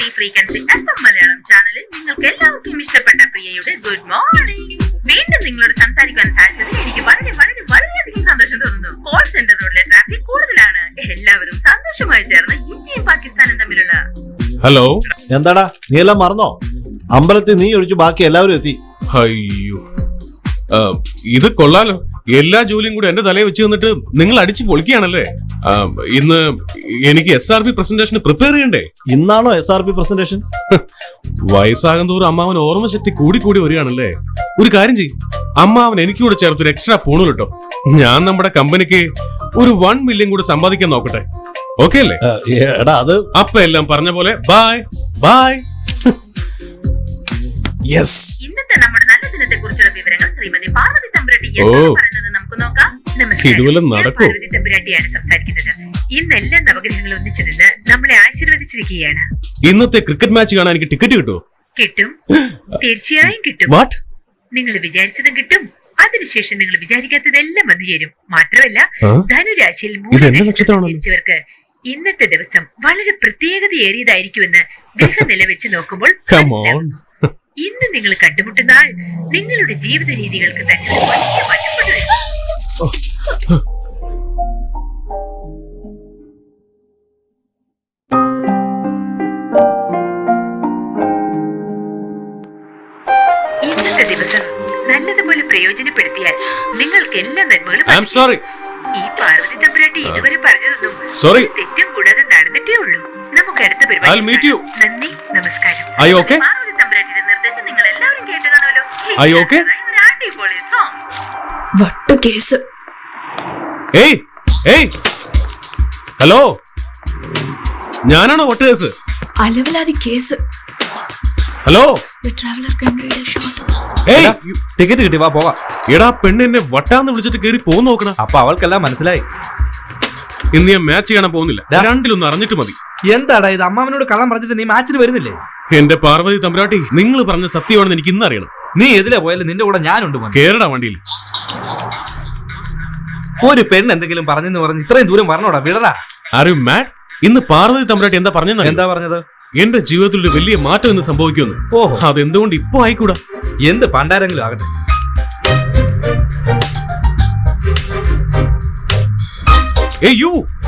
Free frequency FM Malayalam ചാനലിൽ നിങ്ങൾക്ക് എല്ലാവർക്കും ഇഷ്ടപ്പെട്ട പ്രിയയുടെ ഗുഡ് മോർണിംഗ്. വീണ്ടും നിങ്ങളോട് സംസാരിക്കാൻ സാധിച്ചതിൽ എനിക്ക് വളരെ വളരെ വളരെയധികം സന്തോഷം തോന്നുന്നു. കോൾ സെന്റർ റോഡിലെ ട്രാഫിക് കൂടുതലാണ്. എല്ലാവരും സന്തോഷമായി ചേർന്ന് ഇന്ത്യയും പാകിസ്ഥാനും തമ്മിലുള്ള ഹലോ. എന്താടാ നീ എല്ലാം മറന്നോ? അമ്പലത്തിൽ നീ ഒഴിച്ചു ബാക്കി എല്ലാവരും എത്തി. അയ്യോ, ഇത് കൊള്ളാലോ. എല്ലാ ജോലിയും കൂടി എന്റെ തലയിൽ വെച്ച് തന്നിട്ട് നിങ്ങൾ അടിച്ചു പൊളിക്കുകയാണല്ലേ. ഇന്ന് എനിക്ക് SRP പ്രസന്റേഷന് പ്രിപ്പയർ ചെയ്യണ്ടേ? ഇന്നാണോ SRP പ്രസന്റേഷൻ? വയസ്സാകും തോറും അമ്മാവൻ ഓർമ്മശക്തി കൂടി കൂടി വരികയാണല്ലേ. ഒരു കാര്യം ചെയ്യും, അമ്മാവൻ എനിക്ക് കൂടെ ചേർത്തൊരു എക്സ്ട്രാ പോണു കേട്ടോ. ഞാൻ നമ്മുടെ കമ്പനിക്ക് ഒരു 1 മില്യൺ കൂടെ സമ്പാദിക്കാൻ നോക്കട്ടെ. ഓക്കെ അല്ലേ? എടാ അത് അപ്പൊ എല്ലാം പറഞ്ഞ പോലെ ബൈ ബൈ. യെസ്. ഇന്നത്തെ നമ്മുടെ നല്ല ദിനത്തെ കുറിച്ചുള്ള വിവരങ്ങൾ ശ്രീമതി പാർവതി തമ്പുരാട്ടി പറയുന്നത് നമുക്ക് നോക്കാം. ഇതുപോലെ നടക്കും. പാർവതി തമ്പുരാട്ടിയാണ് സംസാരിക്കുന്നത്. ഇന്ന് എല്ലാ നവഗ്രഹങ്ങളും ഒന്നിച്ചു നിന്ന് നമ്മളെ ആശീർവദിച്ചിരിക്കുകയാണ്. ഇന്നത്തെ ക്രിക്കറ്റ് മാച്ച് കാണാൻ എനിക്ക് ടിക്കറ്റ് കിട്ടുമോ? കിട്ടും, തീർച്ചയായും കിട്ടും. വാട്ട്? നിങ്ങൾ വിചാരിച്ചതും കിട്ടും. അതിനുശേഷം നിങ്ങൾ വിചാരിക്കാത്തതെല്ലാം വന്നു ചേരും. മാത്രമല്ല, ധനുരാശിയിൽ ജനിച്ചവർക്ക് ഇന്നത്തെ ദിവസം വളരെ പ്രത്യേകതയേറിയതായിരിക്കുമെന്ന് ഗ്രഹനില വെച്ച് നോക്കുമ്പോൾ ഇന്ന് നിങ്ങൾ കണ്ടുമുട്ടുന്ന ആൾ നിങ്ങളുടെ ജീവിത രീതികൾക്ക് തന്നെ വലിയ മാറ്റപ്പെട്ടു വരും. ഇന്നത്തെ ദിവസം നല്ലതുപോലെ പ്രയോജനപ്പെടുത്തിയാൽ നിങ്ങൾക്ക് എല്ലാ നന്മകളും. ഈ പാർവതി തമ്പുരാട്ടി ഇതുവരെ പറഞ്ഞതൊന്നും തെറ്റും കൂടാതെ നടന്നിട്ടേ ഉള്ളൂ. നമുക്ക് അടുത്ത പരിപാടി. നന്ദി, നമസ്കാരം. പാർവതി തമ്പുരാട്ടിയുടെ നിർദ്ദേശം നിങ്ങൾ എല്ലാവരും കേട്ട് കാണുമല്ലോ. അടിപൊളി സോങ്. വട്ട് കേസ്. ഹലോ, ഞാനാണോ വട്ട് കേസ്? അലവലാതി കേസ്. ഹലോ, ടിക്കറ്റ് കിട്ടി, വാ പോവാ. എടാ പെണ്ണ് എന്നെ വട്ടാന്ന് വിളിച്ചിട്ട് കേറി പോന്ന് നോക്കണം. അപ്പൊ അവൾക്കെല്ലാം മനസ്സിലായി. ഇന്ന് ഞാൻ മാച്ച് കാണാൻ പോകുന്നില്ല. രണ്ടിലൊന്ന് അറിഞ്ഞിട്ട് മതി. എന്താടാ ഇത്? അമ്മാവനോട് കള്ളം പറഞ്ഞിട്ട് നീ മാച്ചിന് വരുന്നില്ലേ? എന്റെ പാർവതി തമ്പുരാട്ടി, നിങ്ങൾ പറഞ്ഞ സത്യമാണെന്ന് എനിക്ക് ഇന്ന് അറിയണം. നീ എതിലെ പോയാലും നിന്റെ കൂടെ ഞാനുണ്ട്. കേരള വണ്ടിയിൽ ഒരു പെണ്ണ് എന്തെങ്കിലും പറഞ്ഞെന്ന് പറഞ്ഞ് ഇത്രയും ദൂരം വരണോടാ? വിടടാ. ആരും മാഡ്. ഇന്ന് പാർവതി തമ്പുരാട്ടി എന്താ പറഞ്ഞത്? എന്താ പറഞ്ഞത്? എന്റെ ജീവിതത്തിൽ ഒരു വലിയ മാറ്റം ഇന്ന് സംഭവിക്കുന്നു. ഓഹോ, അതെന്തുകൊണ്ട് ഇപ്പൊ ആയിക്കൂടാ? എന്ത് പണ്ടാരെങ്കിലും ആകട്ടെ.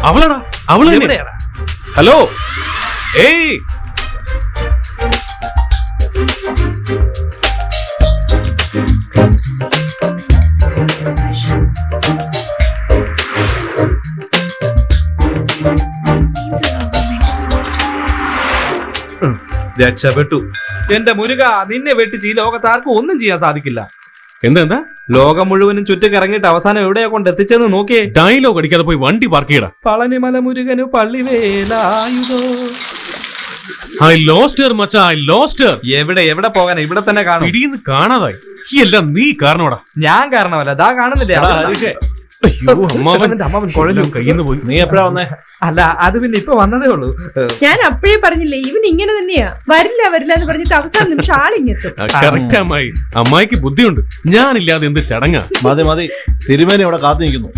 അവളാടാ, അവള് തന്നെയാ. ഹലോ, രക്ഷപ്പെട്ടു. എന്റെ മുരുക, നിന്നെ വെട്ടിച്ച് ഈ ലോകത്ത് ആർക്കും ഒന്നും ചെയ്യാൻ സാധിക്കില്ല. എന്താ? ലോകം മുഴുവനും ചുറ്റിക്കറങ്ങിയിട്ട് അവസാനം എവിടെയാ കൊണ്ട് എത്തിച്ചെന്ന് നോക്കിയേ. ഡയലോഗ് അടിക്കാതെ പോയി വണ്ടി പാർക്ക് ചെയ്യടാ. പളനിമല മുരുകനു പള്ളിവേലായുധോ. I lost her, മച്ചാ. I lost her. എവിടെ പോകാൻ? ഇവിടെ തന്നെ കാണും. ഇടിയെന്ന് കാണാതായി. ഈ എല്ലാം നീ കാരണമാടാ. ഞാൻ കാരണമല്ല, ദാ കാണുന്നില്ലേ. അമ്മാവൻ കുഴഞ്ഞു കയ്യിന്ന് പോയി. നീ എപ്പോഴാ വന്നേ? അല്ല, അത് പിന്നെ ഇപ്പൊ വന്നതേ ഉള്ളൂ. ഞാൻ അപ്പോഴേ പറഞ്ഞില്ലേ, ഇവൻ ഇങ്ങനെ തന്നെയാ. വരില്ല എന്ന് പറഞ്ഞിട്ട് അവസാന നിമിഷം ആളിങ്ങെത്തും. കറക്റ്റ് അമ്മായി. അമ്മായിക്ക് ബുദ്ധിയുണ്ട്. ഞാനില്ലാതെ എന്ത് ചടങ്ങാ. മതി. തിരുമേനി ഇവിടെ കാത്തു നിൽക്കുന്നു.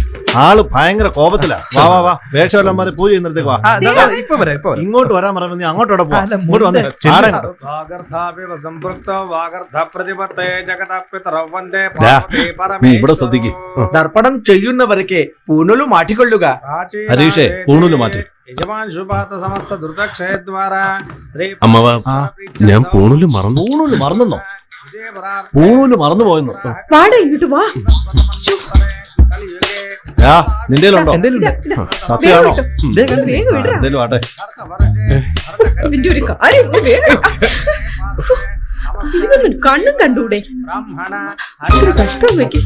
ആള് ഭയങ്കര കോപത്തിലാ. വാ വേഷവല്ലന്മാരെ പൂജ ചെയ്യുന്നിടത്തേക്ക് വാ. ഇങ്ങോട്ട് വരാൻ പറയുമ്പോ നീ അങ്ങോട്ടോടെ പോ. ഇങ്ങോട്ട് വന്നേ. നീ ഇവിടെ ശ്രദ്ധിക്കും. ദർപ്പണം ചെയ്യുന്നവരൊക്കെ പൂണൂല് മാറ്റിക്കൊള്ളുക. ഹരീഷേ, പൂണൂല് മാറ്റി. അമ്മവാ, ഞാൻ പൂണൂല് മറന്നു. പൂണൂല് മറന്നോ? പൂണൂല് മറന്നു പോയെന്നോ? വാടാ ഇങ്ങോട്ട് വാ. നിന്റെ സത്യമാണോ? എന്തേലും ആട്ടെ. ഒരു കാര്യം കണ്ണും കണ്ടൂടെ? കഷ്ടം വെക്ക്.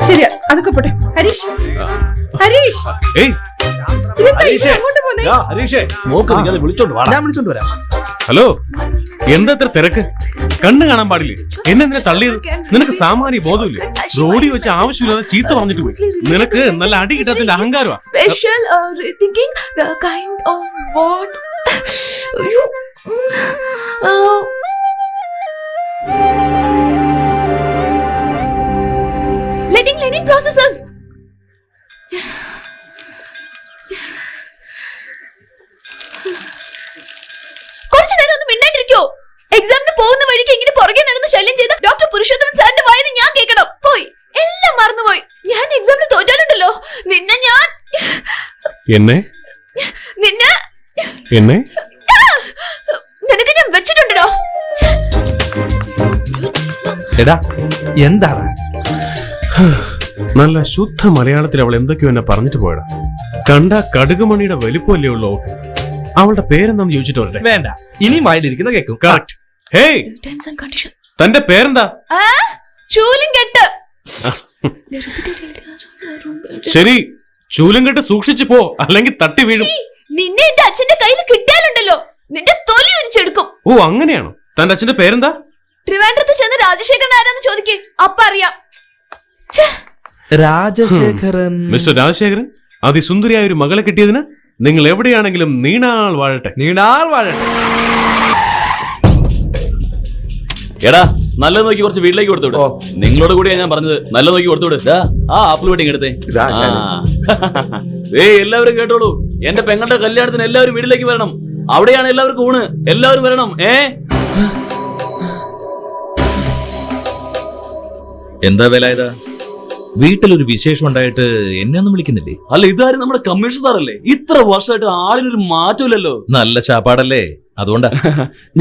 ശരിയാ, അതൊക്കെ പോട്ടെ. ഹരീഷ്, വിളിച്ചോണ്ട് വരാം. ഹലോ, എന്താ ഇത്ര തിരക്ക്? കണ്ണ് കാണാൻ പാടില്ലേ? എന്നെ തള്ളിയത്? നിനക്ക് സാമാന്യ ബോധമില്ലേ? റോഡിൽ വെച്ച് ആവശ്യമില്ലാതെ ചീത്ത പറഞ്ഞിട്ട് പോയി. നിനക്ക് നല്ല അടി കിട്ടാത്തിന്റെ അഹങ്കാരമാണ്. Letting processes. കുറച്ചു നേരം ഒന്ന് എക്സാമിന് പോകുന്ന വഴിക്ക് ഇങ്ങനെ പുറകെ നടന്ന് ശല്യം ചെയ്ത ഡോക്ടർ പുരുഷോത്തമൻ സാറിന്റെ വായന ഞാൻ കേൾക്കണം. പോയി, എല്ലാം മറന്നുപോയി. ഞാൻ എക്സാമിന് തോറ്റാലുണ്ടല്ലോ നിന്നെ ഞാൻ എന്നെ നിനക്ക് ഞാൻ വെച്ചിട്ടുണ്ടോ? എടാ എന്താണ്? നല്ല ശുദ്ധ മലയാളത്തിൽ അവൾ എന്തൊക്കെയോ എന്നെ പറഞ്ഞിട്ട് പോയടാ. കണ്ട കടുകുമണിയുടെ വലിപ്പമല്ലേ ഉള്ളൂ. ഓക്കെ, അവളുടെ പേരെന്താന്ന് ചോദിച്ചിട്ട് വരട്ടെ. വേണ്ട, ഇനി മൈൻഡിരിക്കുന്ന കേൾക്കും. കറക്റ്റ്. ഹേയ്, തന്റെ പേരെന്താ? ചൂലും കെട്ട്. ശരി, ചൂലും കെട്ട് സൂക്ഷിച്ചു പോ, അല്ലെങ്കിൽ തട്ടി വീഴും. നിന്നെ എന്റെ അച്ഛന്റെ കയ്യിൽ കിട്ടിയാലുണ്ടല്ലോ നിന്റെ തൊലി ഒരിച്ചെടുക്കും. ഓ, അങ്ങനെയാണോ? തന്റെ അച്ഛന്റെ പേരെന്താ? ട്രിവാൻഡ്രത്ത് ചെന്ന് രാജശേഖരൻ ആരാന്ന് ചോദിക്കേ, അപ്പ അറിയാം. രാജശേഖരൻ. മിസ്റ്റർ രാജശേഖരൻ, അതിസുന്ദരിയായ ഒരു മകളെ കിട്ടിയതിന് നിങ്ങൾ എവിടെയാണെങ്കിലും നീണാൾ വാഴട്ടെ. നീണാൾ വാഴട്ടെ. എടാ, നല്ല നോക്കി കുറച്ച് വീട്ടിലേക്ക് കൊടുത്തു വിടും. നിങ്ങളോട് കൂടിയാ ഞാൻ പറഞ്ഞത്, നല്ല നോക്കി കൊടുത്തു വിട്. ആ ആപ്പിൾ വെട്ടിങ് എടുത്തേ. എല്ലാവരും കേട്ടോളൂ, എന്റെ പെങ്ങളുടെ കല്യാണത്തിന് എല്ലാവരും വീട്ടിലേക്ക് വരണം. അവിടെയാണ് എല്ലാവർക്കും ഊണ്. എല്ലാവരും വരണം. എന്താ വേല ഇതാ? വീട്ടിലൊരു വിശേഷം ഉണ്ടായിട്ട് എന്നെ ഒന്നും വിളിക്കുന്നില്ലേ? അല്ല, ഇതാരും നമ്മുടെ കമ്മീഷൻ സാറല്ലേ? ഇത്ര വർഷമായിട്ട് ആളിനൊരു മാറ്റമില്ലല്ലോ. നല്ല ചാപ്പാടല്ലേ, അതുകൊണ്ടാ.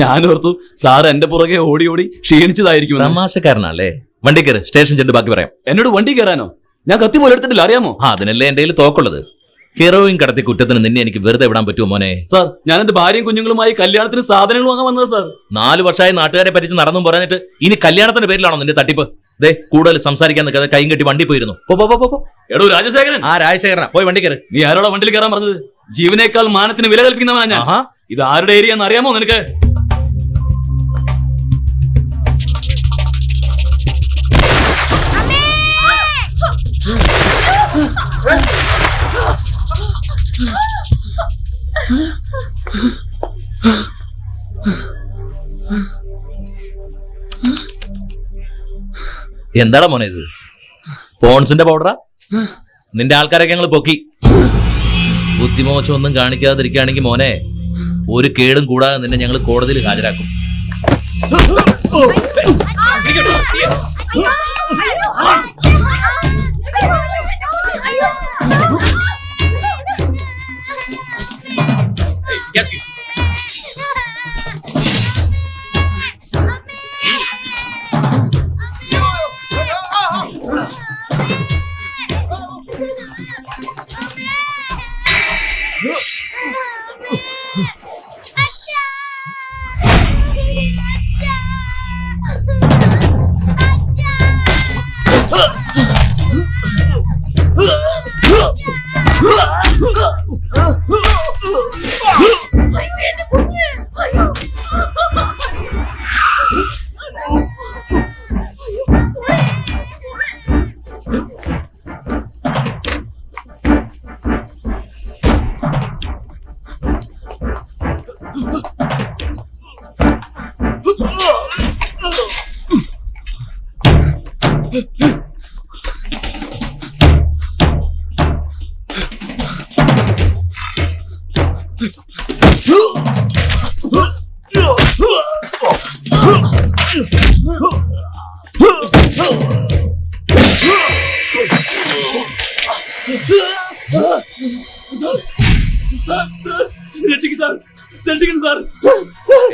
ഞാനോർത്തു സാർ എന്റെ പുറകെ ഓടി ഓടി ക്ഷീണിച്ചതായിരിക്കും. തമാശക്കാരനല്ലേ? വണ്ടി കയറ്, സ്റ്റേഷൻ ചെന്ന് ബാക്കി പറയാം. എന്നോട് വണ്ടി കയറാനോ? ഞാൻ കത്തി പോലെ എടുത്തിട്ടില്ല, അറിയാമോ? അതിനല്ലേ എന്റെ കയ്യിൽ തോക്കുള്ളത്. ഹീറോയിൻ കടത്തി കുറ്റത്തിന് നിന്നെ എനിക്ക് വെറുതെ വിടാൻ പറ്റുമോ മോനെ? സാർ, ഞാൻ എന്റെ ഭാര്യയും കുഞ്ഞുങ്ങളുമായി കല്യാണത്തിന് സാധനങ്ങൾ വാങ്ങാൻ വന്നത് സാർ. 4 വർഷമായി നാട്ടുകാരെ പറ്റിച്ച് നടന്നും പറഞ്ഞിട്ട് ഇനി കല്യാണത്തിന്റെ പേരിലാണോ നിന്റെ തട്ടിപ്പ്? ദേ, കൂടുതൽ സംസാരിക്കാൻ നിൽക്കാതെ കൈയും കെട്ടി വണ്ടി പോയിരുന്നു. എടോ രാജശേഖരൻ. ആ രാജശേഖരനാ, പോയി വണ്ടി കയറ്. നീ ആരോടാ വണ്ടിയിൽ കയറാൻ പറഞ്ഞത്? ജീവനേക്കാൾ മാനത്തിന് വില കൽപ്പിക്കുന്നവനാ ഞാൻ. ഇത് ആരുടെ ഏരിയ എന്ന് അറിയാമോ നിനക്ക്? എന്താടാ മോനെ ഇത്? പോൺസിന്റെ പൗഡറാ? നിന്റെ ആൾക്കാരൊക്കെ ഞങ്ങൾ പൊക്കി. ബുദ്ധിമോശം ഒന്നും കാണിക്കാതിരിക്കുകയാണെങ്കിൽ മോനെ, ഒരു കേടും കൂടാതെ നിന്നെ ഞങ്ങൾ കോടതിയിൽ ഹാജരാക്കും.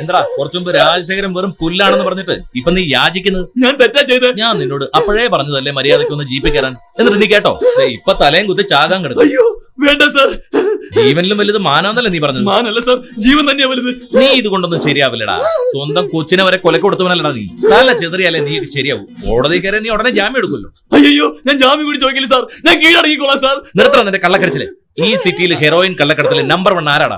എന്താ കുറച്ചു മുമ്പ് രാജശേഖരൻ വെറും പുല്ലാണെന്ന് പറഞ്ഞിട്ട് ഇപ്പൊ നീ യാചിക്കുന്നത്? ഞാൻ തെറ്റാ ചെയ്ത്. ഞാൻ നിന്നോട് അപ്പോഴേ പറഞ്ഞതല്ലേ മര്യാദയ്ക്ക് ഒന്ന് ജീപ്പിൽ കയറാൻ. എന്നിട്ട് നീ കേട്ടോ? ഇപ്പൊ തലയും കുത്തി ചാകാൻ കിടക്കും. അയ്യോ വേണ്ട സാർ, ജീവനിലും വലുത് മാനാന്നല്ലേ നീ പറഞ്ഞത്? മാനല്ല സാർ, ജീവൻ തന്നെയാ വലുത്. നീ ഇത് കൊണ്ടൊന്നും ശരിയാവില്ലടാ. സ്വന്തം കൊച്ചിനെ വരെ കൊലക്ക് കൊടുത്തവനല്ലടാ നീ. നല്ല ചെതറിയാലേ നീ ഇത് ശരിയാവും. കോടതി കയറി നീ ഉടനെ ജാമ്യം എടുക്കുമല്ലോ. അയ്യോ, ഞാൻ ജാമ്യം കൂടി ചോദിക്കില്ല സാർ, ഞാൻ കീഴടങ്ങിക്കോളാം സാർ. നിർത്തണം നിന്റെ കള്ളക്കരച്ചില്. ഈ സിറ്റിയിൽ ഹെറോയിൻ കള്ളക്കടത്തില് നമ്പർ 1 ആരാടാ?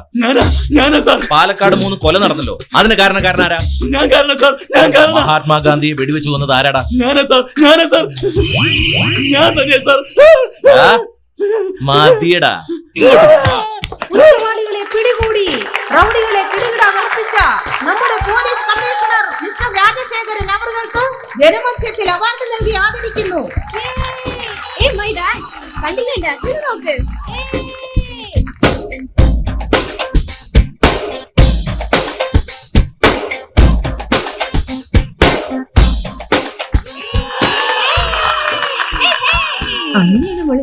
ഞാനാ സാർ. പാലക്കാട് 3 കൊല നടന്നല്ലോ, അതിന് കാരണക്കാരനാരാ? ഞാൻ കാരണം സാർ, ഞാൻ കാരണം. മഹാത്മാഗാന്ധിയെ വെടിവെച്ച് കൊന്നത് ആരാടാ? ഞാനാ സാർ, ഞാൻ തന്നെയാ സാർ. മതിയടാ. കുറ്റവാളികളെ പിടികൂടി റൗഡികളെ കിടുകിട നമ്മുടെ പോലീസ് കമ്മീഷണർ മിസ്റ്റർ രാജശേഖരൻ അവർക്ക് ജനമധ്യത്തിൽ അവാർഡ് നൽകി ആദരിക്കുന്നു. കണ്ടില്ലേ എന്റെ അച്ഛനെ നോക്ക്.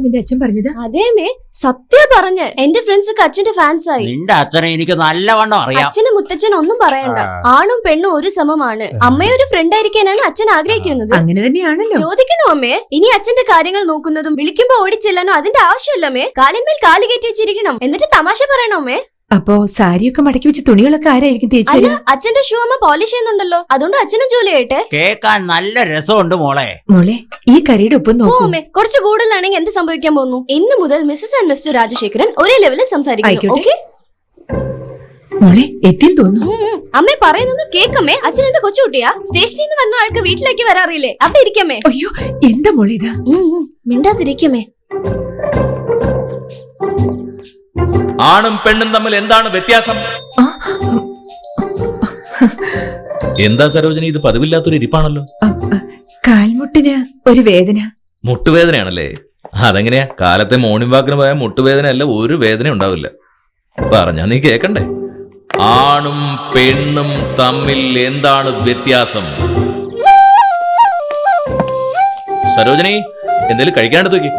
നിന്റെ അച്ഛൻ പറഞ്ഞത്? അതേമേ, സത്യ പറഞ്ഞ് എന്റെ ഫ്രണ്ട്സ് ഒക്കെ അച്ഛന്റെ ഫാൻസ് ആയി. നിന്റെ അച്ഛനെ എനിക്ക് നല്ലവണ്ണം അറിയാം. അച്ഛനും മുത്തച്ഛൻ ഒന്നും പറയണ്ട. ആണും പെണ്ണും ഒരു സമമാണ്. അമ്മയെ ഒരു ഫ്രണ്ട് ആയിരിക്കാനാണ് അച്ഛൻ ആഗ്രഹിക്കുന്നത്. അങ്ങനെ തന്നെയാണല്ലോ. ചോദിക്കണോ അമ്മേ? ഇനി അച്ഛന്റെ കാര്യങ്ങൾ നോക്കുന്നതും വിളിക്കുമ്പോ ഓടിച്ചെല്ലാനോ അതിന്റെ ആവശ്യമില്ലമ്മേ. കാലിന്മേൽ കാല് കയറ്റി വെച്ചിരിക്കണം. എന്നിട്ട് തമാശ പറയണോ അമ്മേ? അപ്പോ സാരിയൊക്കെ മടക്കി വെച്ച് തുണികളൊക്കെ ആരായിരിക്കും തേച്ചു? അല്ല, അച്ഛന്റെ ഷൂ അമ്മ പോളിഷ് ചെയ്യുന്നുണ്ടല്ലോ, അതുകൊണ്ട് അച്ഛനും ജോലി ആയിട്ടെ. കേക്കാൻ നല്ല രസമുണ്ട് മോളെ. മോളെ, ഈ കറിയുടെ ഒപ്പം നോക്കൂ. അമ്മേ, കുറച്ച് കൂടുതലാണെങ്കിൽ എന്ത് സംഭവിക്കാൻ പോകുന്നു? ഇന്ന് മുതൽ മിസ്സസ് ആൻഡ് മിസ്റ്റർ രാജശേഖരൻ ഒരേ ലെവലിൽ സംസാരിക്കുന്നു. ഓക്കെ മോളെ, എത്തിയെന്ന് തോന്നുന്നു. അമ്മേ പറയുന്നത് കേക്കമ്മേ. അച്ഛൻ എന്താ കൊച്ചുകുട്ടിയാ? സ്റ്റേഷനിൽ നിന്ന് വന്ന ആൾക്ക് വീട്ടിലേക്ക് വരാറില്ലേ? അവിടെ ഇരിക്കമ്മേ. അയ്യോ, എന്താ മോളെ ഇത്? മിണ്ടാതിരിക്കമ്മേ. ആണും പെണ്ണും തമ്മിൽ എന്താണ് വ്യത്യാസം? എന്താ സരോജിനി, ഇത് പതിവില്ലാത്തൊരു ഇരിപ്പാണല്ലോ. കാൽമുട്ടിന് ഒരു വേദന. മുട്ടുവേദനയാണല്ലേ? അതെങ്ങനെയാ? കാലത്തെ മോർണിംഗ് വാക്കിന് പോയാൽ മുട്ടുവേദന അല്ല, ഒരു വേദന ഉണ്ടാവില്ല. പറഞ്ഞാ നീ കേക്കണ്ടേ? ആണും പെണ്ണും തമ്മിൽ എന്താണ് വ്യത്യാസം? സരോജിനി, എന്തേലും കഴിക്കാണ്ട് തൂക്കി.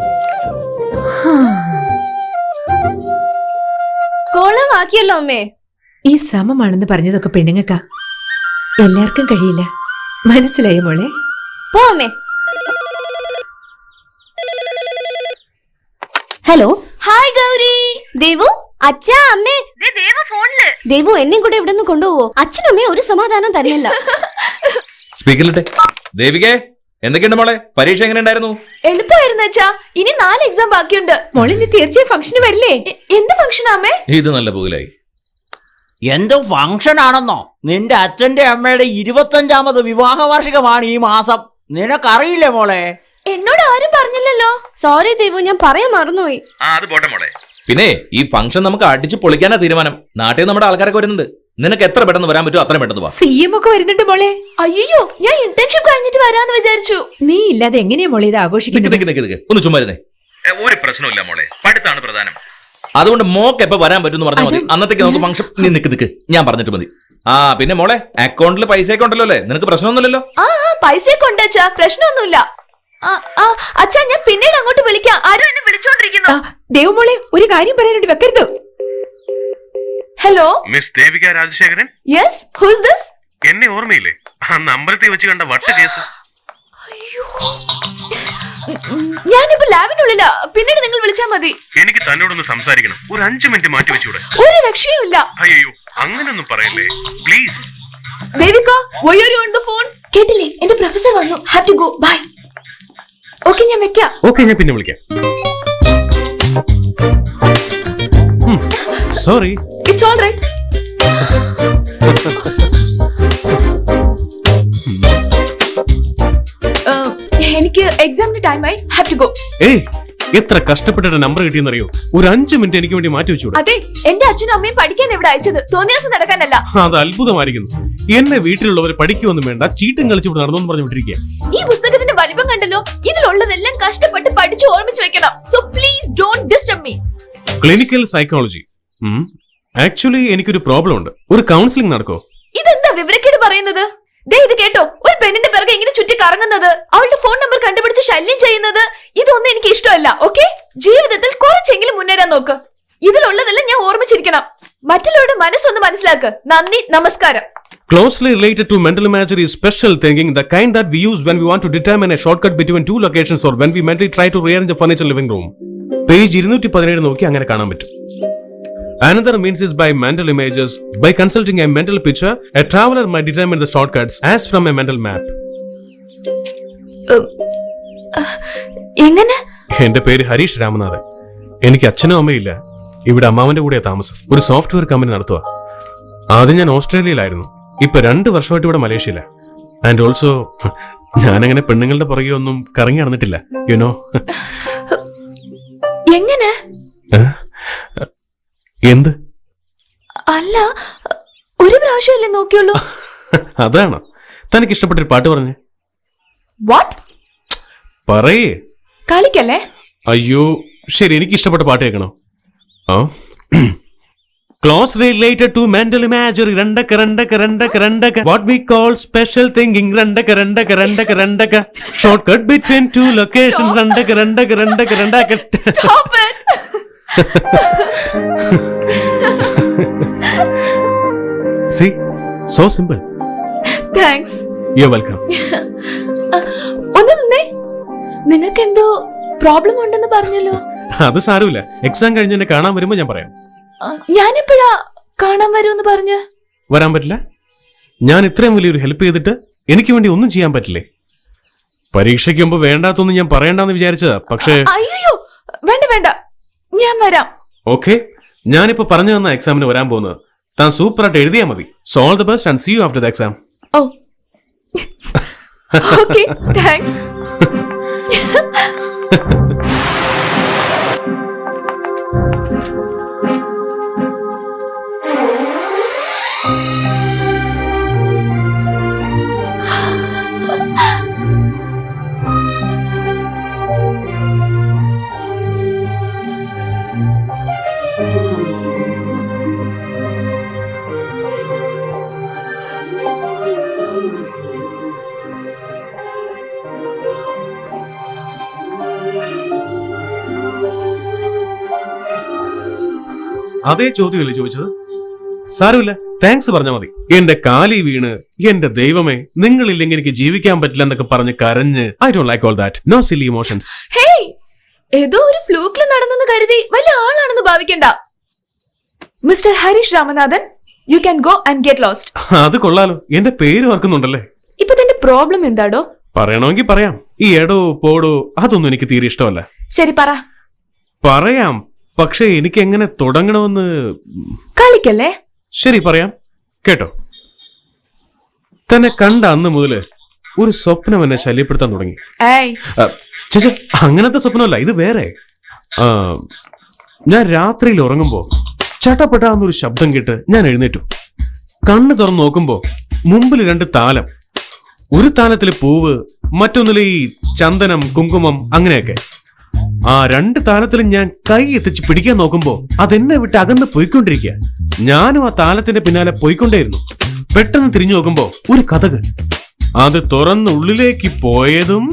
കോളമാക്കിയല്ലോ അമ്മേ. ഈ സമമാണെന്ന് പറഞ്ഞതൊക്കെ പെണ്ണുങ്ങൾക്കാ, എല്ലാവർക്കും കഴിയില്ല. മനസ്സിലായോ മോളെ? പോ അമ്മേ. ഹലോ. ഹായ് ഗൗരി. ദേവു, അച്ഛാ, അമ്മേ. ദേവു എന്നെയും കൂടെ ഇവിടെ നിന്ന് കൊണ്ടുപോവോ? അച്ഛനും അമ്മയും ഒരു സമാധാനം തന്നെയല്ല. സ്പീക്കറിലിട്ടെ. ദേവികേ, എന്തൊക്കെയുണ്ട് മോളെ? പരീക്ഷ എങ്ങനെ ഉണ്ടായിരുന്നു? എളുപ്പമായിരുന്നു അച്ഛാ. ഇനി 4 എക്സാം ബാക്കിയുണ്ട്. മോളെ, നീ തീർച്ചയായും ഫംഗ്ഷന് വരില്ലേ? എന്ത് ഫംഗ്ഷൻ അമ്മേ? ഇത് നല്ല പുകലായി. എന്ത് ഫംഗ്ഷൻ ആണെന്നോ? നിന്റെ അച്ഛന്റെ അമ്മയുടെ 25ാമത് വിവാഹ വാർഷികമാണ് ഈ മാസം. നിനക്കറിയില്ലേ മോളെ? എന്നോട് ആരും പറഞ്ഞില്ലല്ലോ. സോറി ദേവു, ഞാൻ പറയാൻ മറന്നുപോയി. അത് പോട്ടെ മോളെ. പിന്നെ ഈ ഫംഗ്ഷൻ നമുക്ക് അടിച്ചു പൊളിക്കാനാ തീരുമാനം. നാട്ടിൽ നമ്മുടെ ആൾക്കാരൊക്കെ വരുന്നുണ്ട്. നിനക്ക് എത്ര പെട്ടെന്ന് വരാൻ പറ്റുമോ അത്രയും പെട്ടെന്ന് വാ. CM ഒക്കെ വരുന്നുണ്ട് മോളെ. അയ്യോ, ഞാൻ ഇന്റേൺഷിപ്പ് കഴിഞ്ഞിട്ട് വരാന്ന് വിചാരിച്ചു. നീ ഇല്ലാതെ എങ്ങനെയാ മോളെ ഇത് ആഘോഷിക്കുന്നത്? ഒന്ന് ചുമ്മാരുന്നേ. ഒരു പ്രശ്നമില്ല മോളെ, പഠിത്താണ് പ്രധാനം. അതുകൊണ്ട് മോക്ക് എപ്പോ വരാൻ പറ്റും പറഞ്ഞാൽ മതി. അന്നത്തേക്ക് നമുക്ക് ഫംഗ്ഷൻ. നീ നിക്ക്, ഞാൻ പറഞ്ഞിട്ട് മതി. ആ പിന്നെ മോളെ, അക്കൗണ്ടിൽ പൈസയൊക്കെ ഉണ്ടല്ലോ അല്ലേ? നിനക്ക് പ്രശ്നമൊന്നുമില്ലല്ലോ? ആ പൈസയൊക്കെ ഉണ്ട് അച്ഛാ, പ്രശ്നമൊന്നുമില്ല. അച്ഛാ, ഞാൻ പിന്നീട് അങ്ങോട്ട് വിളിക്കാം. ആരും എന്നെ വിളിച്ചോണ്ടിരിക്കുന്നു. ദേവുമോളെ, ഒരു കാര്യം പറയാനുണ്ട്, വെക്കരുത്. Hello, miss Devika Rajasekharan. Yes, who is this? എന്നെ ഓർമ്മയില്ലേ? അന്ന് അമ്പലത്തിൽ വെച്ച് കണ്ട വട്ട കേസ്. ഞാനിപ്പോ ലാബിനുള്ളില. പിന്നീട് നിങ്ങൾ വിളിച്ചാൽ മതി. എനിക്ക് തന്നോടൊന്ന് സംസാരിക്കണം. ഒരു 5 മിനിറ്റ് മാറ്റി വെച്ചൂടെ? ഒരു രക്ഷയുമില്ല. അയ്യോ, അങ്ങനൊന്നും പറയല്ലേ please. Devika, why are you on the phone? കേട്ടില്ലേ, എന്റെ പ്രൊഫസർ വന്നു. Have to go. Bye. Okay, ഞാൻ വെക്കാം. ഓക്കെ, ഞാൻ പിന്നെ വിളിക്കാം. സോറി. It's all right. എനിക്ക് എക്സാമിന് ടൈമായി. Have to go. ഏയ്, എത്ര കഷ്ടപ്പെട്ടിട്ട് നമ്പർ കിട്ടിയെന്നറിയോ? ഒരു 5 മിനിറ്റ് എനിക്ക് വേണ്ടി മാറ്റി വെച്ചൂടെ? അതെ, എന്റെ അച്ഛനും അമ്മയും പഠിക്കാൻ ഇവിടെ അയച്ചത് തോന്നിയാസം നടക്കാനല്ല. അത് അത്ഭുതമായിരിക്കുന്നു. എന്നെ വീട്ടിലുള്ളവർ പഠിക്കുവൊന്നും വേണ്ട, ചീട്ടും കളിച്ച് ഇവിടെ നടന്നു പറഞ്ഞു വിട്ടിരിക്കുക. ഈ പുസ്തകത്തിന്റെ വലിപ്പം കണ്ടല്ലോ. ഇതിലുള്ളതെല്ലാം കഷ്ടപ്പെട്ട് പഠിച്ച് ഓർമ്മിച്ച് വെക്കണം. So please don't disturb me. Clinical psychology. Actually എനിക്കൊരു പ്രോബ്ലം ഉണ്ട്. ഒരു കൗൺസിലിംഗ് നടക്കോ? ഇതെന്താ വിവരക്കേട് പറയുന്നത്? ദേ ഇത് കേട്ടോ, ഒരു പെണ്ണിന്റെ പിറകെ ഇങ്ങനെ ചുറ്റി കറങ്ങുന്നത്, അവളുടെ ഫോൺ നമ്പർ കണ്ടുപിടിച്ച് ശല്യം ചെയ്യുന്നത്, ഇതൊന്നും എനിക്ക് ഇഷ്ടമല്ല. ഓക്കെ, ജീവിതത്തിൽ കുറച്ചെങ്കിലും മുന്നേറാൻ നോക്ക്. ഇതിലുള്ളതെല്ലാം ഞാൻ ഓർമ്മിച്ചിരിക്കണം. മറ്റുള്ളവരുടെ മനസ്സൊന്ന് മനസ്സിലാക്ക്. നന്ദി, നമസ്കാരം. Closely related to mental imagery is special thinking, the kind that we use when we want to determine a shortcut between 2 locations or when we mentally try to rearrange a furniture living room. Page 217 നോക്കി അങ്ങനെ കാണാൻ പറ്റും. Another means is by mental images. By consulting a mental picture, a traveler might determine the shortcuts as from a mental map. എങ്ങനെ? എന്റെ പേര് ഹരീഷ് രാമനാഥൻ. എനിക്ക് അച്ഛനും അമ്മയില്ല. ഇവിടെ അമ്മാവന്റെ കൂടെ താമസം. ഒരു സോഫ്റ്റ്വെയർ കമ്പനി നടത്തുക. ആദ്യം ഞാൻ ഓസ്ട്രേലിയയിലായിരുന്നു. ഇപ്പൊ 2 വർഷമായിട്ട് ഇവിടെ മലേഷ്യയില. ആൻഡ് ഓൾസോ ഞാനങ്ങനെ പെണ്ണുങ്ങളുടെ പുറകെ ഒന്നും കറങ്ങി നടന്നിട്ടില്ല. യുനോ. എങ്ങനെ? എന്ത്? അല്ല, ഒരു പ്രാവശ്യമല്ലേ നോക്കിയുള്ളൂ. അതാണ്. തനിക്ക് ഇഷ്ടപ്പെട്ടൊരു പാട്ട് പറഞ്ഞേ. വാട്ട്? പറയേ. കളിക്കല്ലേ? അയ്യോ ശരി, എനിക്ക് ഇഷ്ടപ്പെട്ട പാട്ട് കേൾക്കണോ? ആ Close related to mental imagery. Randaka. What we call special thinking. Randaka. Shortcut between two locations. Randaka. Stop it. See? So simple. Thanks. You're welcome. ഒന്ന് നിന്നേ. നിങ്ങൾക്ക് എന്തോ പ്രോബ്ലം ഉണ്ടെന്ന് പറഞ്ഞല്ലോ. അത് സാരമില്ല. എക്സാം കഴിഞ്ഞ് എന്നെ കാണാൻ വരുമ്പോ ഞാൻ പറയാം. ഞാനെപ്പോഴാ കാണാൻ വരുമെന്ന് പറഞ്ഞ്? വരാൻ പറ്റില്ല? ഞാൻ ഇത്രയും വലിയൊരു ഹെൽപ്പ് ചെയ്തിട്ട് എനിക്ക് വേണ്ടി ഒന്നും ചെയ്യാൻ പറ്റില്ലേ? പരീക്ഷയ്ക്ക് മുമ്പ് വേണ്ടാത്തൊന്നും ഞാൻ പറയണ്ടെന്ന് വിചാരിച്ചതാ. പക്ഷേ അയ്യോ വേണ്ട ഞാൻ വരാം. ഓക്കെ, ഞാനിപ്പോ പറഞ്ഞു തന്ന എക്സാമിന് വരാൻ പോകുന്നത്. താൻ സൂപ്പറായിട്ട് എഴുതിയാൽ മതി. So all the best and see you after the exam. Oh okay, thanks. അതേ ചോദ്യമല്ലേ ചോദിച്ചത്? സാരമില്ല, താങ്ക്സ് പറഞ്ഞാൽ മതി. എന്റെ കാലി വീണ് എന്റെ ദൈവമേ നിങ്ങളില്ലെങ്കിൽ എനിക്ക് ജീവിക്കാൻ പറ്റില്ല എന്നൊക്കെ പറഞ്ഞ് കരഞ്ഞ് I don't like all that. No silly emotions. Hey, ഏതോ ഒരു ഫ്ലൂക്കിൽ നടന്നെന്ന് കരുതി വലിയ ആളാണെന്ന് ഭാവിക്കണ്ട. Mister Harish Ramanathan, you can go and get lost. അത് കൊള്ളാലോ, എന്റെ പേര് ഓർക്കുന്നുണ്ടല്ലേ. ഇപ്പൊ തന്റെ പ്രോബ്ലം എന്താടോ? പറയണമെങ്കിൽ പറയാം. ഈ എടോ പോടോ അതൊന്നും എനിക്ക് തീരെ ഇഷ്ടമല്ല. ശരി പറ. പറയാം, പക്ഷെ എനിക്ക് എങ്ങനെ തുടങ്ങണമെന്ന്. കളിക്കല്ലേ. ശരി പറയാം, കേട്ടോ. തന്നെ കണ്ട അന്ന് മുതല് ഒരു സ്വപ്നം എന്നെ ശല്യപ്പെടുത്താൻ തുടങ്ങി. ഏയ് ചേച്ചി, അങ്ങനത്തെ സ്വപ്നമല്ല, ഇത് വേറെ. ഞാൻ രാത്രിയിൽ ഉറങ്ങുമ്പോ ചട്ടപ്പെട്ടാന്നൊരു ശബ്ദം കേട്ട് ഞാൻ എഴുന്നേറ്റു. കണ്ണ് തുറന്ന് നോക്കുമ്പോ മുമ്പിൽ 2 താലം. ഒരു താലത്തില് പൂവ്, മറ്റൊന്നില് ഈ ചന്ദനം, കുങ്കുമം അങ്ങനെയൊക്കെ. ആ 2 താലത്തിലും ഞാൻ കൈ എത്തിച്ച് പിടിക്കാൻ നോക്കുമ്പോ അതെന്നെ വിട്ട് അകന്ന് പോയിക്കൊണ്ടിരിക്കുക. ഞാനും ആ താലത്തിന്റെ പിന്നാലെ പോയിക്കൊണ്ടേയിരുന്നു. പെട്ടെന്ന് തിരിഞ്ഞു നോക്കുമ്പോ ഒരു കതക്. അത് തുറന്ന് ഉള്ളിലേക്ക് പോയതും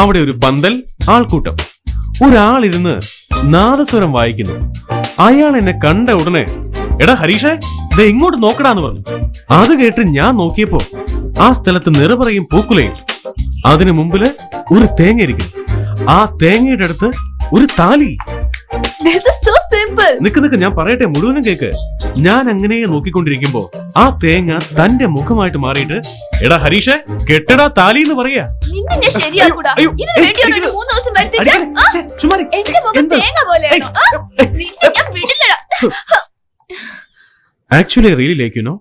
അവിടെ ഒരു പന്തൽ, ആൾക്കൂട്ടം. ഒരാളിരുന്ന് നാദസ്വരം വായിക്കുന്നു. അയാൾ എന്നെ കണ്ട ഉടനെ എടാ ഹരീഷേ ദേ ഇങ്ങോട്ട് നോക്കടാന്ന് പറഞ്ഞു. അത് കേട്ട് ഞാൻ നോക്കിയപ്പോ ആ സ്ഥലത്ത് നിറപറയും പൂക്കുലയും. അതിനു മുമ്പില് ഒരു തേങ്ങ ഇരിക്കുന്നു. ആ തേങ്ങയുടെ അടുത്ത് ഒരു താലി. This is so simple. നിക്ക് ഞാൻ പറയട്ടെ, മുഴുവനും കേക്ക്. ഞാൻ അങ്ങനെ നോക്കിക്കൊണ്ടിരിക്കുമ്പോ ആ തേങ്ങ തന്റെ മുഖമായിട്ട് മാറിയിട്ട് എടാ ഹരീഷേ കെട്ടടാ താലി എന്ന് പറയാ. നിന്നെ ഞാൻ ശരിയാക്കൂടാ. ഇതിനു വേണ്ടി ഒരു 3 ദിവസം വരുത്തിച്ചാ എന്റെ മുഖം തേങ്ങ പോലെയാണോ? നിന്നെ ഞാൻ വിടില്ലടാ. Actually really like you know.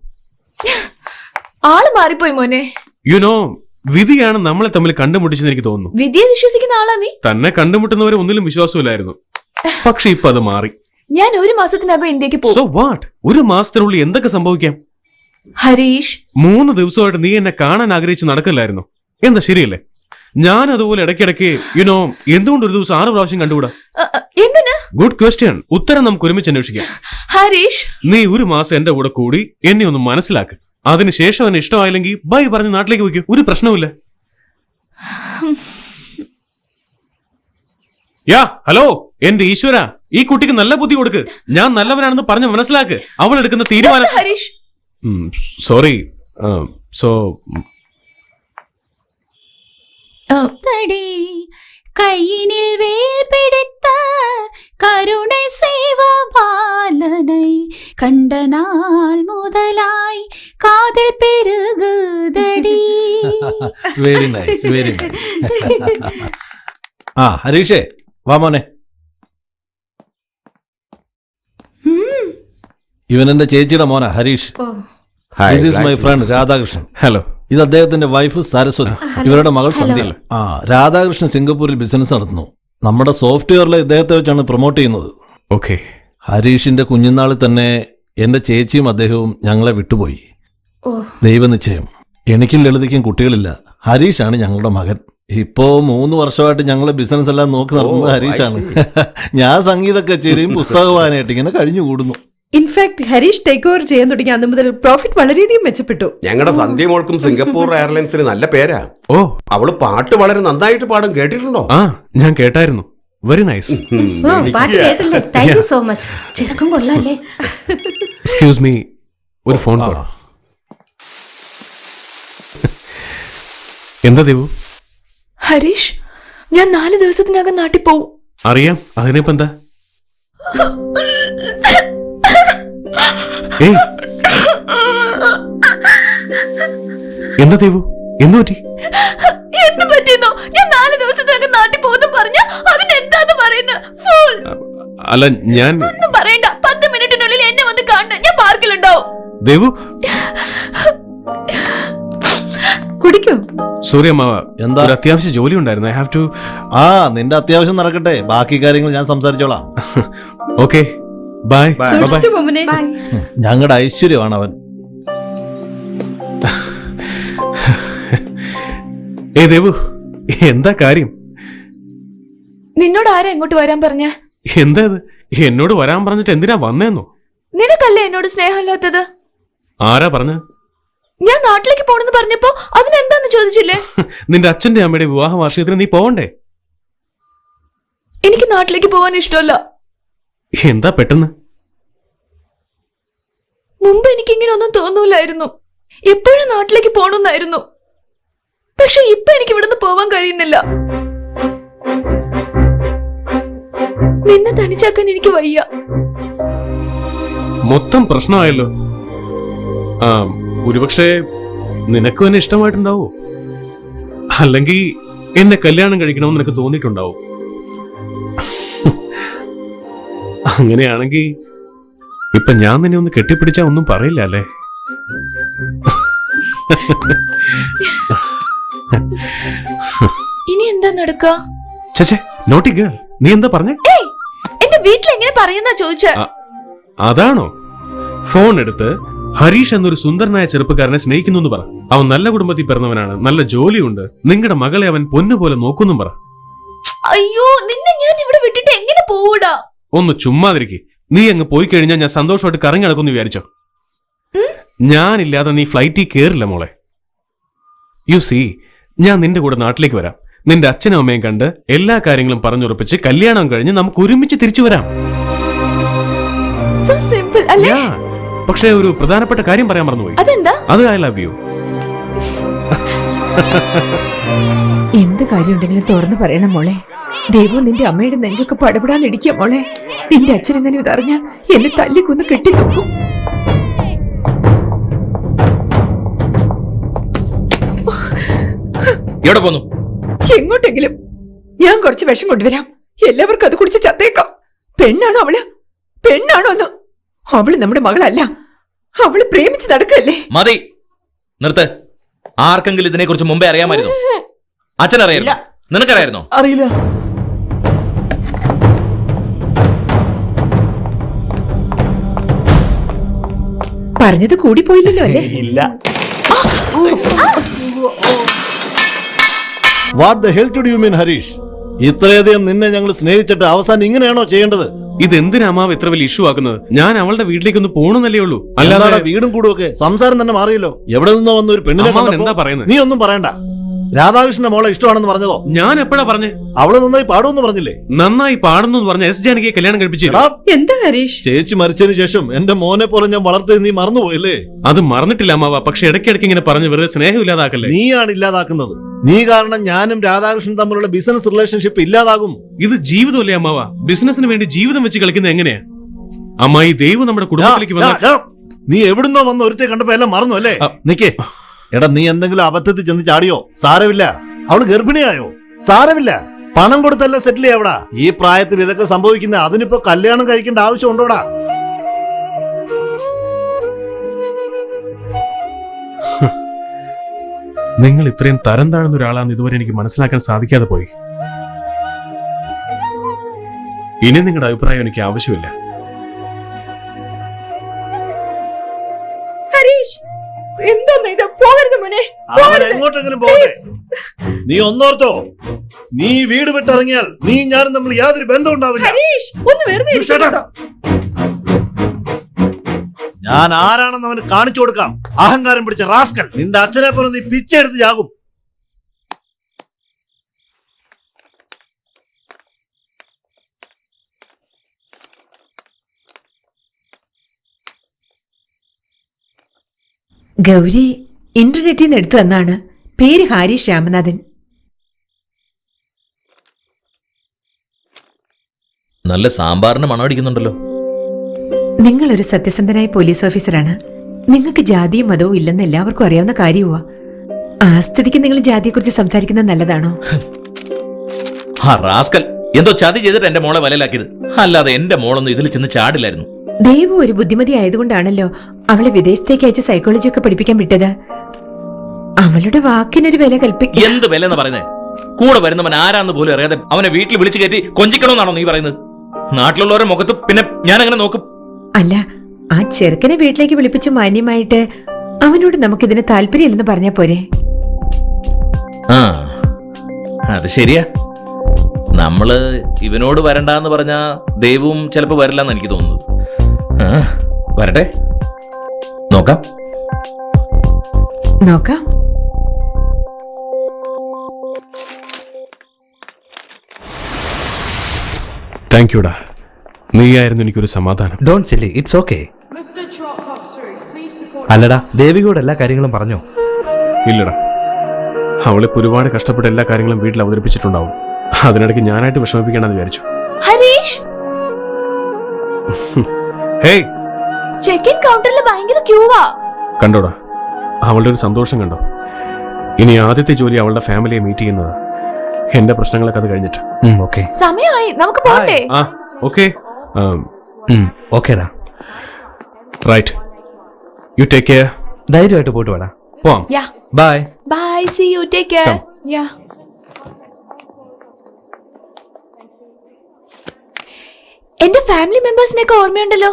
ആള് മാറിപ്പോയി മോനെ. യു നോ, വിധിയാണ് നമ്മളെ തമ്മിൽ കണ്ടുമുട്ടിച്ചെന്ന് എനിക്ക് തോന്നുന്നു. വിധിയെ വിശ്വസിക്കുന്ന ആളാ നീ. തന്നെ കണ്ടുമുട്ടുന്നവരെ ഒന്നിലും വിശ്വാസമില്ലായിരുന്നു. പക്ഷെ ഇപ്പൊ അത് മാറി. ഞാൻ 1 മാസത്തിനകം ഇന്ത്യക്ക് പോകും. So what? 1 മാസത്തിനുള്ളിൽ എന്തൊക്കെ സംഭവിക്കാം? ഹരീഷ്, 3 ദിവസമായിട്ട് നീ എന്നെ കാണാൻ ആഗ്രഹിച്ച് നടക്കില്ലായിരുന്നു. എന്താ ശരിയല്ലേ? ഞാൻ അതുപോലെ ഇടയ്ക്കിടയ്ക്ക് യുനോ എന്തുകൊണ്ട് ഒരു ദിവസം 6 പ്രാവശ്യം കണ്ടുകൂടാ? എന്തിന്? Good question. ഉത്തരം നമുക്ക് ഒരുമിച്ച് അന്വേഷിക്കാം. ഹരീഷ്, നീ 1 മാസം എന്റെ കൂടെ കൂടി എന്നെ ഒന്ന് മനസ്സിലാക്ക്. അതിനുശേഷം എന്നെ ഇഷ്ടമായില്ലെങ്കിൽ ബൈ പറഞ്ഞ് നാട്ടിലേക്ക് വയ്ക്കൂ. ഒരു പ്രശ്നവുമില്ല. യാ ഹലോ, എന്റെ ഈശ്വര, ഈ കുട്ടിക്ക് നല്ല ബുദ്ധി കൊടുക്ക്. ഞാൻ നല്ലവനാണെന്ന് പറഞ്ഞ് മനസ്സിലാക്ക്. അവൾ എടുക്കുന്ന തീരുമാനം. ഹരീഷ്, സോറി. സോ கையினில் வேல் பிடித்த கருணை செய்வ பாலனை கண்ட நாள் முதலாய் காதல் பெருகுதடி. Very nice, very nice. ആ ഹരീഷേ വാ മോനെ. ഇവൻ എന്റെ ചേച്ചിയുടെ മോനാ Harish. This is my friend Radhakrishnan. Hello. ഇത് അദ്ദേഹത്തിന്റെ വൈഫ് സരസ്വതി, ഇവരുടെ മകൾ സന്ധ്യ. ആ രാധാകൃഷ്ണൻ സിംഗപ്പൂരിൽ ബിസിനസ് നടത്തുന്നു. നമ്മുടെ സോഫ്റ്റ്വെയറിലെ ഇദ്ദേഹത്തെ വെച്ചാണ് പ്രൊമോട്ട് ചെയ്യുന്നത്. ഓക്കെ. ഹരീഷിന്റെ കുഞ്ഞുനാളിൽ തന്നെ എന്റെ ചേച്ചിയും അദ്ദേഹവും ഞങ്ങളെ വിട്ടുപോയി. ദൈവനിശ്ചയം. എനിക്കും ലളിതയ്ക്കും കുട്ടികളില്ല. ഹരീഷാണ് ഞങ്ങളുടെ മകൻ. ഇപ്പോ 3 വർഷമായിട്ട് ഞങ്ങളെ ബിസിനസ് എല്ലാം നോക്കി നടത്തുന്നത് ഹരീഷാണ്. ഞാൻ സംഗീത കച്ചേരിയും പുസ്തക വായനയായിട്ട് ഇങ്ങനെ കഴിഞ്ഞു കൂടുന്നു. ഇൻഫാക്ട് ഹരീഷ് ടേക്ക് ഓവർ ചെയ്യാൻ തുടങ്ങിയ അന്ന് മുതൽ പ്രോഫിറ്റ് വളരെയധികം മെച്ചപ്പെട്ടു. ഞങ്ങളുടെ സന്ധ്യ മോൾക്കും സിംഗപ്പൂർ എയർലൈൻസിന് നല്ല പേരാ. ഓ, അവള് പാട്ട് വളരെ നന്നായിട്ട് പാടും, കേട്ടിട്ടുണ്ടോ? ആ ഞാൻ കേട്ടായിരുന്നു. Very nice. Thank you so much. ചെറുക്കും കൊള്ളാല്ലേ? എക്സ്ക്യൂസ് മീ, ഒരു ഫോൺ കോൾ. എന്താ ദേവു? ഹരീഷ്, ഞാൻ 4 ദിവസത്തിനകം നാട്ടിൽ പോവും. അറിയാം, അതിനിപ്പോ എന്താ? ഏയ്, എന്താ ദേവു, എന്തു പറ്റി? എന്ത് പറ്റിയെന്നോ? ഞാൻ 4 ദിവസത്തിനകം നാട്ടിൽ പോകുന്നു പറഞ്ഞ അതിനെന്താന്ന് പറയുന്നത്? ഫൂൾ. അല്ല, ഞാൻ ഒന്നും പറയണ്ട. 10 മിനിറ്റിനുള്ളിൽ എന്നെ വന്ന് കാണണം. ഞാൻ പാർക്കിലുണ്ടാവും. ദേവു, കുടിക്കോ? സോറി അമ്മാവ, എന്താ? ഒരു അത്യാവശ്യ ജോലി ഉണ്ടായിരുന്നു. I have to. ആ, നിന്റെ അത്യാവശ്യം നടക്കട്ടെ, ബാക്കി കാര്യങ്ങൾ ഞാൻ സംസാരിച്ചോളാം. Okay, by. സൂക്ഷിച്ചു പോമനെ. ഞങ്ങളുടെ ഐശ്വര്യമാണ് അവൻ. ഏ ദേവു, എന്താ കാര്യം? നിന്നോട് ആരാ ഇങ്ങോട്ട് വരാൻ പറഞ്ഞ? എന്താ ഇത്? എന്നോട് വരാൻ പറഞ്ഞിട്ട് എന്തിനാ വന്നേന്നോ? നിനക്കല്ലേ എന്നോട് സ്നേഹമില്ലാത്തത്? ആരാ പറഞ്ഞ? ഞാൻ നാട്ടിലേക്ക് പോണെന്ന് പറഞ്ഞപ്പോ അതിനെന്താന്ന് ചോദിച്ചില്ലേ? നിന്റെ അച്ഛന്റെ അമ്മയുടെ വിവാഹ വാർഷികത്തിന് നീ പോവണ്ടേ? എനിക്ക് നാട്ടിലേക്ക് പോവാൻ ഇഷ്ടമല്ല. എന്താ പെട്ടെന്ന്? മുമ്പ് എനിക്ക് ഇങ്ങനെ ഒന്നും തോന്നൂലായിരുന്നു. എപ്പോഴും നാട്ടിലേക്ക് പോണെന്നായിരുന്നു. പക്ഷെ ഇപ്പൊ എനിക്ക് ഇവിടുന്ന് പോവാൻ കഴിയുന്നില്ല. നിന്നെ തനിച്ചാക്കാൻ എനിക്ക് വയ്യ. മൊത്തം പ്രശ്നമായല്ലോ. ആ, ഒരുപക്ഷെ നിനക്കും എന്നെ ഇഷ്ടമായിട്ടുണ്ടാവോ? അല്ലെങ്കിൽ എന്നെ കല്യാണം കഴിക്കണമെന്ന് നിനക്ക് തോന്നിയിട്ടുണ്ടാവും. അങ്ങനെയാണെങ്കിൽ ഇപ്പൊ ഞാൻ നിന്നെ ഒന്ന് കെട്ടിപ്പിടിച്ചാ ഒന്നും പറയില്ല അല്ലേ? ഇനി എന്താ നടക്കുക? ചേച്ചേ, നോട്ടി ഗേൾ, നീ എന്താ പറഞ്ഞേ? ഏയ്, എന്റെ വീട്ടിൽ എങ്ങനെ പറയുന്ന ചോദിച്ച? അതാണോ? ഫോൺ എടുത്ത് ഹരീഷ് എന്നൊരു സുന്ദരനായ ചെറുപ്പക്കാരനെ സ്നേഹിക്കുന്നു എന്ന് പറ. അവൻ നല്ല കുടുംബത്തിൽ പിറന്നവനാണ്, നല്ല ജോലിയുണ്ട്, നിങ്ങളുടെ മകളെ അവൻ പൊന്നുപോലെ നോക്കുന്നു പറ. അയ്യോ, നിന്നെ ഞാൻ ഇവിടെ വിട്ടിട്ട് എങ്ങനെ പോവൂടാ? ഒന്ന് ചുമ്മാതിരിക്കെ. നീ അങ്ങ് പോയി കഴിഞ്ഞാൽ ഞാൻ സന്തോഷമായിട്ട് കറങ്ങി നടക്കുമെന്ന് വിചാരിച്ചോ? ഞാനില്ലാതെ നീ ഫ്ലൈറ്റിൽ കേറില്ല മോളെ. യു സീ, ഞാൻ നിന്റെ കൂടെ നാട്ടിലേക്ക് വരാം. നിന്റെ അച്ഛനും അമ്മയും കണ്ട് എല്ലാ കാര്യങ്ങളും പറഞ്ഞുറപ്പിച്ച് കല്യാണം കഴിഞ്ഞ് നമുക്ക് ഒരുമിച്ച് തിരിച്ചു വരാം. So simple, അല്ലേ? പക്ഷേ ഒരു പ്രധാനപ്പെട്ട കാര്യം പറയാൻ മറന്നുപോയി. അതെന്താ? അത് ഐ ലവ് യു. എന്ത് കാര്യം ഉണ്ടെങ്കിലും തുറന്നു പറയണം മോളെ. ദൈവം നിന്റെ അമ്മയുടെ നെഞ്ചൊക്കെ പടപെടാന്നിടിക്കുക മോളെ. നിന്റെ അച്ഛനെങ്ങനെ ഇതറിഞ്ഞ എന്നെ തല്ലിക്കൊന്ന് കെട്ടിത്തൂക്കും. എവിടെ പോന്നു? എങ്ങോട്ടെങ്കിലും. ഞാൻ കുറച്ച് വിഷം കൊണ്ടുവരാം. എല്ലാവർക്കും അത് കുടിച്ച് ചത്തേക്കാം. പെണ്ണാണോ അവള്? പെണ്ണാണോ എന്ന്? അവള് നമ്മുടെ മകളല്ല. അവള് പ്രേമിച്ച് നടക്കല്ലേ? മതി, നിർത്ത്. ആർക്കെങ്കിലും ഇതിനെ കുറിച്ച് മുമ്പേ അറിയാമായിരുന്നു? അച്ഛൻ അറിയാമോ? നിനക്കറിയായിരുന്നോ? അറിയില്ല. പറഞ്ഞത് കൂടി പോയില്ലല്ലോ അല്ലേ? ഇല്ല. What the hell do you mean Harish? ഇത്രയധികം നിന്നെ ഞങ്ങൾ സ്നേഹിച്ചിട്ട് അവസാനം ഇങ്ങനെയാണോ ചെയ്യേണ്ടത്? ഇതെന്തിനാ അമ്മാവ് ഇത്ര വലിയ ഇഷ്യൂ ആക്കുന്നത്? ഞാൻ അവളുടെ വീട്ടിലേക്ക് ഒന്ന് പോണെന്നല്ലേ ഉള്ളൂ. അല്ലാതെ വീടും കൂടും ഒക്കെ സംസാരം തന്നെ മാറിയല്ലോ. എവിടെ നിന്നോ വന്ന ഒരു പെണ്ണിനെ എന്താ പറയുന്നത്? നീ ഒന്നും പറയണ്ട. രാധാകൃഷ്ണന്റെ മോളെ ഇഷ്ടമാണെന്ന് പറഞ്ഞതോ? ഞാൻ എപ്പോഴാ പറഞ്ഞേ? അവള് നന്നായി പാടുമെന്ന് പറഞ്ഞില്ലേ? നന്നായി പാടുന്നു പറഞ്ഞ എസ് ജാനകിയെ കല്യാണം കഴിപ്പിച്ചില്ല. എന്താ ഹരീഷ്? ചേച്ചി മരിച്ചതിന് ശേഷം എന്റെ മോനെ പോലെ ഞാൻ വളർത്തിയത് നീ മറന്നുപോയല്ലേ? അത് മറന്നിട്ടില്ല അമ്മാവ. പക്ഷെ ഇടയ്ക്കിടയ്ക്ക് ഇങ്ങനെ പറഞ്ഞ് വെറുതെ സ്നേഹം ഇല്ലാതാക്കല്ലേ? നീയാണ് ഇല്ലാതാക്കുന്നത്. നീ കാരണം ഞാനും രാധാകൃഷ്ണൻ തമ്മിലുള്ള ബിസിനസ് റിലേഷൻഷിപ്പ് ഇല്ലാതാകും. ഇത് ജീവിതമല്ലേ അമ്മാവ? ബിസിനസിന് വേണ്ടി ജീവിതം വെച്ച് കളിക്കുന്നത് എങ്ങനെയാ? അമ്മായി, ദൈവം നമ്മുടെ കുടുംബത്തിലേക്ക് വന്ന... നീ എവിടുന്നോ വന്ന് ഒരുത്തെ കണ്ടപ്പോ എല്ലാം മറന്നു അല്ലേ? നിക്കേ. എടാ, നീ എന്തെങ്കിലും അബദ്ധത്തിൽ ചെന്ന് ചാടിയോ? സാരമില്ല. അവള് ഗർഭിണിയായോ? സാരമില്ല. പണം കൊടുത്തല്ല സെറ്റിൽ ചെയ്യാവടാ. ഈ പ്രായത്തിൽ ഇതൊക്കെ സംഭവിക്കുന്ന അതിനിപ്പോ കല്യാണം കഴിക്കേണ്ട ആവശ്യം ഉണ്ടോടാ? നിങ്ങൾ ഇത്രയും തരം താഴ്ന്ന ഒരാളാണെന്ന് ഇതുവരെ എനിക്ക് മനസ്സിലാക്കാൻ സാധിക്കാതെ പോയി. ഇനി നിങ്ങളുടെ അഭിപ്രായം എനിക്ക് ആവശ്യമില്ല. ഹരീഷ്, എന്താ ഇത്? പോകരുത് മോനെ. അവൻ എങ്ങോട്ടെങ്കിലും പോകട്ടെ. നീ ഒന്നോർത്തോ, നീ വീട് വിട്ടിറങ്ങിയാൽ നീ ഞാനും തമ്മിൽ യാതൊരു ബന്ധം ഉണ്ടാവില്ല. ഹരീഷ്, ഒന്ന് വെറുതെ You shut up. ഇരിക്കട്ടോ. ഞാൻ ആരാണെന്ന് അവന് കാണിച്ചു കൊടുക്കാം. അഹങ്കാരം പിടിച്ച റാസ്കൽ, നിന്റെ അച്ഛനെ പോലെ നീ പിച്ചെടുത്ത് ചാകും. ഗൗരി ഇന്റർനെറ്റിൽ നിന്ന് എടുത്തു തന്നാണ്. പേര് ഹാരിഷ് രാമനാഥൻ. നല്ല സാമ്പാറിന് മണമടിക്കുന്നുണ്ടല്ലോ. നിങ്ങളൊരു സത്യസന്ധനായ പോലീസ് ഓഫീസറാണ്. നിങ്ങൾക്ക് ജാതിയും മതവും ഇല്ലെന്ന് എല്ലാവർക്കും അറിയാവുന്ന കാര്യവുമാ. ആ സ്ഥിതിക്ക് നിങ്ങൾ ജാതിയെക്കുറിച്ച് സംസാരിക്കുന്നത് നല്ലതാണോ? ആ റാസ്കൽ എന്തോ ചതി ചെയ്തിട്ട് എന്റെ മോളെ വലയിലാക്കിയത്. അല്ലാതെ എന്റെ മോളൊന്നും ഇതിൽ ചെന്ന് ചാടില്ലായിരുന്നു. ദേവു ഒരു ബുദ്ധിമതി ആയതുകൊണ്ടാണല്ലോ അവളെ വിദേശത്തേക്ക് അയച്ച് സൈക്കോളജി ഒക്കെ പഠിപ്പിക്കാൻ വിട്ടത്. അവളുടെ വാക്കിനൊരു വില കൽപ്പിക്കും. എന്ത് വില എന്ന് പറയുന്നത്? കൂടെ വരുന്നവൻ ആരാന്ന് പോലും അറിയാതെ അവനെ വീട്ടിൽ വിളിച്ചു കയറ്റി കൊഞ്ചിക്കണമെന്നാണോ നീ പറയുന്നത്? നാട്ടിലുള്ളവരുടെ മുഖത്ത് പിന്നെ ഞാൻ അങ്ങനെ നോക്കും? അല്ല, ആ ചെറുക്കനെ വീട്ടിലേക്ക് വിളിപ്പിച്ച് മാന്യമായിട്ട് അവനോട് നമുക്കിതിന് താല്പര്യമില്ലെന്ന് പറഞ്ഞാ പോരെ? ആ അത് ശരിയാ. നമ്മള് ഇവനോട് വരണ്ടെന്ന് പറഞ്ഞാ ദൈവവും ചിലപ്പോ വരില്ലെന്ന് എനിക്ക് തോന്നുന്നു. വരട്ടെ, നോക്കാം. നോക്കാം. താങ്ക് യുടാ. നീയായിരുന്നു എനിക്കൊരു സമാധാനം. Don't silly, it's okay. അല്ലടാ, ദേവികയോട് എല്ലാ കാര്യങ്ങളും പറഞ്ഞോ? ഇല്ലടാ, അവളിപ്പോ ഒരുപാട് കഷ്ടപ്പെട്ട് എല്ലാ കാര്യങ്ങളും വീട്ടിൽ അവതരിപ്പിച്ചിട്ടുണ്ടാവും. അതിനിടയ്ക്ക് ഞാനായിട്ട് വിഷമിപ്പിക്കണമെന്ന് വിചാരിച്ചു. ഹരീഷ്, ഹേയ്, ചെക്ക് ഇൻ കൗണ്ടറിൽ ഭയങ്കര ക്യൂവാ. കണ്ടോടാ, അവളുടെ ഒരു സന്തോഷം കണ്ടോ? ഇനി ആദ്യത്തെ ജോലി അവളുടെ ഫാമിലിയെ മീറ്റ് ചെയ്യുന്നത്. എന്റെ പ്രശ്നങ്ങളൊക്കെ അത് കഴിഞ്ഞിട്ട്. ഓക്കെ, സമയമായി, നമുക്ക് പോകണ്ടേ? ആ ഓക്കെ, ഓക്കേടാ. Right, you take care. ധൈര്യമായിട്ട് പോയിട്ട് വേടാ. പോവാം. Yeah, bye. Bye, see you, take care. Yeah. എന്റെ ഫാമിലി മെമ്പേഴ്സിനെയൊക്കെ ഓർമ്മയുണ്ടല്ലോ?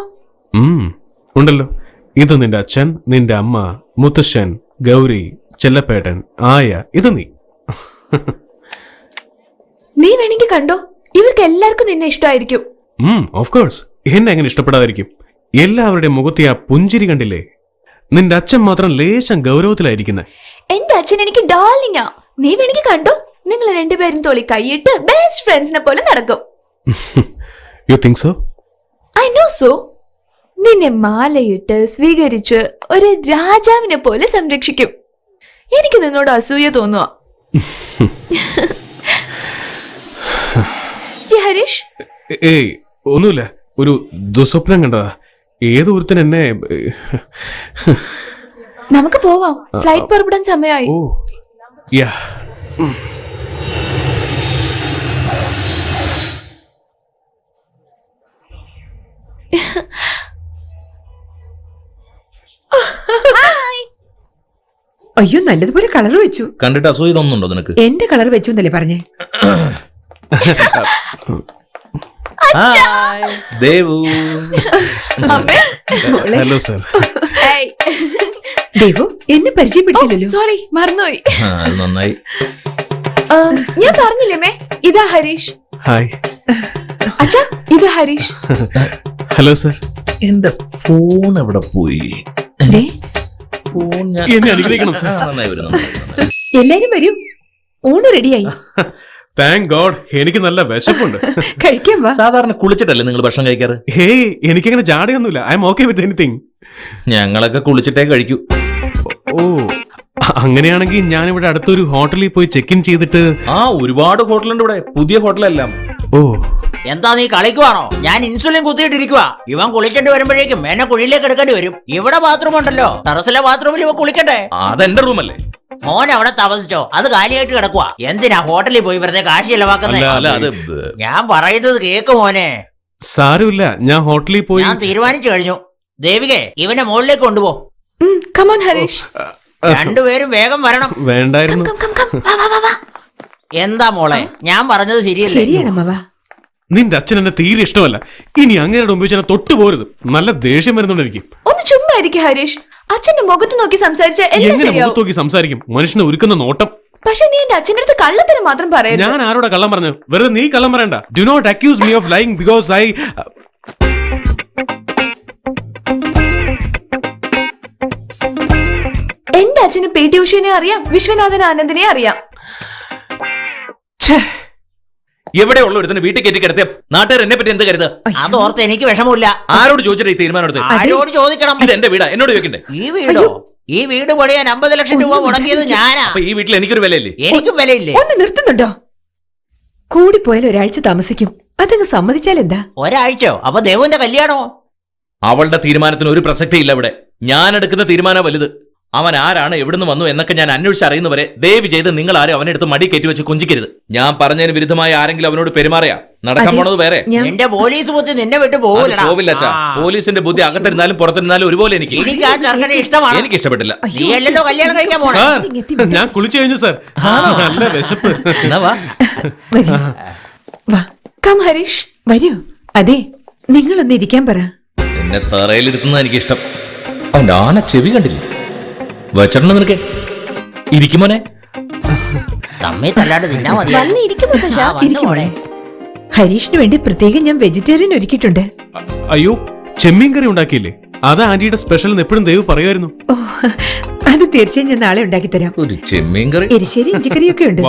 ഉണ്ടല്ലോ. ഇത് നിന്റെ അച്ഛൻ, നിന്റെ അമ്മ, മുത്തശ്ശൻ, ഗൗരി, ചെല്ലപ്പേട്ടൻ, ആയ. ഇത് നീ. നീ വേണമെങ്കിൽ കണ്ടോ, ഇവർക്ക് എല്ലാവർക്കും നിന്നെ ഇഷ്ടമായിരിക്കും. Of course. എന്നെ എങ്ങനെ ഇഷ്ടപ്പെടാതിരിക്കും? എല്ലാവരുടെയും മുഖത്തെ ആ പുഞ്ചിരി കണ്ടില്ലേ? നിന്റെ അച്ഛൻ മാത്രം ലേശം ഗൗരവത്തിലായിരിക്കുന്നത്. എന്റെ അച്ഛൻ എനിക്ക് ഡാർലിങ്ങാ. നീ വേണമെങ്കിൽ കണ്ടോ, നിങ്ങൾ രണ്ടുപേരും തോളി കൈയിട്ട് ബെസ്റ്റ് ഫ്രണ്ട്സിനെ പോലെ നടക്കും. You think so? I know so. നിന്നെ മാലയിട്ട് സ്വീകരിച്ച് ഒരു രാജാവിനെ പോലെ സംരക്ഷിക്കും. എനിക്ക് നിന്നോട് അസൂയ തോന്നുക. ഹരീഷ്, ഏയ് ഒന്നുമില്ല, ഒരു ദുസ്വപ്നം കണ്ടതാ. ഏതോ ഒരുത്തൻ എന്നെ. നമുക്ക് പോവാം, ഫ്ലൈറ്റ് പുറപ്പെടാൻ സമയമായി. ഓ യാ. അയ്യോ, നല്ലതുപോലെ കളർ വെച്ചു. കണ്ടിട്ട് അസൂയ തോന്നുന്നുണ്ടോ നിനക്ക്? എന്റെ കളർ വെച്ചു എന്നല്ലേ പറഞ്ഞേ? ദേവു. Hello sir. ദേവു, എന്നെ പരിചയപ്പെടുത്തില്ലല്ലോ. സോറി, മറന്നുപോയി. അത് നന്നായി. ഞാൻ പറഞ്ഞില്ലേ മേ, ഇതാ ഹരീഷ്. ഹായ്. അച്ഛാ, ഇത് ഹരീഷ്. Hello sir. എന്റെ ഫോൺ എവിടെ പോയി? ദേ, എന്നെ അനുഗ്രഹിക്കണം സർ. നന്നായി വരുന്നു. എല്ലാരും വരൂ, ഊണ് റെഡിയായി. Thank God. എനിക്ക് നല്ല വിശപ്പുണ്ട്. കഴിക്കാൻ വാ. സാധാരണ കുളിച്ചിട്ടല്ലേ നിങ്ങൾ ഭക്ഷണം കഴിക്കാറ്? ഹേയ്, എനിക്കങ്ങനെ ജാടയൊന്നുമില്ല. I am okay with anything. ഞങ്ങളൊക്കെ കുളിച്ചിട്ടേ കഴിക്കൂ. ഓ, അങ്ങനെയാണെങ്കിൽ ഞാനിവിടെ അടുത്തൊരു ഹോട്ടലിൽ പോയി ചെക്ക് ഇൻ ചെയ്തിട്ട്. ആ, ഒരുപാട് ഹോട്ടലുണ്ട് ഇവിടെ, പുതിയ ഹോട്ടലെല്ലാം. ഓ, എന്താ നീ കളിക്കുവാണോ? ഞാൻ ഇൻസുലിൻ കുത്തിയിട്ടിരിക്കുക. ഇവൻ കുളിക്കേണ്ടി വരുമ്പോഴേക്കും എന്നെ കുഴിയിലേക്ക് എടുക്കേണ്ടി വരും. ഇവിടെ ബാത്റൂം ഉണ്ടല്ലോ, ടെറസിലെ ബാത്റൂമിൽ ഇവ കുളിക്കട്ടെ. അതെന്റെ റൂമല്ലേ? മോൻ അവിടെ താമസിച്ചോ? അത് കാലിയായിട്ട് കിടക്കുക. എന്തിനാ ഹോട്ടലിൽ പോയി വെറുതെ കാശ് ചെലവാക്കുന്നത്? അല്ല, അത് ഞാൻ പറയുന്നത് കേക്ക് മോനെ. സാരമില്ല, ഞാൻ ഹോട്ടലിൽ പോയി. ഞാൻ തീരുമാനിച്ചു കഴിഞ്ഞു. ദേവികെ, ഇവനെ മുകളിലേക്ക് കൊണ്ടുപോ. കമോൺ ഹരീഷ്. രണ്ടുപേരും വേഗം വരണം. വേണ്ടായിരുന്നു. എന്താ മോളെ, ഞാൻ പറഞ്ഞത് ശരിയല്ലേ? ശരിയാണ് മാവ. നിന്റെ അച്ഛൻ എന്നെ തീരെ ഇഷ്ടമല്ല. ഇനി അങ്ങനെയുടെ മുമ്പ് വെച്ച് എന്നെ തൊട്ടു പോരുത്. നല്ല ദേഷ്യം വരുന്നുണ്ട് എനിക്ക്. ഒന്ന് ചുമ്മാ ഇരിക്കും ഹരീഷ്. അച്ഛന്റെ മുഖത്ത് നോക്കി സംസാരിച്ച എല്ലാം എങ്ങനെ ശരിയാവും. മുഖത്ത് നോക്കി സംസാരിക്കും? മനുഷ്യനെ ഒരുക്കുന്ന നോട്ടം. പക്ഷെ നീ എന്റെ അച്ഛൻ്റെ അടുത്ത് കള്ളത്തരം മാത്രം പറയരുത്. ഞാൻ ആരോടെ കള്ളം പറഞ്ഞു? വെറുതെ നീ കള്ളം പറയണ്ട. Do not accuse me of lying because I. അച്ഛന് പി ടി ഉഷയെ അറിയാം, വിശ്വനാഥൻ ആനന്ദിനെ അറിയാം. എവിടെയുള്ള ഒരുത്തന്നെ വീട്ടിൽ കയറ്റി കിടത്തിയ നാട്ടുകാർ എന്നെ പറ്റി എന്ത് കരുത്? അതോർത്ത് എനിക്ക് വിഷമമില്ല. ആരോട് ചോദിച്ചിട്ട് ഈ തീരുമാനം എടുത്ത്? ആരോട് ചോദിക്കണം? ഇത് എന്റെ വീടാ, എന്നോട് ചോദിക്കണ്ടേ? ഈ വീടോ? ഈ വീട് പണിയാൻ 50 ലക്ഷം രൂപ മുടക്കിയത് ഞാനാ. അപ്പൊ ഈ വീട്ടിൽ എനിക്കൊരു വിലയില്ലേ? എനിക്കും വിലയില്ലേ? ഒന്ന് നിർത്തുന്നുണ്ടോ? കൂടിപ്പോയാൽ ഒരാഴ്ച താമസിക്കും. അതങ്ങ് സമ്മതിച്ചാൽ എന്താ? ഒരാഴ്ചയോ? അപ്പൊ ദേവുവിന്റെ കല്യാണമോ? അവളുടെ തീരുമാനത്തിന് ഒരു പ്രസക്തിയില്ല ഇവിടെ. ഞാൻ എടുക്കുന്ന തീരുമാനം വലുത്. അവൻ ആരാണ്, എവിടുന്ന് വന്നു എന്നൊക്കെ ഞാൻ അന്വേഷിച്ചറിയുന്നവരെ ദയവ് ചെയ്ത് നിങ്ങൾ ആരും അവനെടുത്ത് മടി കയറ്റി വെച്ച് കൊഞ്ചിക്കരുത്. ഞാൻ പറഞ്ഞതിന് വിരുദ്ധമായ ആരെങ്കിലും അവനോട് പെരുമാറിയാ നടക്കാൻ പോണത് വേറെ. എന്റെ പോലീസ് ബുദ്ധി നിന്നെ വിട്ട് പോവില്ല അച്ഛാ. പോലീസിന്റെ ബുദ്ധി അകത്തിരുന്നാലും പുറത്തിരുന്നാലും ഒരുപോലെ എനിക്ക് എനിക്ക് ആ ചെറുക്കനെ ഇഷ്ടമാണ്. എനിക്ക് ഇഷ്ടപ്പെട്ടില്ല. നീ അല്ലല്ലോ കല്യാണം കഴിക്കാൻ പോണേ. സാർ, ഞാൻ കുളിച്ചു കഴിഞ്ഞു സാർ. നല്ല വിശപ്പ്. എന്നാ വാ. വരൂ. വാ, കം ഹരീഷ്. വരൂ. അതെ, നിങ്ങളൊന്ന് ഇരിക്കാൻ പറ. എന്നെ തറയിലിരുത്തുന്നത് എനിക്കിഷ്ടം. അവന്റെ ആന ചെവി കണ്ടില്ലേ? വെച്ചിട്ടുണ്ടോ നിനക്ക്? ഇരിക്കുമോനെ. തമ്മി തല്ലാണ്ട് തിന്നാ മതി. ഇരിക്കുമോളെ. ഹരീഷിന് വേണ്ടി പ്രത്യേകം ഞാൻ വെജിറ്റേറിയൻ ഒരുക്കിയിട്ടുണ്ട്. അയ്യോ, ചെമ്മീൻ കറി ഉണ്ടാക്കിയില്ലേ? അത് ആന്റിയുടെ സ്പെഷ്യൽ എന്ന് എപ്പോഴും ദേവ് പറയുമായിരുന്നു. ഓ, അത് തീർച്ചയായും ഞാൻ നാളെ ഉണ്ടാക്കി തരാം. ഒരു ചെമ്മീൻ കറി, എരിശ്ശേരി ഇഞ്ചിക്കറിയൊക്കെ ഉണ്ട്.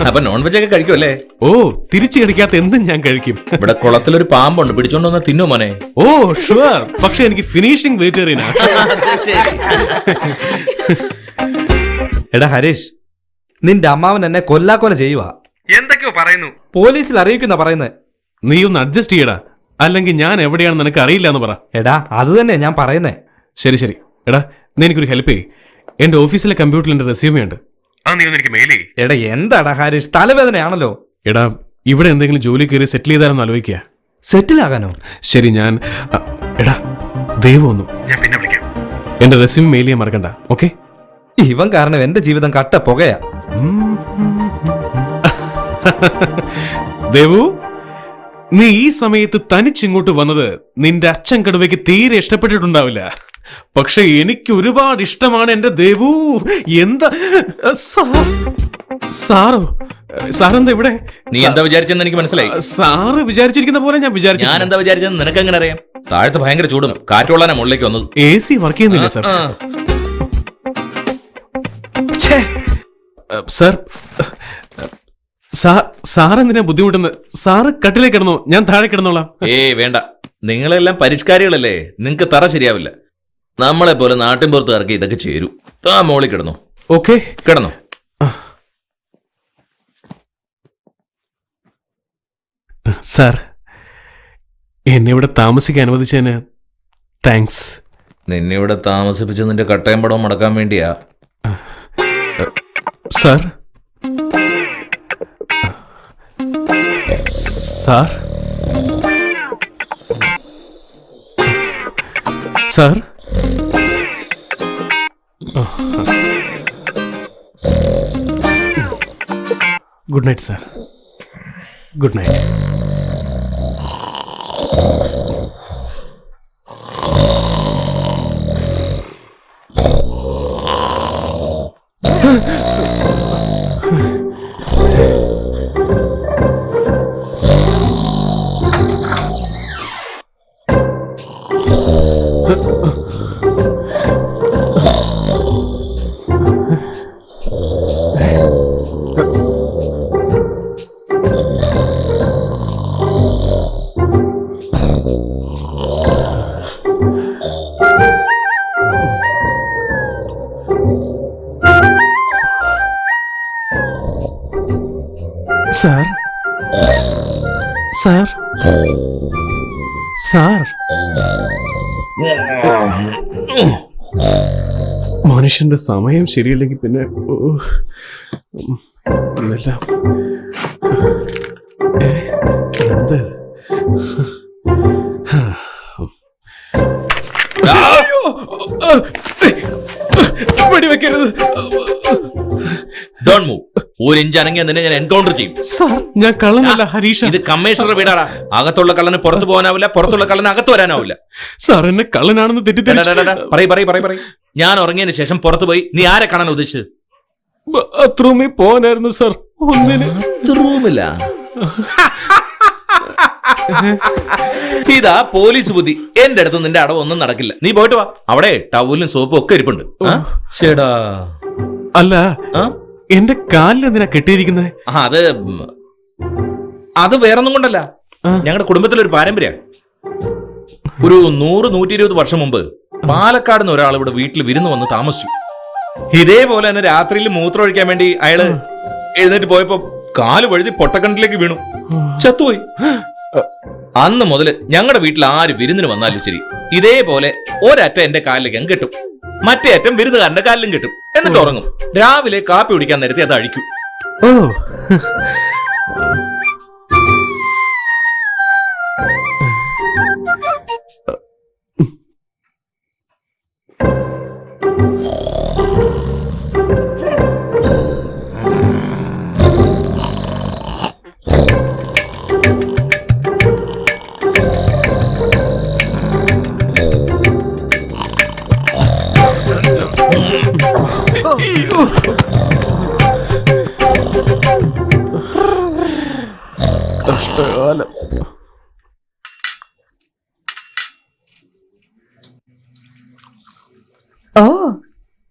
അപ്പൊ നോൺ വെജ് ഒക്കെ കഴിക്കുമല്ലേ? ഓ, തിരിച്ചു കടിക്കാത്ത എന്തും ഞാൻ കഴിക്കും. ഇവിടെ കുളത്തിലൊരു പാമ്പുണ്ട്, പിടിച്ചോണ്ട് വന്നാ തിന്നോ മോനെ? Oh sure. പക്ഷെ എനിക്ക് ഫിനിഷിംഗ് വെജിറ്റേറിയനാ. എടാ ഹരീഷ്, നിന്റെ അമ്മാവൻ എന്നെ കൊല്ലാക്കൊല ചെയ്യുക. എന്തൊക്കെയോ പറയുന്നു. പോലീസിൽ അറിയിക്കുന്ന പറയുന്നത്. നീ ഒന്ന് അഡ്ജസ്റ്റ് ചെയ്യടാ, അല്ലെങ്കിൽ ഞാൻ എവിടെയാണെന്ന് നിനക്ക് അറിയില്ല എന്ന് പറ. എടാ അത് തന്നെ ഞാൻ പറയുന്നേ. ശരി ശരി. എടാ, നീ എനിക്കൊരു ഹെൽപ്പ് ചെയ്യ്. എന്റെ ഓഫീസിലെ കമ്പ്യൂട്ടറിൽ എന്റെ റെസ്യൂമേ ഉണ്ട്. അത് നീ ഒന്ന് എനിക്ക് മെയിൽ ചെയ്യ്. എടാ എന്താടാ ഹരീഷ്, തലവേദനയാണല്ലോ. എടാ, ഇവിടെ എന്തെങ്കിലും ജോലി കയറി സെറ്റിൽ ചെയ്താലെന്ന് ആലോചിക്കുക. സെറ്റിൽ ആകാനോ? ശരി, ഞാൻ എടാ ദേവ് വന്നു, ഞാൻ പിന്നെ വിളിക്കാം. എന്റെ റെസ്യൂമേ മെയിൽ ചെയ്യാൻ മറക്കണ്ട. ഓക്കെ? ഇവൻ കാരണം എന്റെ ജീവിതം കട്ട പുകയാ. ദേവു, നീ ഈ സമയത്ത് തനിച്ചിങ്ങോട്ട് വന്നത് നിന്റെ അച്ഛൻ കടുവയ്ക്ക് തീരെ ഇഷ്ടപ്പെട്ടിട്ടുണ്ടാവില്ല. പക്ഷെ എനിക്ക് ഒരുപാട് ഇഷ്ടമാണ് എന്റെ ദേവു. എന്താ സാറോ? സാറെന്താ ഇവിടെ? നീ എന്താ വിചാരിച്ചെന്ന് എനിക്ക് മനസ്സിലായി. സാറ് വിചാരിച്ചിരിക്കുന്ന പോലെ ഞാൻ വിചാരിച്ചു. ഞാൻ എന്താ വിചാരിച്ചെന്ന് നിനക്ക് എങ്ങനെ അറിയാം? താഴത്ത് ഭയങ്കര ചൂടും കാറ്റുള്ളാനാ മുകളിലേക്ക് വന്നത്. AC വർക്ക് ചെയ്യുന്നില്ല സാർ. സാറെന്തിനാ ബുദ്ധിമുട്ടുന്നത്? സാറ് കട്ടിലേക്ക് കിടന്നോ, ഞാൻ താഴെ കിടന്നോളാം. വേണ്ട, നിങ്ങളെല്ലാം പരിഷ്കാരികളല്ലേ, നിങ്ങക്ക് തറ ശരിയാവില്ല. നമ്മളെ പോലെ നാട്ടിൻപുറത്തുകാർക്ക് ഇതൊക്കെ ചേരൂ. താ മോളിൽ കിടന്നു. ഓക്കെ, കിടന്നു. സാർ, എന്നെ ഇവിടെ താമസിക്കാൻ അനുവദിച്ചതിന് താങ്ക്സ്. നിന്നെ ഇവിടെ താമസിപ്പിച്ച് നിന്റെ കട്ടയം പടവും മടക്കാൻ വേണ്ടിയാ. Sir, sir, sir, good night sir. Good night. Sir, sir, sir, മനുഷ്യന്റെ സമയം ശരിയല്ലെങ്കിൽ പിന്നെ ഇതെല്ലാം എന്ത് വെടിവെക്കരുത്. Don't move. ഒരു ഇഞ്ച് അനങ്ങിയാൽ നിന്നെ ഞാൻ എൻകൗണ്ടർ ചെയ്യും. സാർ, ഞാൻ കള്ളനല്ല, ഹരീഷ്. ഇത് കമ്മീഷണറുടെ വീടാടാ. അകത്തുള്ള കള്ളന് പുറത്തു പോകാനാവില്ല, പുറത്തുള്ള കള്ളന് അകത്ത് വരാനാവില്ല. സാർ, എന്നെ കള്ളനാണെന്ന് പറയ്. ഞാൻ ഉറങ്ങിയതിന് ശേഷം പുറത്തു പോയി നീ ആരെ കാണാൻ ഉദ്ദേശിച്ചത്? ബാത്റൂമിൽ പോകാനായിരുന്നു സാർ. ഒന്നിന് റൂമില്ല. ഇതാ പോലീസ് ബുദ്ധി. എന്റെ അടുത്ത് നിന്റെ അടവൊന്നും നടക്കില്ല. നീ പോയിട്ട് വാ. അവിടെ ടവലും സോപ്പും ഒക്കെ ഇരിപ്പുണ്ട്. ശേടാ. അല്ല, എന്റെ കാലിൽ എന്തിനാ കെട്ടിയിരിക്കുന്നത്? അത് വേറൊന്നും കൊണ്ടല്ല. ഞങ്ങളുടെ കുടുംബത്തിലൊരു പാരമ്പര്യ. ഒരു 100-120 വർഷം മുമ്പ് പാലക്കാട് നിന്ന് ഒരാൾ ഇവിടെ വീട്ടിൽ വിരുന്ന് വന്ന് താമസിച്ചു. ഇതേപോലെ തന്നെ രാത്രിയിൽ മൂത്രം ഒഴിക്കാൻ വേണ്ടി അയാള് എഴുന്നേറ്റ് പോയപ്പോ കാല് വഴുതി പൊട്ടക്കണ്ടിലേക്ക് വീണു, ചത്തുപോയി. അന്ന് മുതല് ഞങ്ങളുടെ വീട്ടിൽ ആര് വിരുന്നിന് വന്നാലും ശരി, ഇതേപോലെ ഒരറ്റം എന്റെ കാലിലേക്ക് അങ്ങ് കെട്ടും, മറ്റേ അറ്റം വിരുന്നുകാരന്റെ കാലിലും കെട്ടും. എന്നിട്ട് ഉറങ്ങും. രാവിലെ കാപ്പി കുടിക്കാൻ നേരത്തെ അത് അഴിക്കും. ഓ, കഷ്ടകാലം. ഓ,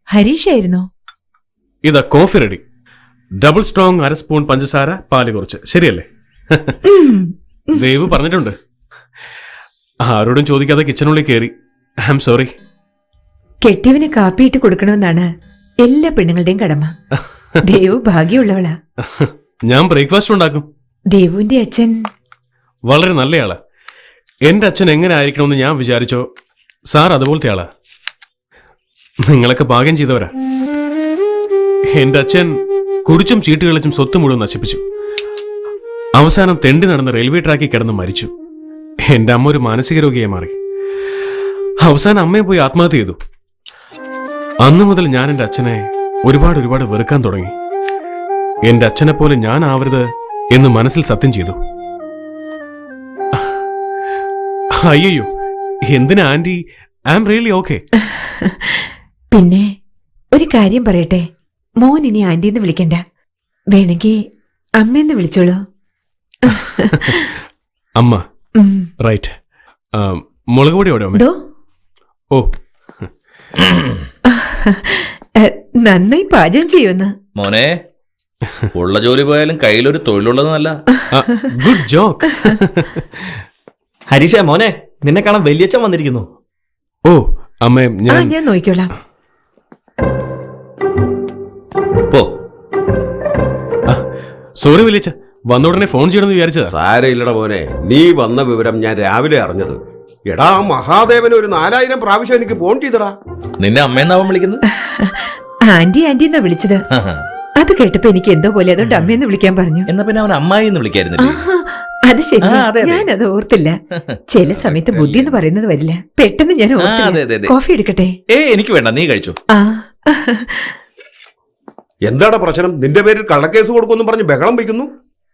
ഹരീഷായിരുന്നോ? ഇതാ coffee ready. Double strong 1/2 spoon പഞ്ചസാര, പാല് കുറച്ച്. ശരിയല്ലേ? ദേവ് പറഞ്ഞിട്ടുണ്ട്. ആരോടും ചോദിക്കാതെ കിച്ചണുള്ളിൽ കയറി. I am sorry. കെട്ടിയവന് കാപ്പിയിട്ട് കൊടുക്കണമെന്നാണ് എല്ലാ പെണ്ണുങ്ങളുടെയും കടമ. ദേവു ഭാഗ്യമുള്ളവളാ. ഞാൻ ബ്രേക്ക്ഫാസ്റ്റ് ഉണ്ടാക്കും. ദേവുവിന്റെ അച്ഛൻ വളരെ നല്ലയാളാ. എന്റെ അച്ഛൻ എങ്ങനെ ആയിരിക്കണമെന്ന് ഞാൻ വിചാരിച്ചോ, സാർ അതുപോലത്തെ ആളാ. നിങ്ങളൊക്കെ ഭാഗ്യം ചെയ്തവരാ. എന്റെ അച്ഛൻ കുടിച്ചും ചീട്ട് കളിച്ചും സ്വത്ത് മുഴുവൻ നശിപ്പിച്ചു. അവസാനം തെണ്ടി നടന്ന് റെയിൽവേ ട്രാക്കിൽ കിടന്ന് മരിച്ചു. എന്റെ അമ്മ ഒരു മാനസിക രോഗിയായി മാറി. അവസാനം അമ്മയെ പോയി ആത്മഹത്യ ചെയ്തു. അന്നു മുതൽ ഞാൻ എന്റെ അച്ഛനെ ഒരുപാട് വെറുക്കാൻ തുടങ്ങി. എന്റെ അച്ഛനെ പോലെ ഞാൻ ആവരുത് എന്ന് മനസ്സിൽ സത്യം ചെയ്തു. അയ്യോ, എന്തിനാ aunty? I am really okay. പിന്നെ ഒരു കാര്യം പറയട്ടെ, മോൻ ഇനി ആന്റിന്ന് വിളിക്കണ്ട, വേണമെങ്കിൽ അമ്മയെന്ന് വിളിച്ചോളൂ. അമ്മ, റൈറ്റ്. മുളക് പൊടി എവിടെ? ഓ, നന്നായി പാചകം ചെയ്യുമെന്ന്. മോനെ, ഉള്ള ജോലി പോയാലും കയ്യിലൊരു തൊഴിലുള്ളതെന്നല്ല. Good joke. ഹരീഷ മോനെ, നിന്നെ കാണാൻ വലിയച്ഛൻ വന്നിരിക്കുന്നു. ഓ അമ്മേ, ഞാൻ നോക്കിക്കോളാം. പോ. സോറി വലിയച്ഛ, വന്ന ഉടനെ ഫോൺ ചെയ്യണമെന്ന് വിചാരിച്ചതാ. സാരയില്ലട മോനെ, നീ വന്ന വിവരം ഞാൻ രാവിലെ അറിഞ്ഞത്. എടാ, മഹാദേവന് ഒരു 4000 പ്രാവശ്യം എനിക്ക് ഫോൺ ചെയ്തടാ. നിന്നെ അമ്മയെന്നാവും വിളിക്കുന്നത്? ആന്റി ആന്റി എന്നാ വിളിച്ചത്. അത് കേട്ടപ്പോ എനിക്ക് എന്തോ പോലെ, അതുകൊണ്ട് അമ്മയെന്ന് വിളിക്കാൻ പറഞ്ഞു. എന്നാ പിന്നെ അവൻ അമ്മായി എന്ന് വിളിക്കായിരുന്നില്ലേ? അത് ശരി, ഞാനത് ഓർത്തില്ല. ചില സമയത്ത് ബുദ്ധി എന്ന് പറയുന്നത് വരില്ല, പെട്ടെന്ന് ഞാൻ ഓർത്തില്ല. കോഫി എടുക്കട്ടെ? എനിക്ക് വേണ്ട, നീ കഴിച്ചു. എന്താടാ പ്രശ്നം? നിന്റെ പേരിൽ കള്ളക്കേസ് കൊടുക്കുമെന്നും പറഞ്ഞ് ബഹളം വയ്ക്കുന്നു.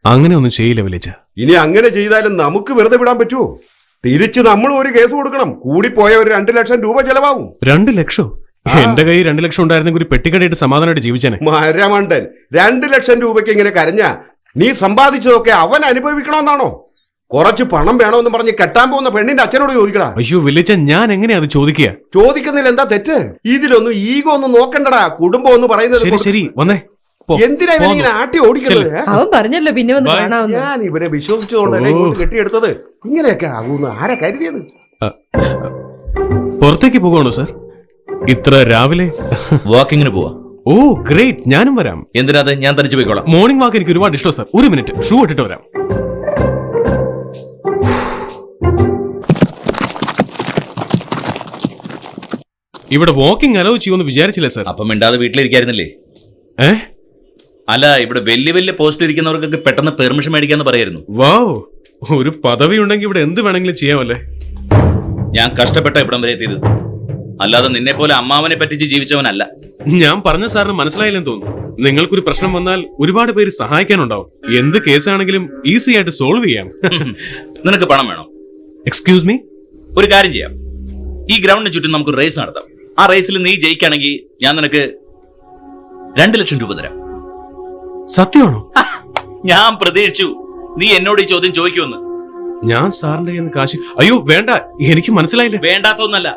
അങ്ങനെ ഒന്നും ചെയ്യില്ല വിളിച്ച. ഇനി അങ്ങനെ ചെയ്താലും നമുക്ക് വെറുതെ വിടാൻ പറ്റുമോ? തിരിച്ച് നമ്മൾ ഒരു കേസ് കൊടുക്കണം. കൂടിപ്പോയ ഒരു 2 ലക്ഷം രൂപ ചെലവാകും. 2 ലക്ഷം? എന്റെ കയ്യിൽ 2 ലക്ഷം ഉണ്ടായിരുന്നെങ്കിൽ ഒരു പെട്ടിക്കടയിട്ട് സമാധാനമായിട്ട് ജീവിച്ചേനെ. മരമണ്ടൻ, 2 ലക്ഷം രൂപയ്ക്ക് ഇങ്ങനെ കരഞ്ഞ നീ സമ്പാദിച്ചതൊക്കെ അവൻ അനുഭവിക്കണമെന്നാണോ? കുറച്ച് പണം വേണമെന്ന് പറഞ്ഞ് കെട്ടാൻ പോകുന്ന പെണ്ണിന്റെ അച്ഛനോട് ചോദിക്കടാ. അയ്യോ വിളിച്ച, ഞാൻ എങ്ങനെയാ അത് ചോദിക്കുക? ചോദിക്കുന്നതിൽ എന്താ തെറ്റ്? ഇതിലൊന്നും ഈഗോ ഒന്നും നോക്കണ്ടടാ. കുടുംബം എന്ന് പറയുന്നത് ശരി വന്നേ. എന്തിനാ ഇവനിങ്ങനെ ആട്ടി ഓടിക്കുന്നത്? അവൻ പറഞ്ഞല്ലോ പിന്നെ ഒന്ന് കാണാമെന്ന്. ഞാൻ ഇവനെ വിശ്വസിച്ചതുകൊണ്ടല്ലേ ഇങ്ങോട്ട് കെട്ടിയെടുത്തത്. ഇങ്ങനെയൊക്കെ ആകൂന്ന് ആരാ കരുതിയത്? പുറത്തേക്ക് പോകണോ സാർ? ഇത്ര രാവിലെ? വാക്കിങ്ങിന് പോവാ. ഓ ഗ്രേറ്റ്, ഞാനും വരാം. എന്തിനാ? ഞാൻ തനിച്ച് പോയിക്കോളാം. മോർണിംഗ് വാക്ക് എനിക്ക് ഒരുപാട് ഇഷ്ടം സാർ. ഒരു മിനിറ്റ്, ഷൂ ഇട്ടിട്ട് വരാം. ഇവിടെ വാക്കിംഗ് അലോ ചെയ്യുമെന്ന് വിചാരിച്ചില്ല സാർ. അപ്പം മിണ്ടാതെ വീട്ടിലിരിക്കായിരുന്നില്ലേ? അല്ല, ഇവിടെ വലിയ വലിയ പോസ്റ്റ് ഇരിക്കുന്നവർക്കൊക്കെ പെട്ടെന്ന് പെർമിഷൻ മേടിക്കാന്ന് പറയായിരുന്നു. വാവ്, ഒരു പദവി ഉണ്ടെങ്കിൽ ഇവിടെ എന്ത് വേണമെങ്കിലും ചെയ്യാമല്ലേ. ഞാൻ കഷ്ടപ്പെട്ട ഇവിടം വരെ എത്തിയത്, അല്ലാതെ നിന്നെ പോലെ അമ്മാവനെ പറ്റിച്ച് ജീവിച്ചവനല്ല. ഞാൻ പറഞ്ഞ സാറിന് മനസ്സിലായില്ലെന്ന് തോന്നുന്നു. നിങ്ങൾക്കൊരു പ്രശ്നം വന്നാൽ ഒരുപാട് പേര് സഹായിക്കാനുണ്ടാവും. എന്ത് കേസാണെങ്കിലും ഈസി ആയിട്ട് സോൾവ് ചെയ്യാം. നിനക്ക് പണം വേണോ? Excuse me? ഒരു കാര്യം ചെയ്യാം, ഈ ഗ്രൗണ്ടിന് ചുറ്റും നമുക്ക് റേസ് നടത്താം. ആ റേസിൽ നീ ജയിക്കുകയാണെങ്കിൽ ഞാൻ നിനക്ക് 2 ലക്ഷം രൂപ തരാം. സത്യമാണോ? ഞാൻ പ്രതീക്ഷിച്ചു നീ എന്നോട് ഈ ചോദ്യം ചോദിക്കുമെന്ന്. ഞാൻ സാറിന്റെ കയ്യിൽ നിന്ന് കാശ് അയ്യോ വേണ്ട, എനിക്ക് മനസ്സിലായില്ല. വേണ്ടാത്തൊന്നല്ല,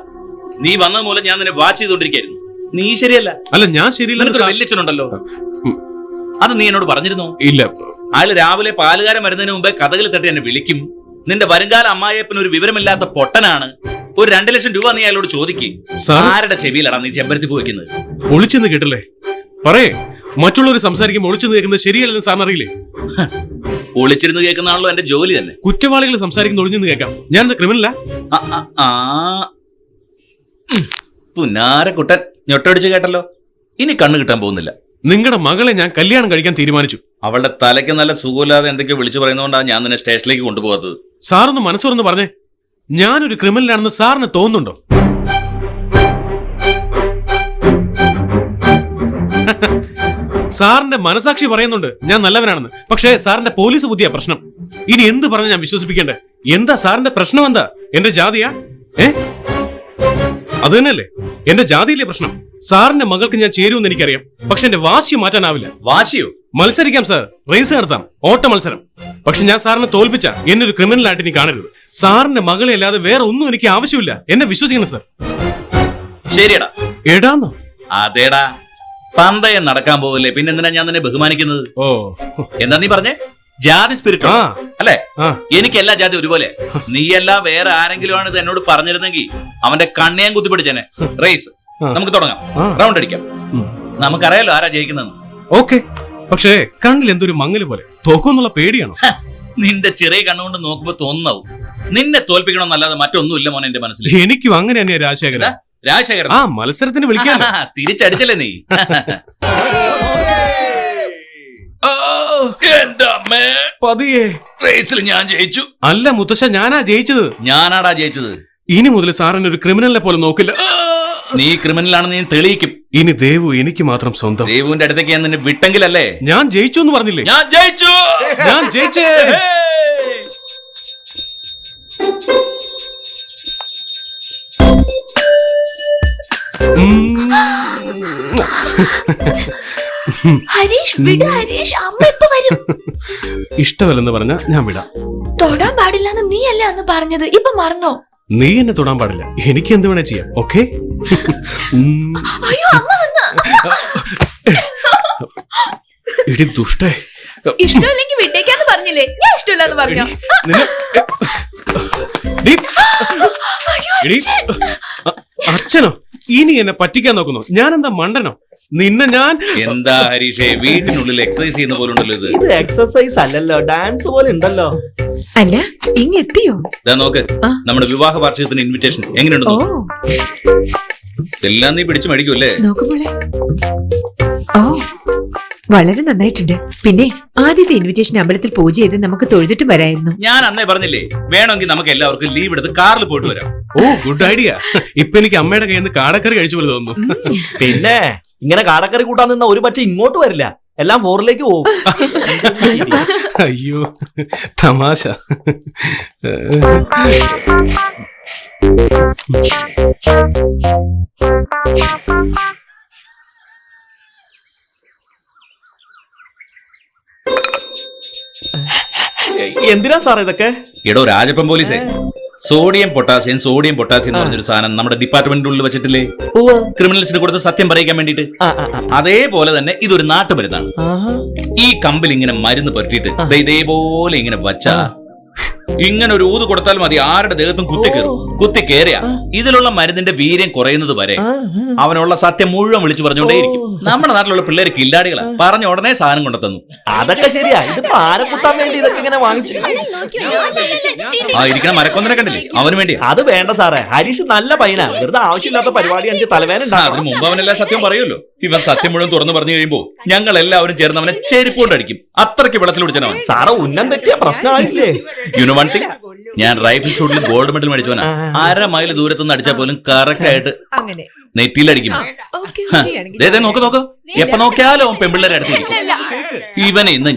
നീ വന്നത് മൂലം ഞാൻ നിന്നെ വാച്ച് ചെയ്തോണ്ടിരിക്കായിരുന്നു. നീ ശരിയല്ല. അല്ല ഞാൻ ശരിയല്ല. വല്യച്ഛനുണ്ടല്ലോ, അത് നീ എന്നോട് പറഞ്ഞിരുന്നോ? ഇല്ല. അയാള് രാവിലെ പാലുകാരൻ വരുന്നതിന് മുമ്പേ കഥകൾ തട്ടി എന്നെ വിളിക്കും. നിന്റെ വരുംകാല അമ്മായിയപ്പന് ഒരു വിവരമില്ലാത്ത പൊട്ടനാണ്. ഒരു 2 ലക്ഷം രൂപ നീ അയാളോട് ചോദിക്കും. ആരുടെ ചെവിയിലാണ് നീ ചെമ്പരത്തി പോയിക്കുന്നത്? ഒളിച്ചെന്ന് കേട്ടല്ലേ? പറയേ, മറ്റുള്ളവർ സംസാരിക്കുമ്പോൾ ഒളിച്ചെന്ന് കേൾക്കുന്നത് ശരിയല്ലെന്ന് സാറിന് അറിയില്ലേ? ഒളിച്ചിരുന്ന് കേൾക്കുന്നതാണല്ലോ എന്റെ ജോലി തന്നെ. കുറ്റവാളികൾ സംസാരിക്കുന്ന ഒളിഞ്ഞെന്ന് കേൾക്കാം. ഞാനെന്താ ക്രിമിനലാ? പുന്നാരക്കുട്ടൻ ഞൊട്ടടിച്ച് കേട്ടല്ലോ. ഇനി കണ്ണു കിട്ടാൻ പോകുന്നില്ല. നിങ്ങളുടെ മകളെ ഞാൻ കല്യാണം കഴിക്കാൻ തീരുമാനിച്ചു. അവളുടെ തലയ്ക്ക് നല്ല സുഖമില്ലാതെ എന്തൊക്കെയോ വിളിച്ചു പറയുന്നതുകൊണ്ടാണ് ഞാൻ നിന്നെ സ്റ്റേഷനിലേക്ക് കൊണ്ടുപോകാത്തത്. സാറൊന്ന് മനസ്സുറന്ന് പറഞ്ഞേ, ഞാനൊരു ക്രിമിനലാണെന്ന് സാറിന് തോന്നുന്നുണ്ടോ? സാറിന്റെ മനസാക്ഷി പറയുന്നുണ്ട് ഞാൻ നല്ലവനാണെന്ന്. പക്ഷേ സാറിന്റെ പോലീസ് ബുദ്ധിയാ പ്രശ്നം. ഇനി എന്ത് പറഞ്ഞ് ഞാൻ വിശ്വസിപ്പിക്കണ്ടേ? എന്താ സാറിന്റെ പ്രശ്നം? എന്താ എന്റെ ജാതിയാ? അത് തന്നെയല്ലേ, എന്റെ ജാതിയിലെ പ്രശ്നം. സാറിന്റെ മകൾക്ക് ഞാൻ ചേരുമെന്ന് എനിക്കറിയാം, പക്ഷെ എന്റെ വാശി മാറ്റാനാവില്ല. വാശിയോ? മത്സരിക്കാം സാർ, റേസ് നടത്താം, ഓട്ട മത്സരം. പക്ഷെ ഞാൻ സാറിനെ തോൽപ്പിച്ച എന്നെ ഒരു ക്രിമിനലായിട്ട് ഇനി കാണരുത്. സാറിന്റെ മകളെ അല്ലാതെ വേറെ ഒന്നും എനിക്ക് ആവശ്യമില്ല. എന്നെ വിശ്വസിക്കണം സാർ. ശരിയടാ. എടാന്നോ? അതേടാ, പന്തയം നടക്കാൻ പോകല്ലേ, പിന്നെ എന്തിനാ ഞാൻ നിന്നെ ബഹുമാനിക്കുന്നത്? ഓ, എന്താ നീ പറഞ്ഞേ? ജാതി സ്പിരിറ്റ് അല്ലേ? എനിക്ക് എല്ലാ ജാതി ഒരുപോലെ. നീയല്ല വേറെ ആരെങ്കിലും ആണ് ഇത് എന്നോട് പറഞ്ഞിരുന്നെങ്കിൽ അവന്റെ കണ്ണിയാൻ കുത്തിപ്പിടിച്ചേനെ. റേസ് നമുക്ക് തുടങ്ങാം, റൗണ്ട് അടിക്കാം. നമുക്കറിയാലോ ആരാ ജയിക്കുന്നതെന്ന്. ഓക്കെ, പക്ഷേ കണ്ണിൽ എന്തൊരു മങ്ങല് പോലെ. തോക്കുന്നുള്ള പേടിയാണോ? നിന്റെ ചെറിയ കണ്ണുകൊണ്ട് നോക്കുമ്പോ തോന്നാവും. നിന്നെ തോൽപ്പിക്കണമെന്നല്ലാതെ മറ്റൊന്നുമില്ല മോനെ എന്റെ മനസ്സിൽ. എനിക്കും അങ്ങനെ തന്നെയാ രാജശേഖരൻ. രാജശേഖരൻ മത്സരത്തിന് വിളിക്കാൻ തിരിച്ചടിച്ചല്ലേ നീ? പതിയെ റേസിൽ ഞാൻ ജയിച്ചു. അല്ല മുത്തശ്ശ, ഞാനാ ജയിച്ചത്. ഞാനാടാ ജയിച്ചത്. ഇനി മുതൽ സാറിന് ഒരു ക്രിമിനലിനെ പോലെ നോക്കില്ല. നീ ക്രിമിനലാണെന്ന് ഞാൻ തെളിയിക്കും. ഇനി ദേവു എനിക്ക് മാത്രം സ്വന്തം. ദേവുവിന്റെ അടുത്തേക്ക് ഞാൻ നിന്നെ വിട്ടെങ്കിലല്ലേ? ഞാൻ ജയിച്ചു എന്ന് പറഞ്ഞില്ലേ? ഞാൻ ജയിച്ചു. ഞാൻ ജയിച്ചേ. ഹരീഷ് വിട്, ഹരീഷ് അമ്മ ഇപ്പൊ വരും. ഇഷ്ടമല്ലെന്ന് പറഞ്ഞ ഞാൻ വിടാം. തൊടാൻ പാടില്ലെന്ന് നീ അല്ലേ അന്ന് പറഞ്ഞത്, ഇപ്പൊ മറന്നോ? നീ എന്നെ തൊടാൻ പാടില്ല, എനിക്ക് എന്ത് വേണേ ചെയ്യാം. ഓക്കെ? അയ്യോ അമ്മ വന്ന്. ഇടി ദുഷ്ടേ. ഇഷ്ടമില്ലെങ്കിൽ വിട്ടേക്കാന്ന് പറഞ്ഞില്ലേ? ഞാൻ ഇഷ്ടമില്ലാന്ന് പറഞ്ഞോ? അച്ഛനോ? ഇനി എന്നെ പറ്റിക്കാൻ നോക്കുന്നു? ഞാൻ എന്താ മണ്ടനോ? നിന്നെ ഞാൻ എന്താ ഹരീഷേ, വീട്ടിനുള്ളിൽ എക്സസൈസ് ചെയ്യുന്ന പോലെ ഉണ്ടല്ലോ ഇത്. ഇത് എക്സസൈസ് അല്ലല്ലോ, ഡാൻസ് പോലെ ഉണ്ടല്ലോ. അല്ല, ഇങ്ങെത്തിയോ? നോക്ക്, നമ്മുടെ വിവാഹ വാർഷികത്തിന് ഇൻവിറ്റേഷൻ എങ്ങനെയുണ്ടോ? എല്ലാം നീ പിടിച്ചു മേടിക്കൂല്ലേ? നോക്കുമ്പോളെ ഓ, വളരെ നന്നായിട്ടുണ്ട്. പിന്നെ ആദ്യത്തെ ഇൻവിറ്റേഷൻ അമ്പലത്തിൽ പൂജ ചെയ്ത് നമുക്ക് തൊഴുതിട്ട് വരായിരുന്നു. ഞാൻ അന്നേ പറഞ്ഞില്ലേ, വേണമെങ്കിൽ നമുക്ക് എല്ലാവർക്കും ലീവ് എടുത്ത് കാറിൽ പോയിട്ട് വരാം. ഓ, ഗുഡ് ഐഡിയ. ഇപ്പൊ എനിക്ക് അമ്മയുടെ കയ്യിൽ നിന്ന് കാടക്കറി കഴിച്ചു പോലെ തോന്നുന്നു. പിന്നെ ഇങ്ങനെ കാടക്കറി കൂട്ടാൻ നിന്ന ഒരു പറ്റ ഇങ്ങോട്ട് വരില്ല, എല്ലാം 4ലേക്ക് പോകും. അയ്യോ തമാശ. എന്തിനാ സാർ ഇതൊക്കെ? എടോ രാജപ്പൻ പോലീസേ, സോഡിയം പൊട്ടാസ്യം എന്ന് പറഞ്ഞൊരു സാധനം നമ്മുടെ ഡിപ്പാർട്ട്മെന്റിനുള്ളിൽ വെച്ചിട്ടില്ലേ? ക്രിമിനൽസിന് കൊടുത്ത് സത്യം പറയിക്കാൻ വേണ്ടിട്ട്. അതേപോലെ തന്നെ ഇതൊരു നാട്ടുമരുന്നാണ്. ഈ കമ്പിൽ ഇങ്ങനെ മരുന്ന് പറ്റിയിട്ട് ഇതേപോലെ ഇങ്ങനെ വച്ചാ ഇങ്ങനെ ഒരു ഊത് കൊടുത്താൽ മതി, ആരുടെ ദേഹത്തും കുത്തി കയറിയ ഇതിലുള്ള മരുന്നിന്റെ വീര്യം കുറയുന്നത് വരെ അവനുള്ള സത്യം മുഴുവൻ വിളിച്ചു പറഞ്ഞുകൊണ്ടേയിരിക്കും. നമ്മുടെ നാട്ടിലുള്ള പിള്ളേര് കില്ലാടികളാ, പറഞ്ഞ ഉടനെ സാധനം കൊണ്ടുതന്നു. അതൊക്കെ ശരിയാ, ഇതിപ്പോ ആരെ കുത്താൻ വേണ്ടി ഇതൊക്കെ ഇങ്ങനെ വാങ്ങിച്ചു? ഇരിക്കുന്ന മരക്കൊന്നിനെ കണ്ടില്ലേ, അവന് വേണ്ടി. അത് വേണ്ട സാറേ, ഹരീഷ് നല്ല പയ്യനാ, വെറുതെ ആവശ്യമില്ലാത്ത പരിപാടി എനിക്ക് തലവേന ഉണ്ടാകും. അതിന് മുമ്പ് അവനെല്ലാം സത്യം പറയുമല്ലോ. ഇവൻ സത്യം മുഴുവൻ തുറന്നു പറഞ്ഞു കഴിയുമ്പോ ഞങ്ങൾ എല്ലാവരും ചേർന്ന് അവനെ ചെരുപ്പുകൊണ്ടടിക്കും. അത്രയ്ക്ക് വെള്ളത്തിൽ പിടിച്ചവൻ. സാറേ ഉന്നം തെറ്റിയ പ്രശ്നമായില്ലേ? ഞാൻ റൈഫിൾ ഷൂട്ടിൽ ഗോൾഡ് മെഡൽ മേടിച്ചവനാ. 1/2 മൈൽ ദൂരത്തുനിന്ന് അടിച്ചാൽ പോലും കറക്റ്റ് ആയിട്ട് നെറ്റിയിലടിക്കും. നോക്ക്, എപ്പ നോക്കിയാലും അവൻ പെമ്പിള്ളേരെ അടുത്തിരിക്കും. ഇവനെ ഇന്ന്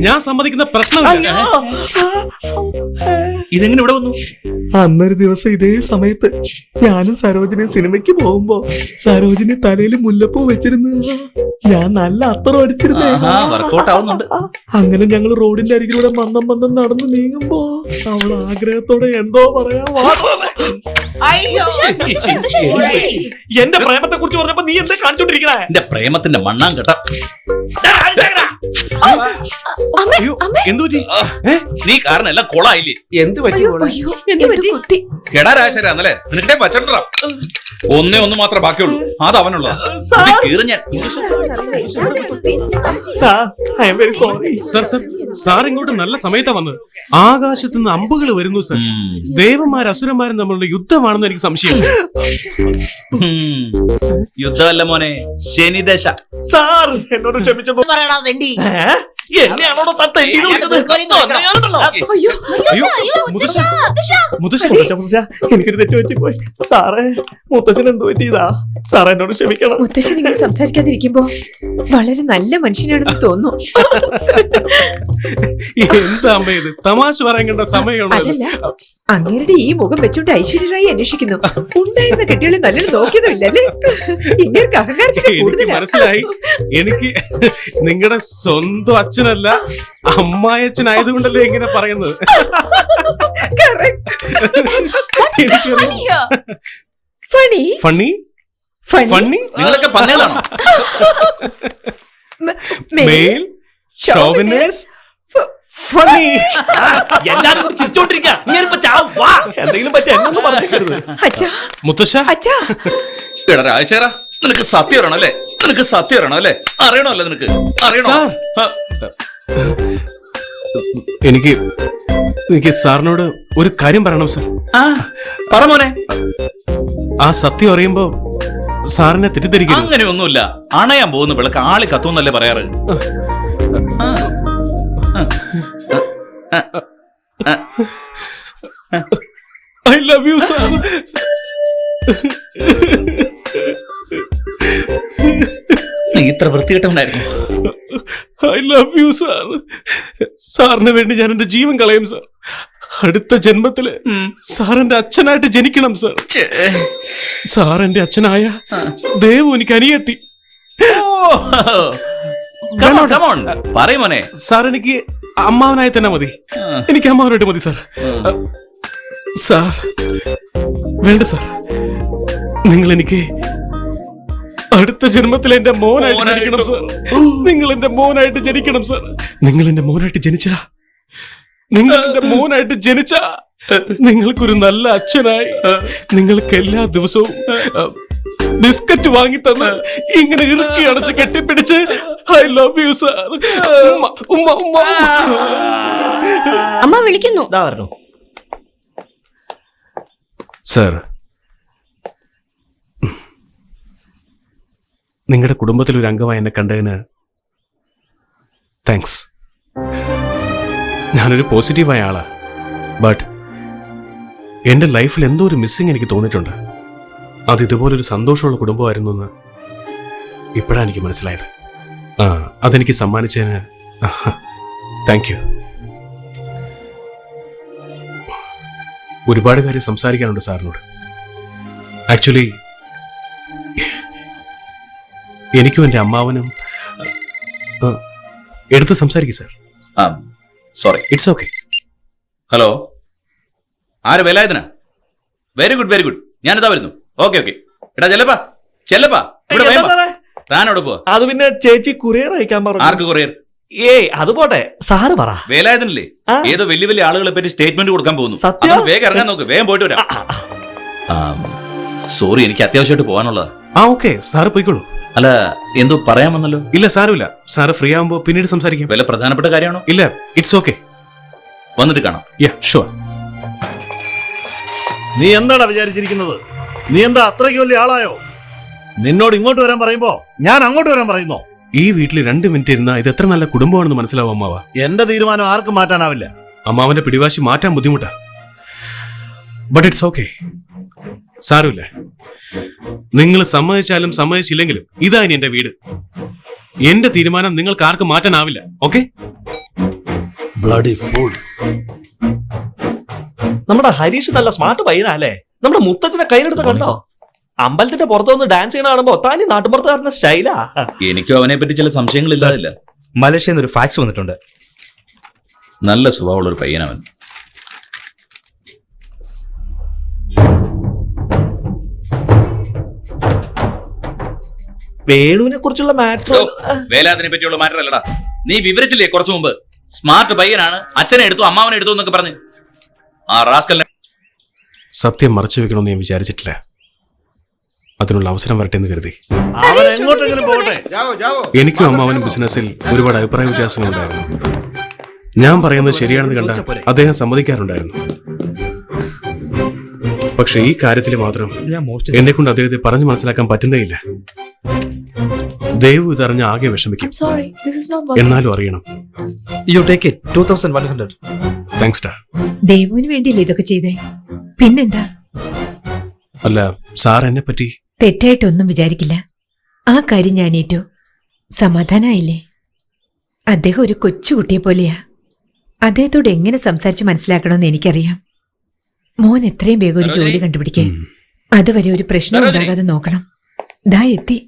ഞാൻ സമ്മതിക്കുന്ന പ്രശ്നമില്ല. ഇതെങ്ങനെ ഇവിടെ വന്നു? അന്നൊരു ദിവസം ഇതേ സമയത്ത് ഞാനും സരോജിനിയും സിനിമയ്ക്ക് പോകുമ്പോ സരോജിനി തലയിൽ മുല്ലപ്പൂ വെച്ചിരുന്നു. ഞാൻ നല്ല അത്തറം അടിച്ചിരുന്നേ. വർക്കൗട്ട് ആവുന്നുണ്ട്. അങ്ങനെ ഞങ്ങൾ റോഡിന്റെ അരികിലൂടെ മന്ദം മന്ദം നടന്നു നീങ്ങുമ്പോ അവൾ ആഗ്രഹത്തോടെ എന്തോ പറയാ. എന്റെ പ്രേമത്തെ കുറിച്ച് പറഞ്ഞപ്പോ നീ എന്താ കാണിച്ചോണ്ടിരിക്കണേ? എന്റെ പ്രേമത്തിന്റെ മണ്ണാൻ കേട്ട. നീ കാരണം എല്ലാം കൊളായില്ലേ? എന്ത് പറ്റി മോളെ? കേടാ രാശരാന്നല്ലേ? നിനക്കിട്ടേ പച്ചണ്ടാ. ഒന്ന് മാത്രമേ ബാക്കിയുള്ളൂ. അത് അവനുള്ളതാ. ഞാൻ സാർ ഇങ്ങോട്ട് നല്ല സമയത്താ വന്നത്. ആകാശത്ത് നിന്ന് അമ്പുകൾ വരുന്നു സർ. ദേവന്മാരും അസുരന്മാരും തമ്മിലുള്ള യുദ്ധമാണെന്ന് എനിക്ക് സംശയം. യുദ്ധമല്ല മോനെ, ശനിദശ. സാർ എന്നോട് ക്ഷമിച്ചപ്പോ പറയടാ തെണ്ടി. എന്നെയാണോ തത്ത എനിക്കൊരു തെറ്റ് പറ്റിപ്പോയി സാറേ. മുത്തശ്ശൻ എന്ത് പറ്റിയതാ സാറേ? എന്നോട് ക്ഷമിക്കണം. മുത്തശ്ശൻ ഇങ്ങനെ സംസാരിക്കാതിരിക്കുമ്പോ വളരെ നല്ല മനുഷ്യനാണെന്ന് തോന്നുന്നു. എന്താ അമ്മ ഇത്? തമാശ പറയാൻ കണ്ട സമയമാണ്. അതല്ല, അങ്ങേരുടെ ഈ മുഖം വെച്ചോണ്ട് ഐശ്വര്യറായി അന്വേഷിക്കുന്നു. ഉണ്ടായിരുന്ന കെട്ടികളെ നല്ലൊരു നോക്കിയതുമില്ലല്ലേ? ഇങ്ങനെ അഹങ്കാരത്തിന്റെ എനിക്ക് മനസ്സിലായി. എനിക്ക് നിങ്ങളുടെ സ്വന്തം അച്ഛനല്ല അമ്മായച്ഛനായതുകൊണ്ടല്ലേ ഇങ്ങനെ പറയുന്നത്. ഫണി ഫണ്ണി ഫണ്ണി നിങ്ങളൊക്കെ പന്നലാണോ? Mail ഷോവിനേഴ്സ് funny. എല്ലാരും കൂടി ചിരിച്ചോണ്ടിരിക്കാ. എന്തെങ്കിലും പറ്റി എന്നൊന്നും പറഞ്ഞേക്കരുത്. മുത്തശ്ശ, എടാ രാജശേഖര, നിനക്ക് സത്യം അറിയണം അല്ലേ? നിനക്ക് സത്യം അറിയണം അല്ലേ? അറിയണമല്ലേ? നിനക്ക് അറിയണോ? എനിക്ക് സാറിനോട് ഒരു കാര്യം പറയണം സാർ. പറ മോനെ. ആ സത്യം അറിയുമ്പോ സാറിനെ തെറ്റിദ്ധരിക്കുന്നു. അങ്ങനെയൊന്നുമില്ല. അണയാൻ പോകുന്ന വിളക്ക് ആളി കത്തുന്നല്ലേ പറയാറ്. I love you, sir. നീ ഇത്ര വൃത്തികെട്ടവനായിരുന്നു. I love you, sir. സാറിന് വേണ്ടി ഞാൻ എന്റെ ജീവൻ കളയും സാർ. അടുത്ത ജന്മത്തില് സാറിന്റെ അച്ഛനായിട്ട് ജനിക്കണം സാർ. സാറിന്റെ അച്ഛനായ ദേവു എനിക്ക് അനിയെത്തി. പറയമോനെ. സാർ എനിക്ക് അമ്മാവനായി തന്നെ മതി. എനിക്ക് അമ്മാവനായിട്ട് മതി സാർ. സാർ വേണ്ട സാർ. നിങ്ങൾ എനിക്ക് അടുത്ത ജന്മത്തിൽ എന്റെ മോനായിട്ട് ജനിക്കണം സാർ. നിങ്ങൾ എന്റെ മോനായിട്ട് ജനിക്കണം സാർ. നിങ്ങൾ എന്റെ മോനായിട്ട് ജനിച്ച നിങ്ങൾക്കൊരു നല്ല അച്ഛനായി നിങ്ങൾക്ക് എല്ലാ ദിവസവും ബിസ്ക്കറ്റ് വാങ്ങി തന്ന് ഇങ്ങനെ ഇറുക്കി അടച്ച് കെട്ടിപ്പിടിച്ച് ഐ ലവ് യു സാർ. അമ്മ വിളിക്കുന്നു. സാർ, നിങ്ങളുടെ കുടുംബത്തിൽ ഒരു അംഗമായി എന്നെ കണ്ടതിന് താങ്ക്സ്. ഞാനൊരു പോസിറ്റീവായ ആളാ. ബട്ട് എന്റെ ലൈഫിൽ എന്തോ ഒരു മിസ്സിങ് എനിക്ക് തോന്നിയിട്ടുണ്ട്. അത് ഇതുപോലൊരു സന്തോഷമുള്ള കുടുംബമായിരുന്നു എന്ന് ഇപ്പോഴാണ് എനിക്ക് മനസ്സിലായത്. അതെനിക്ക് സമ്മാനിച്ചതിന് താങ്ക് യു. ഒരുപാട് കാര്യം സംസാരിക്കാനുണ്ട് സാറിനോട്. ആക്ച്വലി എനിക്കും എന്റെ അമ്മാവനും എടുത്ത് സംസാരിക്കും sir. Sorry, it's okay. Hello, ആര്? വേലായുധനാ? Very good very good. ഞാനിതാ വരുന്നു. Okay okay. എടാ ചെല്ലപ്പാ താനോട് പോവാ. അത് പിന്നെ ചേച്ചി കൊറിയർ അയക്കാൻ പറഞ്ഞു. ആർക്ക് കൊറിയർ? അത് പോട്ടെ, സാറ് പറ. വേലായുധനല്ലേ? ഏതോ വലിയ വലിയ ആളുകളെ പറ്റി സ്റ്റേറ്റ്മെന്റ് കൊടുക്കാൻ പോകുന്നു. സത്യം? വേഗം ഇറങ്ങാൻ നോക്ക്. വേഗം പോയിട്ട് വരാം. സോറി, എനിക്ക് അത്യാവശ്യമായിട്ട് പോകാനുള്ളതാ. ഓക്കെ സാറ് പോയിക്കോളൂ. അല്ല, എന്തോ പറയാമെന്നല്ലോ? ഇല്ല സാരമില്ല. സാറ് ഫ്രീ ആവുമ്പോ പിന്നീട് സംസാരിക്കാം. വല്ല പ്രധാനപ്പെട്ട കാര്യമാണോ? ഇല്ല, ഇറ്റ്സ് ഓക്കെ. വന്നിട്ട് കാണാം. ഷുവർ. നീ എന്താണ് വിചാരിച്ചിരിക്കുന്നത്? നീ എന്താ അത്രയ്ക്ക് വലിയ ആളായോ? നിന്നോട് ഇങ്ങോട്ട് വരാൻ പറയുമ്പോ ഞാൻ അങ്ങോട്ട് വരാൻ പറയുന്നോ? ഈ വീട്ടിൽ 2 മിനിറ്റ് ഇരുന്നാ ഇത് എത്ര നല്ല കുടുംബമാണെന്ന് മനസ്സിലാവും അമ്മാവ. എന്റെ തീരുമാനം ആർക്കും മാറ്റാനാവില്ല. അമ്മാവന്റെ പിടിവാശി മാറ്റാൻ ബുദ്ധിമുട്ടാ. But it's okay. സാരമില്ല. നിങ്ങൾ സമ്മതിച്ചാലും സമ്മതിച്ചില്ലെങ്കിലും ഇതാ ഇനി എന്റെ വീട്. എന്റെ തീരുമാനം നിങ്ങൾക്ക് ആർക്കും മാറ്റാനാവില്ല. ഓക്കെ? Bloody fool. നമ്മുടെ ഹരീഷ് നല്ല സ്മാർട്ട് പയ്യനല്ലേ? നമ്മുടെ മുത്തച്ഛനെ കയ്യിലെടുത്ത് കണ്ടോ? അമ്പലത്തിന്റെ പുറത്തു വന്ന് ഡാൻസ് ചെയ്യണ കാണുമ്പോ താനി നാട്ടുപുറത്തുകാരന്റെ സ്റ്റൈലാ. എനിക്കും അവനെ പറ്റി ചില സംശയങ്ങൾ ഇല്ലാതില്ല. മലേഷ്യയിൽ നിന്ന് ഒരു ഫാക്സ് വന്നിട്ടുണ്ട്. നല്ല സ്വഭാവമുള്ള ഒരു പയ്യനവൻ. വേണുവിനെ കുറിച്ചുള്ള മാറ്റർ വേലാതിനെ പറ്റിയുള്ള മാറ്റർ അല്ലടാ. നീ വിവരിച്ചില്ലേ കുറച്ചു മുമ്പ്? സ്മാർട്ട് പയ്യനാണ്, അച്ഛനെ എടുത്തു അമ്മാവനെ എടുത്തു എന്നൊക്കെ പറഞ്ഞു. ആ റാസ്കലിനെ സത്യം മറച്ചു വെക്കണമെന്ന് ഞാൻ വിചാരിച്ചിട്ടില്ല. അതിനുള്ള അവസരം വരട്ടെ എന്ന് കരുതി. അവൻ എങ്ങോട്ടെങ്കിലും പോകട്ടെ. എനിക്കും അമ്മാവനും ബിസിനസ്സിൽ ഒരുപാട് അഭിപ്രായ വ്യത്യാസങ്ങളുണ്ടായിരുന്നു. ഞാൻ പറയുന്നത് ശരിയാണെന്ന് കണ്ട അദ്ദേഹം സമ്മതിക്കാറുണ്ടായിരുന്നു. പക്ഷെ ഈ കാര്യത്തിൽ മാത്രം എന്നെ കൊണ്ട് അദ്ദേഹത്തെ പറഞ്ഞു മനസ്സിലാക്കാൻ പറ്റുന്നേയില്ല. ദേവു ഇതറിഞ്ഞ ആകെ വിഷമിക്കും. എന്നാലും അറിയണം. You take it. 2100. താങ്ക്സ് ഡാ. ദേവുവിന് വേണ്ടിയല്ലേ ഇതൊക്കെ ചെയ്തേ? പിന്നെന്താ? അല്ല, സാർ എന്നെ പറ്റി തെറ്റായിട്ടൊന്നും വിചാരിക്കില്ല. ആ കാര്യം ഞാൻ ഏറ്റു. സമാധാനായില്ലേ? അദ്ദേഹം ഒരു കൊച്ചുകുട്ടിയെ പോലെയാ. അദ്ദേഹത്തോട് എങ്ങനെ സംസാരിച്ച് മനസ്സിലാക്കണമെന്ന് എനിക്കറിയാം. മോൻ എത്രയും വേഗം ഒരു ജോലി കണ്ടുപിടിക്കേ. അതുവരെ ഒരു പ്രശ്നം ഉണ്ടാകാതെ നോക്കണം. ദാ എത്തി.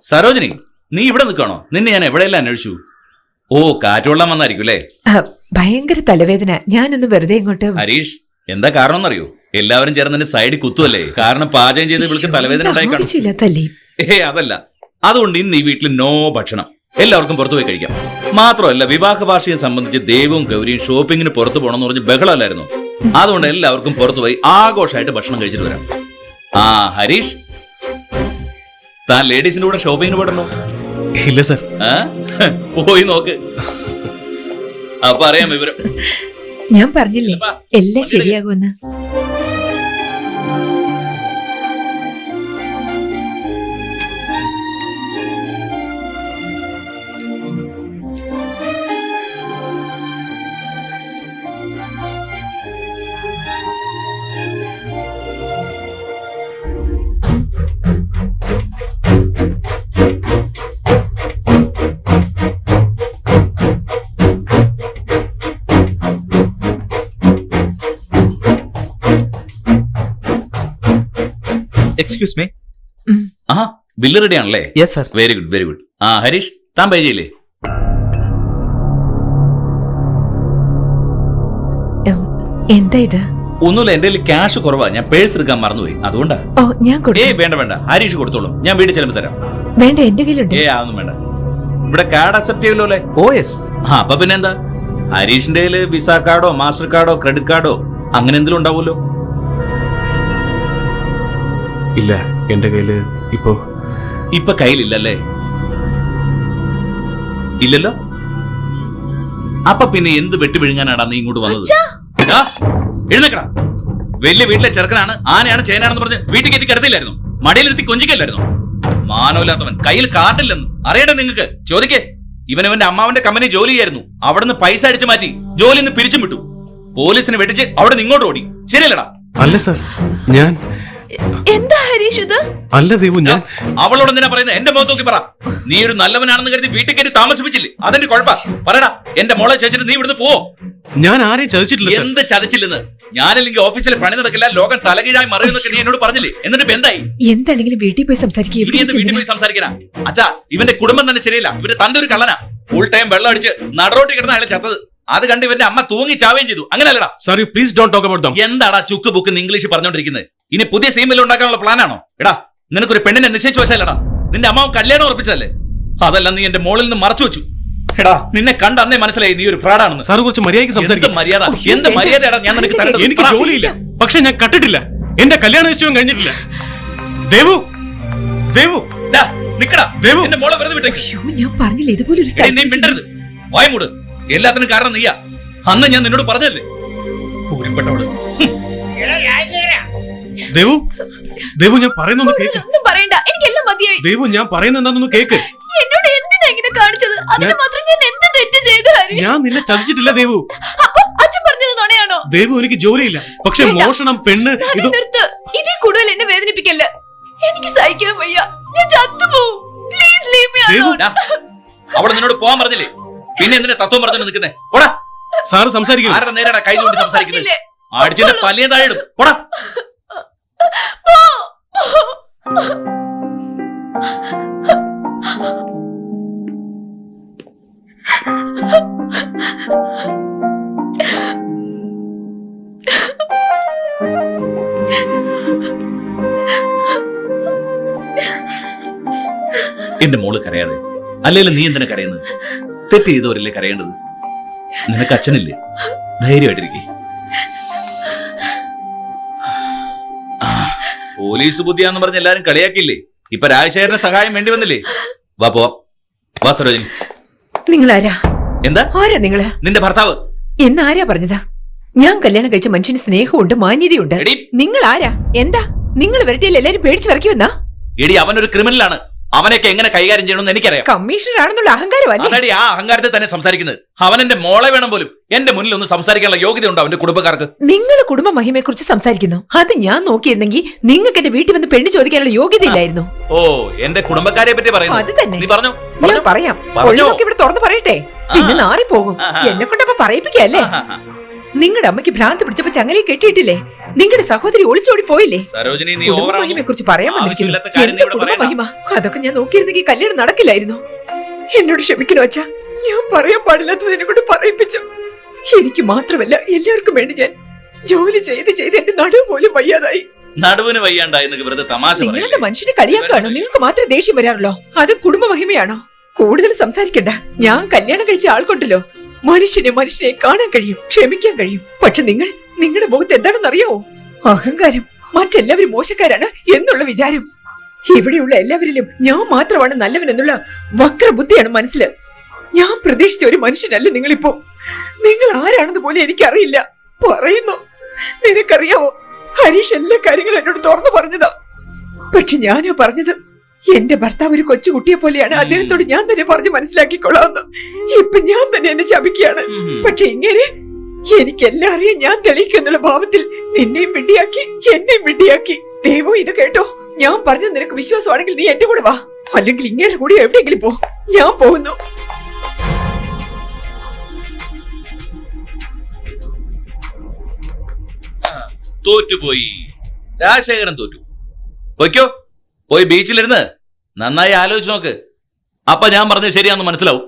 സരോജിനി, നീ ഇവിടെ നിൽക്കണോ? നിന്നെ ഞാൻ എവിടെയെല്ലാം അന്വേഷിച്ചു. ഓ, കാറ്റുകൊള്ളാൻ വന്നായിരിക്കും അല്ലേ? ഭയങ്കര തലവേദന. ഞാനൊന്ന് വെറുതെ ഇങ്ങോട്ട്. ഹരീഷ്, എന്താ കാരണം എന്നറിയോ? എല്ലാവരും ചേർന്ന് നിന്റെ സൈഡിൽ കുത്തുവല്ലേ? കാരണം പാചകം ചെയ്ത് വിളിക്ക് തലവേദന ഉണ്ടായി കാണും. ആവശ്യമില്ലാത്തല്ലേ? അതല്ല, അതുകൊണ്ട് ഇന്ന് ഈ വീട്ടിൽ നോ ഭക്ഷണം. എല്ലാവർക്കും പുറത്തു പോയി കഴിക്കാം. മാത്രമല്ല, വിവാഹ വാർഷികം സംബന്ധിച്ച് ദേവും ഗൗരിയും ഷോപ്പിങ്ങിന് പുറത്തു പോകണമെന്ന് പറഞ്ഞ് ബഹളമല്ലായിരുന്നു. അതുകൊണ്ട് എല്ലാവർക്കും പുറത്തു പോയി ആഘോഷമായിട്ട് ഭക്ഷണം കഴിച്ചിട്ട് വരാം. ആ ഹരീഷ്, താൻ ലേഡീസിന്റെ കൂടെ ഷോപ്പിങ്ങിന് പോയിട്ടുണ്ടോ? ഇല്ല സർ. പോയി നോക്ക്, അപ്പൊ അറിയാം വിവരം. ഞാൻ പറഞ്ഞില്ലേ എല്ലാം ശരിയാകുമെന്ന്. Excuse me. ആ, ബില്ല് റെഡി ആണല്ലേ? Yes sir. Very good, very good. ആ ഹരീഷ്, താൻ പേ ചെയ്യില്ലേ? എന്താ ഇത്? ഒന്നുമില്ല, എന്റെ കയ്യിൽ ക്യാഷ് കുറവാ. ഞാൻ പേഴ്സ് എടുക്കാൻ മറന്നുപോയി, അതുകൊണ്ടാ. ഓ, ഞാൻ വേണ്ട വേണ്ട, ഹരീഷ് കൊടുത്തോളും. ഞാൻ വീട്ടിൽ ചെല്ലുമ്പോ തരാം. വേണ്ട, എന്റെ കയ്യിലുണ്ട്. അതൊന്നും വേണ്ട. ഇവിടെ കാർഡ് അക്സെപ്റ്റ് ചെയ്യല്ലോ അല്ലേ? Oh yes. അപ്പൊ പിന്നെന്താ? ഹരീഷിന്റെ കയ്യില് വിസ കാർഡോ മാസ്റ്റർ കാർഡോ ക്രെഡിറ്റ് കാർഡോ അങ്ങനെ എന്തെങ്കിലും ഉണ്ടാവുമല്ലോ? ഇല്ല, എന്റെ കയ്യില് ഇപ്പൊ കയ്യിലില്ലല്ലേ? ഇല്ലല്ലോ. അപ്പൊ പിന്നെ എന്ത് വെട്ടി വിഴുങ്ങാനാടാ നീ ഇങ്ങോട്ട് വന്നത്? എഴുന്നേക്കടാ. വലിയ വീട്ടിലെ ചെറുക്കനാണ്, ആനയാണ് ചേനാണെന്ന് പറഞ്ഞ് വീട്ടിൽ കയറ്റി കിടത്തില്ലായിരുന്നു? മടിയിലിരുത്തി കൊഞ്ചിക്കല്ലായിരുന്നു? മാനമില്ലാത്തവൻ. കയ്യിൽ കാർഡില്ലെന്ന് അറിയട്ടെ നിങ്ങൾക്ക്. ചോദിക്കേ. ഇവനവന്റെ അമ്മാവന്റെ കമ്പനി ജോലി ചെയ്യായിരുന്നു. അവിടുന്ന് പൈസ അടിച്ചു മാറ്റി ജോലിയിൽ നിന്ന് പിരിച്ചും വിട്ടു. പോലീസിനെ വെട്ടിച്ച് അവിടെ നിന്ന് ഇങ്ങോട്ട് ഓടി. ശരിയല്ലടാ? അല്ല സർ, ഞാൻ എന്താ ഹരീഷ് ഇത്? അല്ല ദേവു, ഞാൻ അവളോട് എന്തിനാ പറയുന്നത്? എന്റെ മുഖത്ത് നോക്കി പറ. നീ ഒരു നല്ലവനാണെന്ന് കരുതി വീട്ടിൽ കയറ്റി താമസിപ്പിച്ചില്ലേ? അതെന്റെ കുഴപ്പ. പറയടാ, എന്റെ മോളെ ചേച്ചിട്ട് നീ ഇവിടുന്ന് പോ. ഞാൻ ആരെയും ചതിച്ചിട്ടില്ല. എന്ത് ചതിച്ചില്ലെന്ന്? ഞാനില്ലെങ്കിൽ ഓഫീസിൽ പണി നടക്കില്ല, ലോകം തലകീഴായി മറിയുന്നൊക്കെ നീ എന്നോട് പറഞ്ഞില്ലേ? എന്നിട്ട് എന്തായി? എന്താണെങ്കിലും വീട്ടിൽ പോയി സംസാരിക്കുക. വീട്ടിൽ പോയി സംസാരിക്കാനാ? അച്ഛാ, ഇവന്റെ കുടുംബം തന്നെ ശരിയല്ല. ഇവന്റെ തന്റെ ഒരു കള്ളനാ. ഫുൾ ടൈം വെള്ളം അടിച്ച് നടറോട്ടി കിടന്ന അയാളെ ചത്തത്. അത് കണ്ട് ഇവന്റെ അമ്മ തൂങ്ങി ചാവുകയും ചെയ്തു. അങ്ങനെയല്ലടാ? Sorry, please don't talk about them. എന്താടാ ചുക്ക് ബുക്ക് ഇംഗ്ലീഷ് പറഞ്ഞോണ്ടിരിക്കുന്നത്? ഇനി പുതിയ സീമിൽ ഉണ്ടാക്കാനുള്ള പ്ലാനാണോ? എടാ, നിനക്കൊരു പെണ്ണിനെ നിശ്ചയിച്ചു വെച്ചല്ലടാ? നിന്റെ അമ്മാവൻ കല്യാണം ഉറപ്പിച്ചതല്ലേ? അതെല്ലാം നീ എന്റെ മോളിൽ നിന്ന് മറച്ചു വെച്ചു. എടാ, നിന്നെ കണ്ട അന്നേ മനസ്സിലായി നീ ഒരു ഫ്രോഡാണെന്ന്. സാർ കുറച്ച് മര്യാദയ്ക്ക് സംസാരിക്കും. മര്യാദ? എന്ത് മര്യാദയാടാ ഞാൻ നിനക്ക് തരുന്നത്? എനിക്ക് ജോലിയില്ല, പക്ഷെ ഞാൻ കട്ടിട്ടില്ല. എന്റെ കല്യാണ നിശ്ചയം കഴിഞ്ഞിട്ടില്ല. ദേവു, ദേവു, നിക്കടാ. ദേവു, എന്റെ മോളെ വെറുതെ വിട്ടേക്ക്. ഞാൻ പറഞ്ഞില്ല ഇതുപോലെ ഒരു നീ മിണ്ടരുത്. വായ്മൂട്. എല്ലാത്തിനും കാരണം നീയാ. അന്ന് ഞാൻ നിന്നോട് പറഞ്ഞല്ലേ? ഊരിപ്പെട്ടവള്. ദേവു, ദേവു, ഞാൻ പറയുന്നൊന്ന് കേക്ക്. ഒന്നും പറയണ്ട, എനിക്കെല്ലാം മതിയായി. ദേവു, ഞാൻ പറയുന്നത് എന്താണെന്ന് കേക്ക്. എന്നോട് എന്തിനാ ഇങ്ങനെ കാണിച്ചത്? അതിന് മാത്രം ഞാൻ എന്ത് തെറ്റ് ചെയ്തു ഹരീഷ്? ഞാൻ നിന്നെ ചതിച്ചിട്ടില്ല ദേവു. അപ്പൊ അച്ഛൻ പറഞ്ഞത് നുണയാണോ? ദേവു, എനിക്ക് ജോലിയില്ല, പക്ഷെ മോഷണം, പെണ്ണ്, ഇത് നിർത്ത്. ഇതിൽ കൂടുതൽ എന്നെ വേദനിപ്പിക്കല്ല. എനിക്ക് സഹിക്കാൻ വയ്യ. ഞാൻ ചത്തുപോകും. Please leave me alone. അവിടെ നിന്നോട് പോവാൻ പറഞ്ഞില്ലേ? പിന്നെ എന്തിനാ തത്വം പറഞ്ഞു നിൽക്കുന്നേ? പോടാ. സാറ് സംസാരിക്കും. ആരുടെ നേരാടാ കൈ കൊണ്ട് സംസാരിക്കുന്നത്? അടിച്ചിട്ട് പല്ലിയെ താഴെ ഇടും. പോടാ. എന്റെ മോള് കരയാതെ. അല്ലേലും നീ എന്തിനാ കരയുന്നത്? തെറ്റ് ചെയ്തവരല്ലേ കരയേണ്ടത്? നിനക്ക് അച്ഛനില്ലേ? ധൈര്യമായിട്ടിരിക്കേ. പോലീസ് ബുദ്ധിയാന്ന് പറഞ്ഞ് എല്ലാരും കളിയാക്കില്ലേ? ഇപ്പൊ രാജശേഖരന്റെ സഹായം വേണ്ടി വന്നില്ലേ? വാ പോവാം. വാ സരോജിനി. നിങ്ങളാരാ? എന്താ? ആരാ നിങ്ങള്? നിന്റെ ഭർത്താവ്. എന്നാരാ പറഞ്ഞതാ? ഞാൻ കല്യാണം കഴിച്ച മനുഷ്യന് സ്നേഹമുണ്ട്, മാന്യതയുണ്ട്. എടി. നിങ്ങൾ ആരാ? എന്താ നിങ്ങൾ വരട്ടിയിൽ എല്ലാരും പേടിച്ചു വരക്കി വന്നാ? എടി, അവനൊരു ക്രിമിനലാണ്. അവനൊക്കെ എങ്ങനെ കൈകാര്യം ചെയ്യണമെന്ന് എനിക്കറിയാം. കമ്മീഷണർ ആണെന്നുള്ള അഹങ്കാരമല്ലേ? അതടി, ആ അഹങ്കാരത്തെ തന്നെ സംസാരിക്കുന്നത്. അവൻ എന്റെ മോളെ വേണം പോലും. എന്റെ മുന്നിൽ ഒന്ന് സംസാരിക്കാനുള്ള യോഗ്യത ഉണ്ടോ അവന്റെ കുടുംബക്കാർക്ക്? നിങ്ങൾ കുടുംബ മഹിമയെ കുറിച്ച് സംസാരിക്കുന്നു. അത് ഞാൻ നോക്കിയിരുന്നെങ്കിൽ നിങ്ങൾക്ക് എന്റെ വീട്ടിൽ വന്ന് പെണ്ണ് ചോദിക്കാനുള്ള യോഗ്യത ഇല്ലായിരുന്നു. ഓ, എന്റെ കുടുംബക്കാരെ പറ്റി പറയുന്നു. അത് തന്നെ. നീ പറഞ്ഞോ. ഞാൻ പറയാം. പറഞ്ഞോ. ഒഴിവൊക്കെ ഇവിടെ തുറന്നു പറയട്ടെ, പിന്നെ നാറി പോകും. എന്നെ കൊണ്ടപ്പോ പറയിപ്പിക്കല്ലേ? നിങ്ങളുടെ അമ്മയ്ക്ക് ഭ്രാന്ത് പിടിച്ചപ്പോ ചങ്ങലയെ കെട്ടിയിട്ടില്ലേ? നിങ്ങളുടെ സഹോദരി ഒളിച്ചോടി പോയില്ലേ? സരോജിനി, നീ കുടുംബമഹിമയെ കുറിച്ച് പറയാൻ ആവശ്യമില്ലാത്ത കാര്യം നീ ഇവിടെ പറയണ്ട. മഹിമ അതൊക്കെ ഞാൻ നോക്കിയിരുന്നെങ്കിൽ കല്യാണം നടക്കില്ലായിരുന്നു. എന്നോട് ക്ഷമിക്കണോ അച്ഛാ, ഞാൻ പറയാൻ പാടില്ലാത്തത് എന്നെ കൊണ്ട് പറയിപ്പിച്ചു. എനിക്ക് മാത്രമല്ല എല്ലാവർക്കും വേണ്ടി ഞാൻ ജോലി ചെയ്ത് ചെയ്ത് എന്റെ നടുവ് പോലും വയ്യാതായി. നടുവിന് വയ്യാണ്ടായി വെറുതെ തമാശ നിങ്ങളെന്താ മനുഷ്യനെ കളിയാക്കാണോ? നിങ്ങൾക്ക് മാത്രമേ ദേഷ്യം വരാറുള്ളോ? അത് കുടുംബ മഹിമയാണോ? കൂടുതൽ സംസാരിക്കണ്ട. ഞാൻ കല്യാണം കഴിച്ച ആൾക്കൊണ്ടല്ലോ മനുഷ്യനെ കാണാൻ കഴിയും, ക്ഷമിക്കാൻ കഴിയും. പക്ഷെ നിങ്ങളുടെ മുഖത്ത് എന്താണെന്ന് അറിയാവോ? അഹങ്കാരം, മറ്റെല്ലാവരും മോശക്കാരാണ് എന്നുള്ള വിചാരം. ഇവിടെയുള്ള എല്ലാവരിലും ഞാൻ മാത്രമാണ് നല്ലവൻ എന്നുള്ള വക്രബുദ്ധിയാണ് മനസ്സില്. ഞാൻ പ്രതീക്ഷിച്ച ഒരു മനുഷ്യനല്ല നിങ്ങളിപ്പോ. നിങ്ങൾ ആരാണെന്ന് പോലും എനിക്കറിയില്ല. പറയുന്നു, നിനക്കറിയാവോ, ഹരീഷ് എല്ലാ കാര്യങ്ങളും എന്നോട് തുറന്നു പറഞ്ഞതാ. പക്ഷെ ഞാനാ പറഞ്ഞത് എന്റെ ഭർത്താവ് ഒരു കൊച്ചുകുട്ടിയെ പോലെയാണ്, അദ്ദേഹത്തോട് ഞാൻ തന്നെ പറഞ്ഞു മനസ്സിലാക്കിക്കൊള്ളാമെന്ന്. ഇപ്പൊ ഞാൻ തന്നെ എന്നെ ശപിക്കുകയാണ്. പക്ഷെ ഇങ്ങനെ എനിക്കെല്ലാം അറിയാൻ ഞാൻ തെളിയിക്കുന്നുള്ള ഭാവത്തിൽ നിന്നെയും വിഡ്ഢിയാക്കി എന്നെയും വിഡ്ഢിയാക്കി. ദൈവം ഇത് കേട്ടോ, ഞാൻ പറഞ്ഞത് നിനക്ക് വിശ്വാസമാണെങ്കിൽ നീ എന്റെ കൂടെ വാ, അല്ലെങ്കിൽ ഇങ്ങനെ കൂടി എവിടെയെങ്കിലും പോ. ഞാൻ പോകുന്നു. തോറ്റുപോയി. രാജശേഖരൻ തോറ്റു. പൊയ്ക്കോ, പോയി ബീച്ചിലിരുന്ന് നന്നായി ആലോചിച്ച് നോക്ക്. അപ്പൊ ഞാൻ പറഞ്ഞത് ശരിയാന്ന് മനസ്സിലാവും.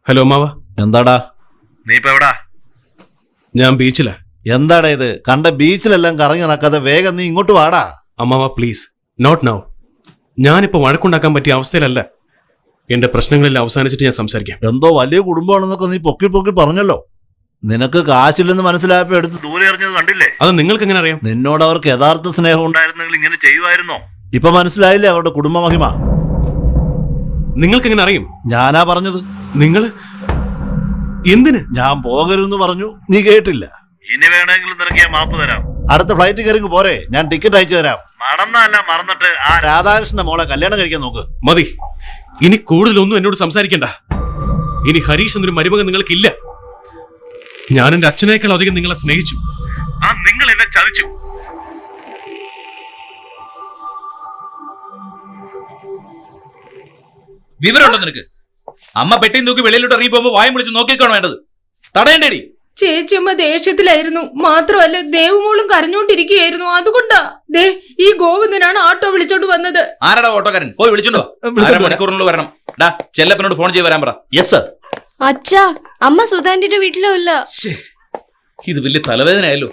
ഹലോ അമ്മാവ. എന്താടാ? നീ ഇപ്പൊ എവിടാ? ഞാൻ ബീച്ചിലാ. എന്താടാ ഇത്? കണ്ട ബീച്ചിലെല്ലാം കറങ്ങി നടക്കാതെ വേഗം നീ ഇങ്ങോട്ട് വാടാ. അമ്മാവ പ്ലീസ്, നോട്ട് നൗ. ഞാനിപ്പോ വഴക്കുണ്ടാക്കാൻ പറ്റിയ അവസ്ഥയിലല്ല. എന്റെ പ്രശ്നങ്ങളെല്ലാം അവസാനിച്ചിട്ട് ഞാൻ സംസാരിക്കാം. എന്തോ വലിയ കുടുംബമാണെന്നൊക്കെ നീ പൊക്കി പൊക്കി പറഞ്ഞല്ലോ. നിനക്ക് കാശില്ലെന്ന് മനസ്സിലായപ്പോ എടുത്ത് ദൂരെ എറിഞ്ഞത് കണ്ടില്ലേ? അത് നിങ്ങൾക്ക് എങ്ങനെ അറിയാം? നിന്നോട് അവർക്ക് യഥാർത്ഥ സ്നേഹം ഉണ്ടായിരുന്നെങ്കിൽ ഇങ്ങനെ ചെയ്യുമായിരുന്നോ? ഇപ്പൊ മനസ്സിലായില്ലേ അവരുടെ കുടുംബ മഹിമ? നിങ്ങൾക്ക് എങ്ങനെ അറിയും? ഞാനാ പറഞ്ഞത്. നിങ്ങള് എന്തിന്? ഞാൻ പോകരുതെന്ന് പറഞ്ഞു, നീ കേട്ടില്ല. ഇനി വേണമെങ്കിലും നിനക്ക് ഞാൻ മാപ്പ് തരാം. അടുത്ത ഫ്ലൈറ്റ് കയറി പോരെ, ഞാൻ ടിക്കറ്റ് അയച്ചു തരാം. നടന്നല്ല മറന്നിട്ട് ആ രാധാകൃഷ്ണന്റെ മോളെ കല്യാണം കഴിക്കാൻ നോക്ക്. മതി, ഇനി കൂടുതലൊന്നും എന്നോട് സംസാരിക്കണ്ട. ഇനി ഹരീഷ് എന്നൊരു മരുമകൻ നിങ്ങൾക്കില്ല. ഞാൻ എന്റെ അച്ഛനേക്കാൾ അധികം നിങ്ങളെ സ്നേഹിച്ചു. ആ നിങ്ങൾ എന്നെ ചതിച്ചു. വിവരമുണ്ടോ നിനക്ക്? അമ്മ പെട്ടിയും തൂക്കി വെളിയിലോട്ട് ഇറങ്ങി പോകുമ്പോ വായം വിളിച്ച് നോക്കിക്കാണോ വേണ്ടത്? തടയണ്ടേടി. ചേച്ചിയമ്മ ദേഷ്യത്തിലായിരുന്നു. മാത്രമല്ല ദേവുമോളും കരഞ്ഞോണ്ടിരിക്കുകയായിരുന്നു. അതുകൊണ്ടാ ഈ ഗോവിന്ദനാണ് ഓട്ടോ വിളിച്ചോണ്ട് വന്നത്. ആരാടാ ഓട്ടോക്കാരൻ? പോയി വിളിച്ചോണ്ടോ. മണിക്കൂറിനുള്ളിൽ വരണം. ഡാ, ചെല്ലപ്പനോട് ഫോൺ ചെയ്ത് വരാൻ പറ. Yes sir. അച്ഛാ, അമ്മ സുധാന്റിന്റെ വീട്ടിലോ ഇല്ല. ഇത് വലിയ തലവേദനയായല്ലോ.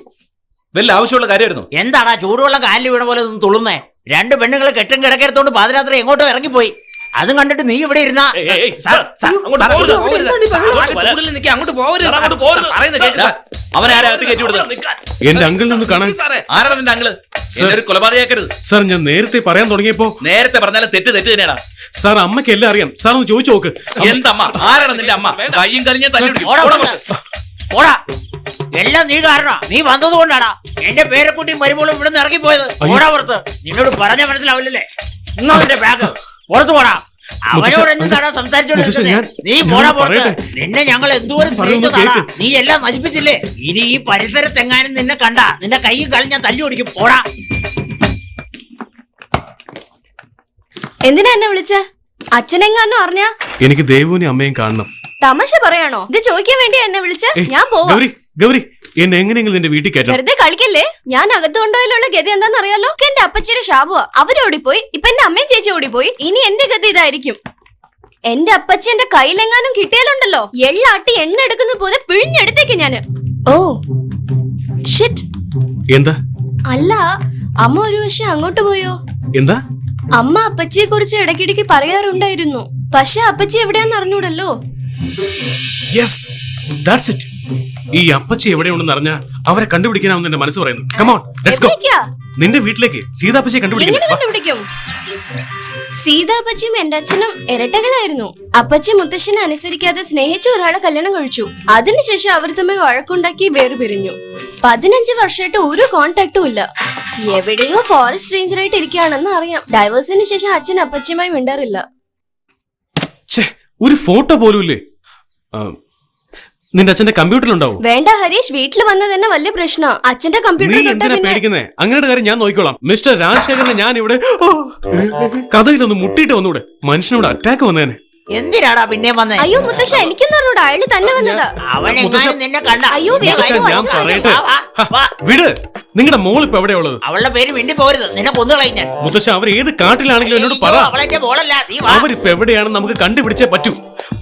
വല്ല ആവശ്യമുള്ള കാര്യമായിരുന്നു. എന്താടാ ചൂടുവെള്ളം കാലിൽ വീണ പോലെ ഒന്ന് തുള്ളുന്നേ? രണ്ട് പെണ്ണുങ്ങൾ കെട്ടും കിടക്കെടുത്തോണ്ട് പാതിരാത്രി എങ്ങോട്ടോ ഇറങ്ങിപ്പോയി. അതും കണ്ടിട്ട് നീ ഇവിടെ ഇരുന്നാ? അവനെ ആരകത്ത് കയറ്റി വിടുന്നത്? എന്റെ അങ്കിളിനൊന്ന് കാണാൻ. ആരാണ് നിന്റെ അങ്കിള്? ഒരു കൊലപാതകയാക്കരുത് സാർ. ഞാൻ നേരത്തെ പറയാൻ തുടങ്ങിയപ്പോ. നേരത്തെ പറഞ്ഞാലും തെറ്റ് തന്നെയാണ് സാർ. അമ്മയ്ക്ക് എല്ലാം അറിയാം. സാർ ഒന്ന് ചോദിച്ചു നോക്ക്. എന്തമ്മ? ആരാണ് നിന്റെ അമ്മ? കയ്യും കളിഞ്ഞ ഓടാ, എല്ലാം നീ കാരണം. നീ വന്നത് കൊണ്ടാടാ എന്റെ പേരക്കുട്ടി മരുമോളും ഇവിടെ നിന്ന് ഇറങ്ങിപ്പോയത്. ഓടാ പുറത്ത്. നിന്നോട് പറഞ്ഞ മനസ്സിലാവില്ലല്ലേ? നിന്നെ ബാഗ് പുറത്തു പോടാ. അവനോട് എന്താടാ സംസാരിച്ചോണ്ട്? നീ പോടാ പുറത്ത്. നിന്നെ ഞങ്ങൾ എന്തോരം സ്നേഹിച്ചതാടാ. നീ എല്ലാം നശിപ്പിച്ചില്ലേ? ഇനി ഈ പരിസരത്തെങ്ങാനും നിന്നെ കണ്ട നിന്റെ കൈയും കാലും ഞാൻ തല്ലി ഓടിക്കും. പോടാ. എന്തിനാ എന്നെ വിളിച്ച? അച്ഛനെങ്ങാനോ അറിഞ്ഞ? എനിക്ക് ദേവുവിനെ അമ്മയും കാണണം. തമാശ പറയാണോ? ഇത് ചോദിക്കാൻ വേണ്ടിയാ എന്നെ വിളിച്ച? ഞാൻ പോവാ. ഗൗരി ഗൗരി എന്നെ എങ്ങനെയെങ്കിലും നിന്റെ വീട്ടിൽ കയറ്റണം. വെറുതെ കളിക്കല്ലേ. ഞാൻ അകത്ത് കൊണ്ടുപോയാലുള്ള ഗതി എന്താണെന്നറിയാലോ? എന്റെ അപ്പച്ചിയുടെ ശാപുവാ. അവരോടിപ്പോയി, ഇപ്പൊ എന്റെ അമ്മയും ചേച്ചി ഓടിപ്പോയി. ഇനി എന്റെ ഗതി ഇതായിരിക്കും. എന്റെ അപ്പച്ചി എന്റെ കയ്യിലെങ്ങാനും കിട്ടിയാലുണ്ടല്ലോ, എള്ളാട്ടി എണ്ണ എടുക്കുന്ന പോലെ പിഴിഞ്ഞെടുത്തേക്ക് ഞാന്. Oh shit. എന്താ? അല്ല, അമ്മ ഒരു വശം അങ്ങോട്ട് പോയോ? എന്താ? അമ്മ അപ്പച്ചിയെ കുറിച്ച് ഇടയ്ക്കിടയ്ക്ക് പറയാറുണ്ടായിരുന്നു. പക്ഷെ അപ്പച്ചി എവിടെയാന്ന് അറിഞ്ഞൂടല്ലോ. Yes, that's it. ഈ അപ്പച്ചി എവിടെയുണ്ടെന്ന് അറിഞ്ഞാ അവരെ കണ്ടുപിടിക്കാനാവുന്ന എന്റെ മനസ്സ് പറയുന്നു. Come on, let's go. എവിടേക്കാ? നിന്റെ വീട്ടിലേക്ക് സീതാപ്പച്ചിയെ എങ്ങനെ കണ്ടുപിടിക്കണം. കണ്ടുപിടിക്കും? സീതാപ്പച്ചിയും എന്റെ അച്ഛനും ഇരട്ടകളായിരുന്നു. അപ്പച്ചി മുത്തശ്ശനെ അനുസരിക്കാതെ സ്നേഹിച്ച ഒരാളെ കല്യാണം കഴിച്ചു. അതിനുശേഷം അവർ തമ്മിൽ വഴക്കുണ്ടാക്കി വേർപിരിഞ്ഞു. 15 വർഷമായിട്ട് ഒരു കോണ്ടാക്ടും ഇല്ല. എവിടെയോ ഫോറസ്റ്റ് റേഞ്ചറായിട്ട് ഇരിക്കുകയാണെന്ന് അറിയാം. ഡൈവേഴ്സിന് ശേഷം അച്ഛൻ അപ്പച്ചിയുമായി മിണ്ടാറില്ല. ഛേ, ഒരു ഫോട്ടോ പോലും ഇല്ലേ? നിന്റെ അച്ഛന്റെ കമ്പ്യൂട്ടറിലുണ്ടാവും. വേണ്ട ഹരീഷ്, വീട്ടിൽ വന്നത് തന്നെ വലിയ പ്രശ്ന. അച്ഛന്റെ നീ കമ്പ്യൂട്ടർ തൊട്ടാ എന്തിനാ പിന്നെ പേടിക്കുന്നേ? അങ്ങനെയുടെ കാര്യം ഞാൻ നോക്കിക്കോളാം. മിസ്റ്റർ രാജശേഖരനെ ഞാൻ ഇവിടെ കഥയിലൊന്ന് മുട്ടിയിട്ട് വന്നൂടെ? മനുഷ്യനോട് അറ്റാക്ക് വന്നേനെ. എന്തിനാടാ പിന്നെ വന്നേ? അയ്യോ മുത്തശ്ശ, എനിക്കും പറഞ്ഞൂടാ, അയാള് തന്നെ വന്നതാ. അവൻ എങ്ങാനും നിന്നെ കണ്ട? അയ്യോ, മുത്തശ്ശൻ, വേഗം ഞാൻ വാ, പറയട്ടെ. വാ. വിട്. നിങ്ങളുടെ മോൾ ഇപ്പൊ എവിടെയാ ഉള്ളത്? അവളുടെ പേര് മിണ്ടി പോരുത്, നിന്നെ കൊന്നുകളയും ഞാൻ. മുത്തശ്ശ, അവർ ഏത് കാട്ടിലാണെങ്കിലും എന്നോട് പറ. അവളെന്റെ മോളല്ല, നീ വാ. അവരിപ്പോ എവിടെയാണെന്ന് നമുക്ക് കണ്ടുപിടിച്ചേ പറ്റൂ.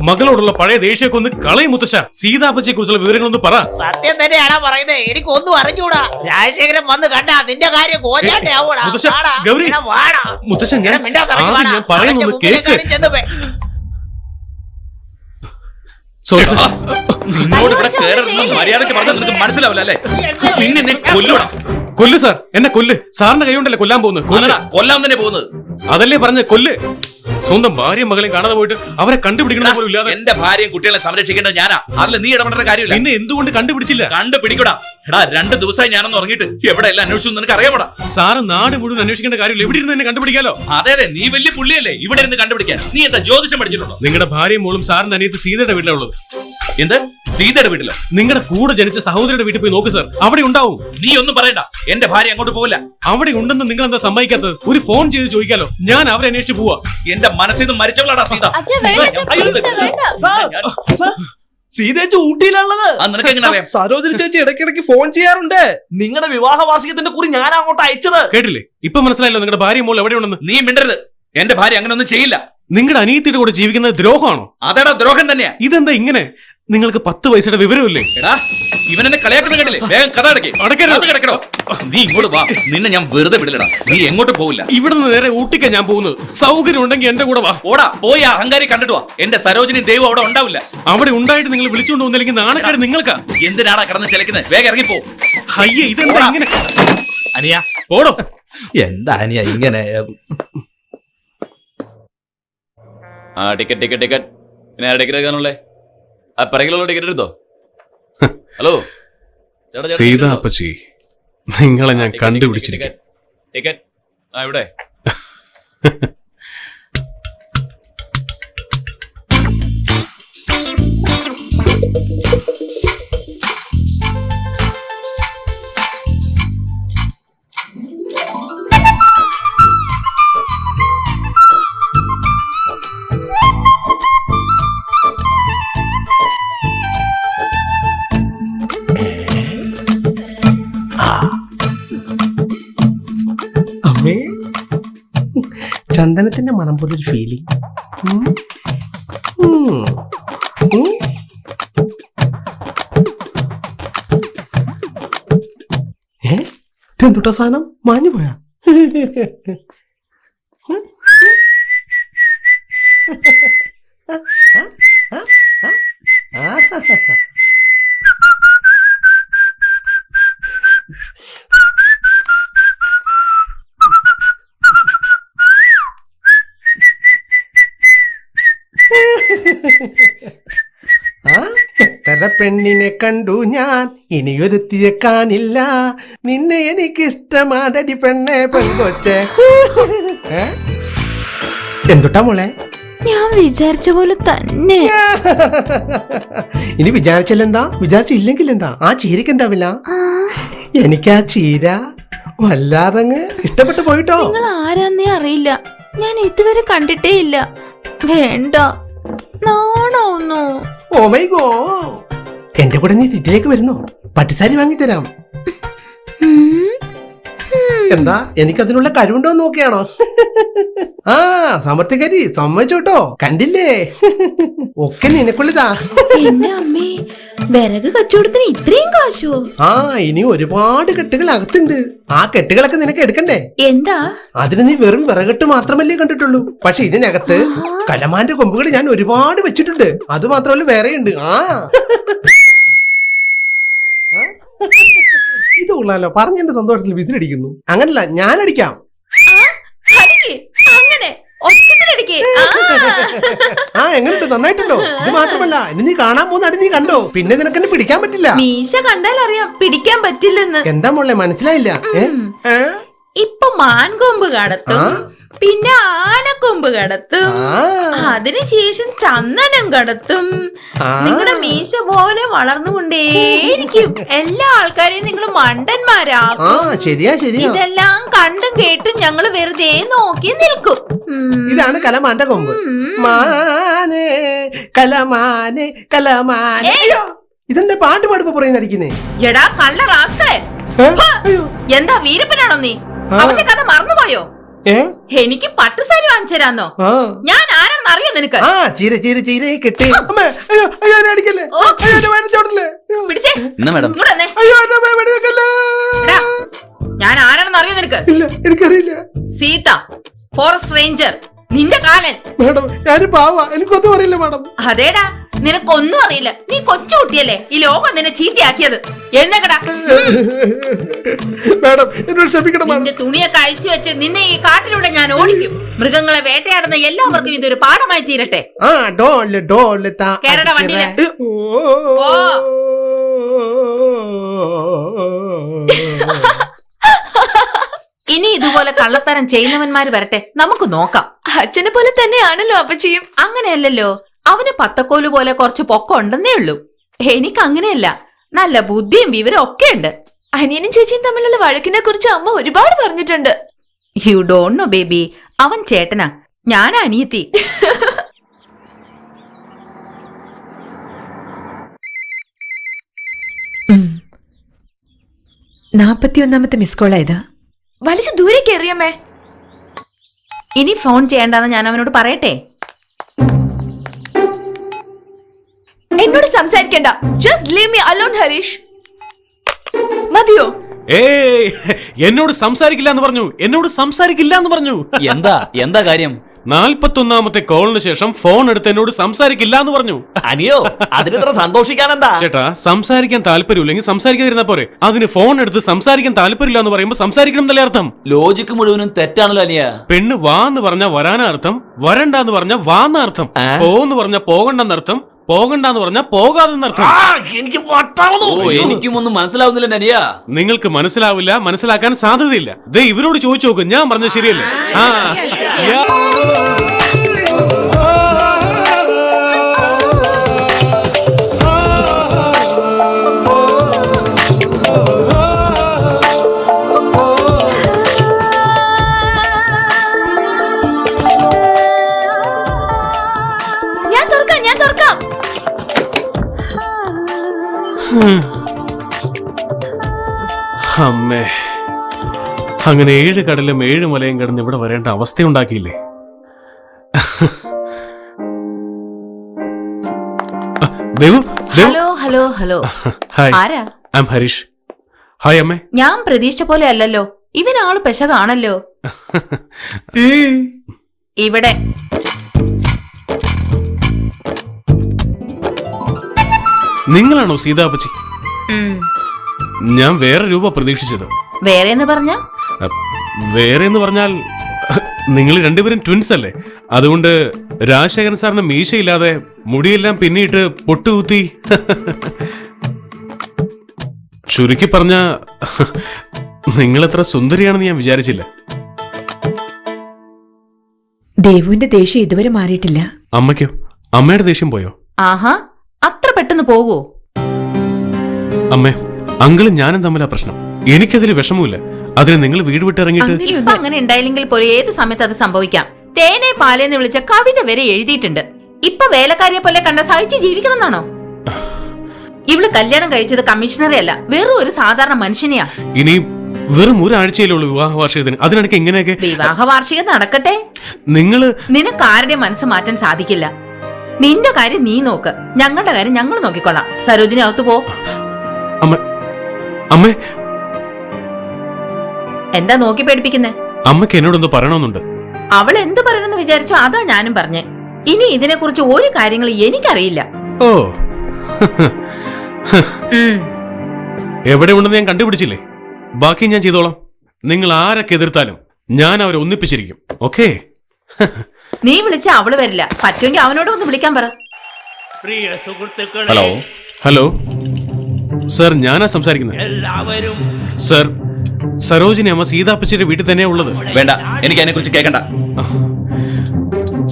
മകളോടുള്ള പഴയ ദേഷ്യമൊക്കെ ഒന്ന് കളയും മുത്തശ്ശ. സീതാപ്പച്ചിയെ കുറിച്ചുള്ള വിവരങ്ങളൊന്ന് പറ. സത്യം തന്നെയാണോ പറയുന്നത്? എനിക്കൊന്നും അറിഞ്ഞൂടാ. രാജശേഖരൻ വന്ന് കണ്ടാ നിന്റെ കാര്യം കോഞ്ഞാന്റെ ആവൂടാ. മുത്തശ്ശ, വാടാ, ഗൗരി. ഇങ്ങനെ വാടാ. മുത്തശ്ശ, ഞാൻ ഇങ്ങനെ മിണ്ടാതിറങ്ങി ആദ്യം വാടാ. ഞാൻ പറയുന്നത് അവന്റെ മുമ്പിൽ കേൾക്ക്. കാര്യം ചെന്ന് സോറി സർ. നിന്നോട് ഇവിടെ കേറരുതെന്ന് മര്യാദയ്ക്ക് പറഞ്ഞാൽ നിനക്ക് മനസ്സിലാവില്ല അല്ലേ? നിന്നെ ഞാൻ കൊല്ലൂടാ. കൊല്ല് സാർ, എന്നെ കൊല്ല്. സാറിന്റെ കൈ കൊണ്ടല്ലേ കൊല്ലാൻ പോകുന്നത്? കൊല്ലടാ, കൊല്ലാൻ തന്നെ പോകുന്നത്. അതല്ലേ പറഞ്ഞ കൊല്ല്. സ്വന്തം ഭാര്യയും മകളെയും കാണാതെ പോയിട്ട് അവരെ കണ്ടുപിടിക്കണ പോലും ഇല്ലാതെ. എന്റെ ഭാര്യയും കുട്ടികളെ സംരക്ഷിക്കേണ്ടത് ഞാനാ. അതിൽ നീ ഇടപെടേണ്ട കാര്യമില്ല. പിന്നെ എന്തുകൊണ്ട് കണ്ടുപിടിച്ചില്ല? കണ്ടുപിടിക്കൂടാ. എടാ, 2 ദിവസമായി ഞാനൊന്ന് ഉറങ്ങിയിട്ട് എവിടെ എല്ലാം അന്വേഷിച്ചു നിനക്ക് അറിയാമോടാ? സാറ് നാട് മുഴുവൻ അന്വേഷിക്കേണ്ട കാര്യമില്ല. എവിടെ ഇരുന്ന് തന്നെ കണ്ടുപിടിക്കാലോ. അതെ അതെ, നീ വലിയ പുള്ളിയല്ലേ ഇവിടെ ഇരുന്ന് കണ്ടുപിടിക്കാൻ. നീ എന്താ ജ്യോതിഷം പഠിച്ചിട്ടുണ്ടോ? നിങ്ങളുടെ ഭാര്യയും മോളും സാറിന്റെ അനിയത്ത് സീതയുടെ വീട്ടിലാണ് ഉള്ളത്. എന്ത്? സീതയുടെ വീട്ടിലോ? നിങ്ങളുടെ കൂടെ ജനിച്ച സഹോദരിയുടെ വീട്ടിൽ പോയി നോക്ക് സാർ. അവിടെ ഉണ്ടാവും. നീ ഒന്നും പറയണ്ട, എന്റെ ഭാര്യ അങ്ങോട്ട് പോവില്ല. അവിടെ ഉണ്ടെന്ന് നിങ്ങൾ എന്താ സമ്മതിക്കാത്തത്? ഒരു ഫോൺ ചെയ്ത് ചോദിക്കാലോ. ഞാൻ അവരെ അന്വേഷിച്ച് പോവാ. എന്റെ മനസ്സിൽ നിന്ന് മരിച്ചവളാടാ സീത. അച്ഛാ, വേണ്ട അച്ഛാ, please അച്ഛാ, വേണ്ട. സീതേച്ചി ഊട്ടിയിലുള്ളത്. നിനക്ക് എങ്ങനെ അറിയാം? സരോജിനി ചേച്ചി ഇടയ്ക്കിടയ്ക്ക് ഫോൺ ചെയ്യാറുണ്ട്. നിങ്ങളുടെ വിവാഹ വാർഷികത്തിന്റെ കുറി ഞാൻ അങ്ങോട്ട് അയച്ചത്. കേട്ടില്ലേ? ഇപ്പൊ മനസ്സിലായല്ലോ നിങ്ങളുടെ ഭാര്യയും മോൾ എവിടെ ഉണ്ടെന്ന്. നീ മിണ്ടരുത്. എന്റെ ഭാര്യ അങ്ങനെ ഒന്നും ചെയ്യില്ല. നിങ്ങളുടെ അനിയത്തിയുടെ കൂടെ ജീവിക്കുന്നത് ദ്രോഹമാണോ? അതേടാ, ദ്രോഹം തന്നെയാ. ഇതെന്താ ഇങ്ങനെ? നിങ്ങൾക്ക് 10 വയസ്സുടെ വിവരമില്ലേ? എടാ, ഇവൻ എന്നെ കളിയാക്കുന്ന കണ്ടില്ലേ? വേഗം കഥ അടയ്ക്ക്. അടയ്ക്കരുത്. കിടക്കണോ? നീ ഇങ്ങോട്ട് വാ. നിന്നെ ഞാൻ വെറുതെ വിടില്ലടാ. നീ എങ്ങോട്ട് പോവില്ല. ഇവിടെ നിന്ന് നേരെ ഊട്ടിക്കാ ഞാൻ പോകുന്നത്. സൗകര്യം ഉണ്ടെങ്കിൽ എന്റെ കൂടെ വാ. ഓടാ, പോയി ആ അഹങ്കാരി കണ്ടിട്ട് വാ. എന്റെ സരോജിനി ദൈവം അവിടെ ഉണ്ടാവില്ല. അവിടെ ഉണ്ടായിട്ട് നിങ്ങൾ വിളിച്ചുകൊണ്ട് വന്നില്ലെങ്കിൽ നാണക്കേട് നിങ്ങൾക്കാ. എന്തിനാടാ കിടന്ന് ചിലക്കുന്നത്? വേഗം ഇറങ്ങിപ്പോ. അയ്യേ, ഇതെന്താ ഇങ്ങനെ? അനിയ, ഓടോ. എന്താ അനിയ ഇങ്ങനെ? Ticket ticket ticket. പിന്നെ ടിക്കറ്റ് എടുക്കാനുള്ളേ? ആ പിറകിലുള്ള ടിക്കറ്റ് എടുത്തോ? ഹലോ സീത അപ്പച്ചി, നിങ്ങളെ ഞാൻ കണ്ടുപിടിച്ചിരിക്കും. ടിക്കറ്റ് ഇവിടെ. അമ്മേ, ചന്ദനത്തിന്റെ മണം പോലൊരു ഫീലിംഗ്. ഇതെന്തുട്ടാ സാധനം? മാഞ്ഞു പോയാ? എത്ര പെണ്ണിനെ കണ്ടു ഞാൻ, ഇനിയൊരുത്തിയെ കാണില്ല. നിന്നെ എനിക്കിഷ്ടമാടടി പെണ്ണെ പെങ്കൊച്ചെ. എന്തുട്ടാ മോളെ? ഞാൻ വിചാരിച്ച പോലെ തന്നെ. ഇനി വിചാരിച്ചില്ലെന്താ, വിചാരിച്ചില്ലെങ്കിൽ എന്താ? ആ ചീരക്ക് എന്താ വില? എനിക്ക് ആ ചീര വല്ലാതങ്ങ് ഇഷ്ടപ്പെട്ടു പോയിട്ടോ. നിങ്ങൾ ആരാന്നേ അറിയില്ല. ഞാൻ ഇതുവരെ കണ്ടിട്ടേ ഇല്ല. വേണ്ട, നാണാവുന്നു. ഓ മൈ ഗോ, എന്റെ കൂടെ നീ സിറ്റിയിലേക്ക് വരുന്നു, പട്ടുസാരി വാങ്ങിത്തരാം. എന്താ, എനിക്കതിനുള്ള കഴിവുണ്ടോ നോക്കിയാണോ? ആ സമർത്ഥികരി സമ്മതിച്ചോട്ടോ, കണ്ടില്ലേ? ഒക്കെ നിനക്കുള്ളതാ. എന്റെ അമ്മേ, വിറക് കച്ചവടത്തിന് ഇത്രയും കാശോ? ആ ഇനി ഒരുപാട് കെട്ടുകൾ അകത്തുണ്ട്. ആ കെട്ടുകളൊക്കെ നിനക്ക് എടുക്കണ്ടേ? എന്താ? അതിന് നീ വെറും വിറകെട്ട് മാത്രമല്ലേ കണ്ടിട്ടുള്ളൂ. പക്ഷെ ഇതിനകത്ത് കലമാന്റെ കൊമ്പുകൾ ഞാൻ ഒരുപാട് വെച്ചിട്ടുണ്ട്. അത് മാത്രമല്ല വേറെയുണ്ട്. ആ ഇത് കൊള്ളാലോ, പറഞ്ഞ എന്റെ സന്തോഷത്തിൽ വിസിലടിക്കുന്നു. അങ്ങനല്ല, ഞാൻ അടിക്കാം. അങ്ങനെ ഒച്ചത്തിലടിക്കേ. ആ എങ്ങനെയുണ്ട്, നന്നായിട്ടുണ്ടോ? ഇത് മാത്രമല്ല, ഇനി നീ കാണാൻ പോകുന്ന അടി നീ കണ്ടോ? പിന്നെ നിനക്ക് എന്നെ പിടിക്കാൻ പറ്റില്ല. മീശ കണ്ടാൽ അറിയാം പിടിക്കാൻ പറ്റില്ലെന്ന്. എന്താ മോളെ മനസ്സിലായില്ല? ഇപ്പൊ മാൻകൊമ്പ് കടത്തും, പിന്നെ ആനക്കൊമ്പ് കടത്തും, അതിനുശേഷം ചന്ദനം കടത്തും. നിങ്ങളുടെ മീശ പോലെ വളർന്നുകൊണ്ടേയിരിക്കും. എല്ലാ ആൾക്കാരെയും നിങ്ങൾ മണ്ടന്മാരാക്കും. ശരിയാ ശരിയാ. ഇതെല്ലാം കണ്ടും കേട്ടും ഞങ്ങൾ വെറുതെ നോക്കി നിൽക്കും. ഇതാണ് കലമാന്റെ കൊമ്പ്. മാനേ കലമാനെ കലമാനെ. ഇതെന്താ പാട്ട് പാടുമ്പോ പറയുന്ന അടിക്കുന്നേ? എടാ കള്ള റാസ്കളെ, എന്താ വീരപ്പനാണോ നീ? അവന്റെ കഥ മറന്നുപോയോ? എനിക്ക് പട്ടുസാരി വാങ്ങിച്ചു തരാന്നോ? ഞാൻ ആരാണെന്ന് അറിയോ നിനക്ക്? ഞാൻ ആരാണെന്ന് അറിയോ നിനക്ക്? എനിക്കറിയില്ല. സീത, ഫോറസ്റ്റ് റേഞ്ചർ, നിന്റെ കാലൻ. മാഡം ഞാന് പാവാ, എനിക്കൊന്നും അറിയില്ല മാഡം. അതേടാ, നിനക്കൊന്നും അറിയില്ല. നീ കൊച്ചുകുട്ടിയല്ലേ ഈ ലോകം നിന്നെ ചീത്തയാക്കിയത്. എഴുന്നേക്കടാ. നിന്റെ തുണിയൊക്കെ അഴിച്ചു വെച്ച് നിന്നെ ഈ കാട്ടിലൂടെ ഞാൻ ഓടിക്കും. മൃഗങ്ങളെ വേട്ടയാടുന്ന എല്ലാവർക്കും ഇതൊരു പാഠമായി തീരട്ടെ. കേരള വണ്ടിയില് ഇനി ഇതുപോലെ കള്ളത്തരം ചെയ്യുന്നവന്മാര് വരട്ടെ, നമുക്ക് നോക്കാം. അച്ഛനെ പോലെ തന്നെയാണല്ലോ അപ്പച്ചിയും. അങ്ങനെയല്ലല്ലോ, അവന് പത്തക്കോല് പോലെ കുറച്ച് പൊക്കം ഉണ്ടെന്നേ ഉള്ളൂ. എനിക്ക് അങ്ങനെയല്ല, നല്ല ബുദ്ധിയും വിവരം ഒക്കെ ഉണ്ട്. അനിയനും ചേച്ചിയും തമ്മിലുള്ള വഴക്കിനെ കുറിച്ച് അമ്മ ഒരുപാട് പറഞ്ഞിട്ടുണ്ട്. യു ഡോണ്ട് നോ ബേബി, അവൻ ചേട്ടനാ, ഞാൻ അനിയത്തി. നാപ്പത്തിയൊന്നാമത്തെ മിസ് കോൾ ആയതാ. വലിച്ചു ദൂരേക്ക് എറിയമ്മേ. ഇനി ഫോൺ ചെയ്യണ്ടെന്ന് ഞാൻ അവനോട് പറയട്ടെ? എന്നോട് സംസാരിക്കണ്ട. Just leave me alone Harish. മതിയോ? എന്നോട് സംസാരിക്കില്ല എന്ന് പറഞ്ഞു. എന്താ കാര്യം? 41ാമത്തെ കോളിന് ശേഷം ഫോൺ എടുത്ത് എന്നോട് സംസാരിക്കില്ല എന്ന് പറഞ്ഞു. അനിയോ, അതിനെത്ര സന്തോഷിക്കാനെന്താ? ചേട്ടാ, സംസാരിക്കാൻ താല്പര്യമില്ലെങ്കിൽ സംസാരിക്കാതിരുന്നാ പോരെ. അതിന് ഫോൺ എടുത്ത് സംസാരിക്കാൻ താല്പര്യമില്ല എന്ന് പറയുമ്പോ സംസാരിക്കണം എന്നല്ലേ അർത്ഥം? ലോജിക്ക് മുഴുവനും തെറ്റാണല്ലോ അനിയ. പെണ്ണ് വാന്ന് പറഞ്ഞ വരാനർത്ഥം, വരണ്ടെന്ന് പറഞ്ഞ വാന്നർത്ഥം, പോന്ന് പറഞ്ഞ പോകണ്ടെന്നർത്ഥം, പോകണ്ടെന്ന് പറഞ്ഞാ പോകാതെന്നർത്ഥം. എനിക്കും ഒന്നും മനസ്സിലാവുന്നില്ല അനിയ. നിങ്ങൾക്ക് മനസ്സിലാവില്ല, മനസ്സിലാക്കാൻ സാധ്യതയില്ല. ദേ ഇവരോട് ചോദിച്ചു നോക്ക്, ഞാൻ പറഞ്ഞത് ശരിയല്ലേ? ഞാൻ തുറക്കാം. അമ്മേ, അങ്ങനെ 7 കടലും 7 മലയും കടന്ന് ഇവിടെ വരേണ്ട അവസ്ഥയുണ്ടാക്കിയില്ലേ? Hello hello hello. ഹായ്, ആരാ? I am Harish. ഹായ് അമ്മേ. ഞാൻ പ്രതീക്ഷിച്ച പോലെ അല്ലല്ലോ, ഇവനാള് പെശകാണല്ലോ. ഇവിടെ നിങ്ങളാണോ സീതാപ്പച്ചി? ഞാൻ വേറെ രൂപ പ്രതീക്ഷിച്ചത്. വേറെ എന്ന് പറഞ്ഞാൽ നിങ്ങൾ രണ്ടുപേരും ട്വിൻസ് അല്ലേ? അതുകൊണ്ട് രാജശേഖരൻ സാറിന് മീശയില്ലാതെ മുടിയെല്ലാം പിന്നിട്ട് പൊട്ടുകുത്തി, ചുരുക്കി പറഞ്ഞ നിങ്ങളെത്ര സുന്ദരിയാണെന്ന് ഞാൻ വിചാരിച്ചില്ല. ദേവുവിന്റെ ദേഷ്യം ഇതുവരെ മാറിയിട്ടില്ല. അമ്മയ്ക്കോ? അമ്മയുടെ ദേഷ്യം പോയോ? ആഹാ, അത്ര പെട്ടെന്ന് പോവോ? അമ്മേ, അങ്കിളും ഞാനും തമ്മിലാ പ്രശ്നം. എനിക്കതിൽ വിഷമമില്ല. അതിന് നിങ്ങൾ വീട് വിട്ടിറങ്ങിയിട്ട് ഇപ്പൊ അങ്ങനെ ഉണ്ടായില്ലെങ്കിൽ പോലും ഏത് സമയത്ത് അത് സംഭവിക്കാം. തേനെ പാലേന്ന് വിളിച്ച കവിത വരെ എഴുതിയിട്ടുണ്ട്. ഇപ്പൊ വേലക്കാരിയെ പോലെ കണ്ട സഹിച്ച് ജീവിക്കണം എന്നാണോ? ഇവള് കല്യാണം കഴിച്ചത് കമ്മീഷണറെ അല്ല, വെറും ഒരു സാധാരണ മനുഷ്യനെയാ. ഇനി വെറും ഒരാഴ്ചയിലേ ഉള്ളൂ വിവാഹ വാർഷികത്തിന്, അതിനിടയ്ക്ക് എങ്ങനെയൊക്കെ? വിവാഹ വാർഷികം നടക്കട്ടെ. നിനക്ക് ആരുടെ മനസ്സ് മാറ്റാൻ സാധിക്കില്ല. നിന്റെ കാര്യം നീ നോക്ക്, ഞങ്ങളുടെ കാര്യം ഞങ്ങൾ നോക്കിക്കൊള്ളാം. സരോജിനി അകത്ത് പോ. അമ്മേ, എന്താ നോക്കി പേടിപ്പിക്കുന്നേ? അമ്മയ്ക്ക് എന്നോടൊന്ന് പറയണമെന്നുണ്ട്. അവൾ എന്ത് പറയണമെന്ന് വിചാരിച്ചോ അതാ ഞാനും പറഞ്ഞേ. ഇനി ഇതിനെ കുറിച്ച് ഒരു കാര്യങ്ങൾ എനിക്കറിയില്ല. ഓ, എവിടെ ഉണ്ടെന്ന് ഞാൻ കണ്ടുപിടിച്ചില്ലേ. ബാക്കി ഞാൻ ചെയ്തോളാം. നിങ്ങൾ ആരൊക്കെ എതിർത്താലും ഞാൻ അവരെ ഒന്നിപ്പിച്ചിരിക്കും. ഓക്കേ? നീ വിളിച്ച അവള് വരില്ല. പറ്റുമെങ്കിൽ അവനോട് ഒന്ന് വിളിക്കാൻ പറ. പ്രിയ സുഹൃത്തുക്കളെ, ഹലോ ഹലോ സർ, ഞാനാ സംസാരിക്കുന്നത്. എല്ലാവരും സർ, സരോജിനി അമ്മ സീതാപ്പച്ചിയുടെ വീട്ടിൽ തന്നെയാ ഉള്ളത്. വേണ്ട, എനിക്ക് അതിനെ കുറിച്ച് കേൾക്കണ്ട.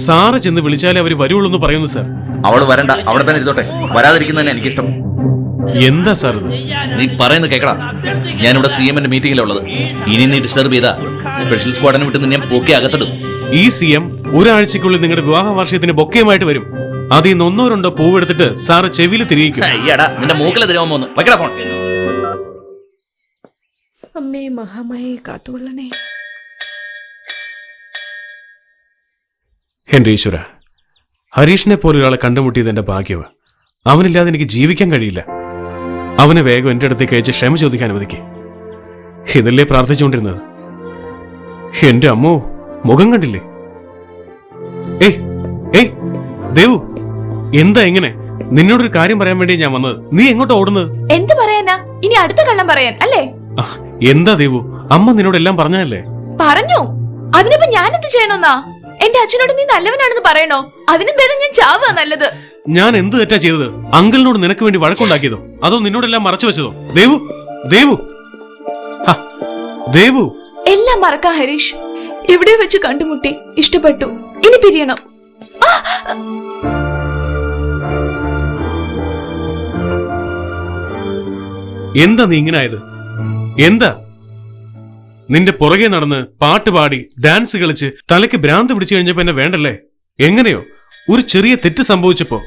സാറ് ചെന്ന് വിളിച്ചാലേ അവര് വരുള്ളൂ എന്ന് പറയുന്നു സർ. അവള് വരണ്ട, അവിടെ തന്നെ ഇരുന്നോട്ടെ. വരാതിരിക്കുന്നതന്നെ എനിക്കിഷ്ടം. എന്താ സാർ ഇത്? നീ പറയുന്നത് കേൾക്കടാ. ഞാനിവിടെ CM-ന്റെ മീറ്റിംഗിലുള്ളത്. ഇനി നീ ഡിസ്റ്റർബ് ചെയ്താ സ്പെഷ്യൽ സ്ക്വാഡിനെ വിട്ട് നിന്നെ പൊക്കി അകത്തിടും. ഈ CM ഒരാഴ്ചക്കുള്ളിൽ നിങ്ങളുടെ വിവാഹ വാർഷികത്തിന് ബൊക്കയുമായിട്ട് വരും. അതിൽ നിന്ന് 1-2 പൂവെടുത്തിട്ട് സാറ് ചെവിയിൽ തിരിയിക്കും. അയ്യടാ, നിന്റെ മൂക്കിലെ തിരുവാൻ പോന്നു. വയ്ക്കടാ ഫോൺ. അമ്മേ മഹാമായെ കാത്തുകൊള്ളണേ. എന്റെ ഈശ്വര, ഹരീഷിനെ പോലെ ഒരാളെ കണ്ടുമുട്ടിയത് എന്റെ ഭാഗ്യവ. അവനില്ലാതെ എനിക്ക് ജീവിക്കാൻ കഴിയില്ല. അവനെ വേഗം എന്റെ അടുത്തേക്ക് അയച്ച് ക്ഷമ ചോദിക്കാൻ അനുവദിക്ക്. ഇതല്ലേ പ്രാർത്ഥിച്ചുകൊണ്ടിരുന്നത്. എന്റെ അമ്മോ, മുഖം കണ്ടില്ലേ? ഏയ് ഏയ് ദേവു, എന്താ എങ്ങനെ? നിന്നോടൊരു കാര്യം പറയാൻ വേണ്ടി ഞാൻ വന്നത്. നീ എങ്ങോട്ടാ ഓടുന്നത്? എന്ത് പറയാനാ? ഇനി അടുത്ത കള്ളം പറയാൻ അല്ലേ? എന്താ ദേവു, അമ്മ നിന്നോടെല്ലാം പറഞ്ഞല്ലേ? പറഞ്ഞു. അതിനിപ്പോ ഞാൻ എന്ത് ചെയ്യണമെന്നാ? എന്റെ അച്ഛനോട് നീ നല്ലവനാണെന്ന് പറയണോ? അതിനും ഭേദം ഞാൻ ചാവുക നല്ലത്. ഞാൻ എന്ത് തെറ്റാ ചെയ്തത്? അങ്കിളിനോട് നിനക്ക് വേണ്ടി വഴക്കുണ്ടാക്കിയതോ അതോ നിന്നോടെല്ലാം മറച്ചു വെച്ചതോ? ദേവു, ദേവു, ദേവു. എല്ലാം മറക്കാം ഹരീഷ്. എവിടെ വെച്ച് കണ്ടുമുട്ടി, ഇഷ്ടപ്പെട്ടു, ഇനി പിരിയണം. എന്താ നീ ഇങ്ങനെ ആയത്? എന്താ? നിന്റെ പുറകെ നടന്ന് പാട്ടുപാടി ഡാൻസ് കളിച്ച് തലയ്ക്ക് ഭ്രാന്ത് പിടിച്ചു കഴിഞ്ഞപ്പോ എന്നെ വേണ്ടല്ലേ? എങ്ങനെയോ ഒരു ചെറിയ തെറ്റ് സംഭവിച്ചപ്പോ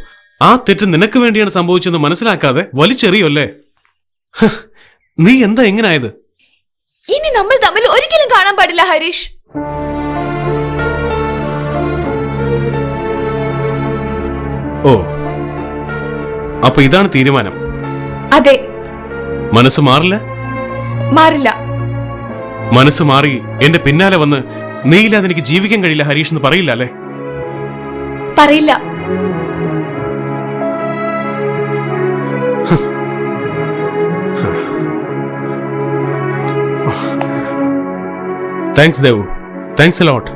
ആ തെറ്റ് നിനക്ക് വേണ്ടിയാണ് സംഭവിച്ചെന്ന് മനസ്സിലാക്കാതെ വലിച്ചെറിയല്ലേ? നീ എന്താ എങ്ങനായത്? ഇനി നമ്മൾ തമ്മിൽ ഒരിക്കലും കാണാൻ പാടില്ല ഹരീഷ്. ഓ, അപ്പൊ ഇതാണ് തീരുമാനം? അതെ. മനസ്സ് മാറില്ല? മാറില്ല. മനസ്സ് മാറി എന്റെ പിന്നാലെ വന്ന് നീയില്ലാതെ എനിക്ക് ജീവിക്കാൻ കഴിയില്ല ഹരീഷ് എന്ന് പറയില്ല അല്ലേ? പറയില്ല. Thanks Devu, thanks a lot.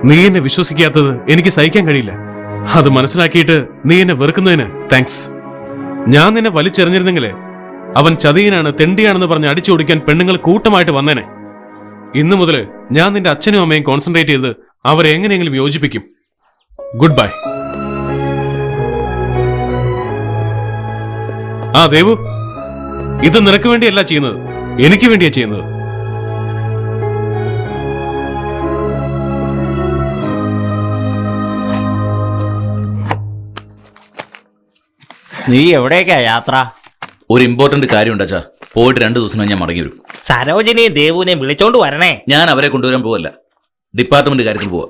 നീ എന്നെ വിശ്വസിക്കാത്തത് എനിക്ക് സഹിക്കാൻ കഴിയില്ല. അത് മനസ്സിലാക്കിയിട്ട് നീ എന്നെ വെറുക്കുന്നതിന് താങ്ക്സ്. ഞാൻ നിന്നെ വലിച്ചെറിഞ്ഞിരുന്നെങ്കിലേ അവൻ ചതിയനാണ്, തെണ്ടിയാണെന്ന് പറഞ്ഞ് അടിച്ചോടിക്കാൻ പെണ്ണുങ്ങൾ കൂട്ടമായിട്ട് വന്നേനെ. ഇന്നു മുതൽ ഞാൻ നിന്റെ അച്ഛനും അമ്മയും കോൺസെൻട്രേറ്റ് ചെയ്ത് അവരെ എങ്ങനെയെങ്കിലും യോജിപ്പിക്കും. Good bye. ആ ദേവു, ഇത് നിനക്ക് വേണ്ടിയല്ല ചെയ്യുന്നത്, എനിക്ക് വേണ്ടിയാ ചെയ്യുന്നത്. നീ എവിടേക്കാ യാത്ര? ഒരു ഇമ്പോർട്ടന്റ് കാര്യമുണ്ട് അച്ഛാ. പോയിട്ട് 2 ദിവസം ഞാൻ മടങ്ങി വരും. സരോജിനെയും ദേവുവിനെയും വിളിച്ചോണ്ട് വരണേ. ഞാൻ അവരെ കൊണ്ടുവരാൻ പോവല്ല, ഡിപ്പാർട്ട്മെന്റ് കാര്യത്തിൽ പോവാ.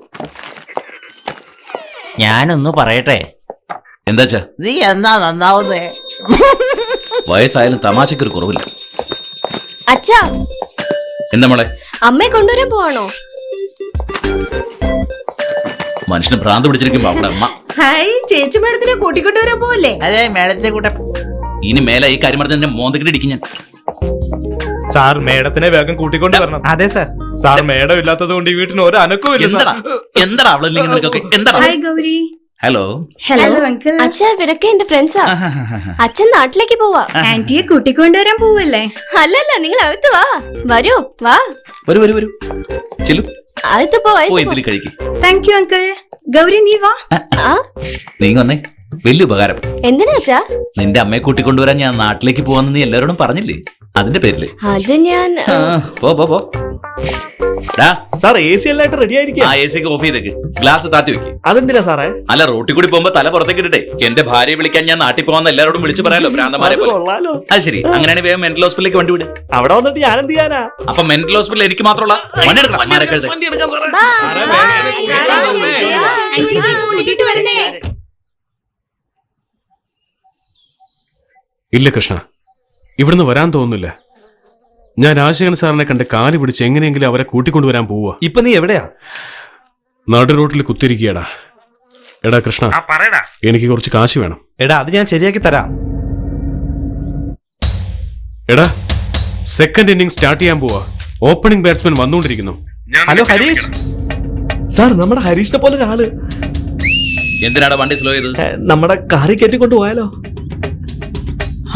ഞാനൊന്ന് പറയട്ടെ. എന്താച്ചാ? നീ എന്നാ നന്നാവുന്നേ? വയസ്സായാലും തമാശക്കൊരു കുറവില്ല. അച്ഛാ, എന്താ മോളെ? അമ്മയെ കൊണ്ടുവരാൻ പോവാണോ? മനുഷ്യന് ഭ്രാന്ത് പിടിച്ചിരിക്കുമ്പോ അവിടെ അമ്മ. ഹായ്, ചേച്ചി മേഡത്തിനെ കൂട്ടിക്കൊണ്ടുവരാൻ പോവല്ലേ? അതെ, മേഡത്തിന്റെ കൂടെ. ഇനി മേലെ ഈ കാര്യം പറഞ്ഞ മോന്തക്കിട്ട് ഇടിക്കും ഞാൻ. സാർ മേഡത്തിനെ വേഗം കൂട്ടിക്കൊണ്ട് വരണം. അതെ സാർ. സാർ മേഡം ഇല്ലാത്തത് കൊണ്ട് ഈ വീട്ടിന് ഒരു അനക്കവും ഇല്ല. എന്താ അവളില്ലെങ്കിൽ നിനക്കൊക്കെ എന്താ? Hi Gauri. Hello. Hello uncle. അച്ഛാ, ഇവരൊക്കെ എന്റെ ഫ്രണ്ട്സാ. അച്ഛൻ നാട്ടിലേക്ക് പോവാ. ആന്റിയെ കൂട്ടിക്കൊണ്ടുവരാൻ പോവല്ലേ? അല്ലല്ല, നിങ്ങൾ അകത്ത് വാ. വരൂ, വാ. വരൂ വരൂ വരൂ, ചെല്ലു. അകത്ത് പോ. പോയി ഇതിൽ കഴിക്കും. Thank you uncle. ഗൗരി നീ വാ. നീ വന്നേ, വലിയ ഉപകാരം. എന്തിനാ അച്ഛാ? നിന്റെ അമ്മയെ കൂട്ടിക്കൊണ്ടുവരാൻ ഞാൻ നാട്ടിലേക്ക് പോവാന്ന് നീ എല്ലാവരോടും പറഞ്ഞില്ലേ? അതിന്റെ പേരില്. അത് ഞാൻ പോ പോ പോ. ഡാ, സാർ AC എല്ലായിട്ട് റെഡി ആയിരിക്കും. ആ AC ഓഫ് ചെയ്തേക്ക്, ഗ്ലാസ് താത്തി വെക്ക്. അതെന്തിനാ സാറേ? അല്ല, റോട്ടിൽ കൂടി പോകുമ്പോ തല പുറത്തേക്ക് ഇട്ടിട്ടെ എന്റെ ഭാര്യയെ വിളിക്കാൻ ഞാൻ നാട്ടിൽ പോകാൻ എല്ലാവരോടും വിളിച്ചു പറയാലോ, ഭ്രാന്തമാരെ പോലെ. കൊള്ളാലോ. അത് ശരി, അങ്ങനെയാണെങ്കിൽ വേഗം മെന്റൽ ഹോസ്പിറ്റലിലേക്ക് വണ്ടി വിട്. അവിടെ വന്നിട്ട് ഞാൻ എന്ത് ചെയ്യാനാ? അപ്പൊ മെന്റൽ ഹോസ്പിറ്റൽ എനിക്ക് മാത്രമുള്ള വണ്ടി എടുക്കണം. മരക്കഴുത. ഇല്ല കൃഷ്ണ, ഇവിടുന്ന് വരാൻ തോന്നുന്നില്ല. ഞാൻ രാജശേഖരൻ സാറിനെ കണ്ട് കാല് പിടിച്ച് എങ്ങനെയെങ്കിലും അവരെ കൂട്ടിക്കൊണ്ടുവരാൻ പോവുക. ഇപ്പൊ നീ എവിടെയാ? നടു റോട്ടിൽ കുത്തിരിക്കുകയാടാ. എടാ കൃഷ്ണ, എനിക്ക് കുറച്ച് കാശ് വേണം. എടാ, അത് ഞാൻ ശരിയാക്കി തരാം. എടാ, സെക്കൻഡ് ഇന്നിംഗ് സ്റ്റാർട്ട് ചെയ്യാൻ പോവാ. ഓപ്പണിംഗ് ബാറ്റ്സ്മാൻ വന്നുകൊണ്ടിരിക്കുന്നു. ഹലോ ഹരീഷ്. സാർ, നമ്മുടെ ഹരീഷിനെ പോലെ ഒരാള് എന്തിനാടാ വണ്ടി സ്ലോ ചെയ്ത്? നമ്മുടെ കാറിൽ കയറ്റിക്കൊണ്ട് പോയാലോ?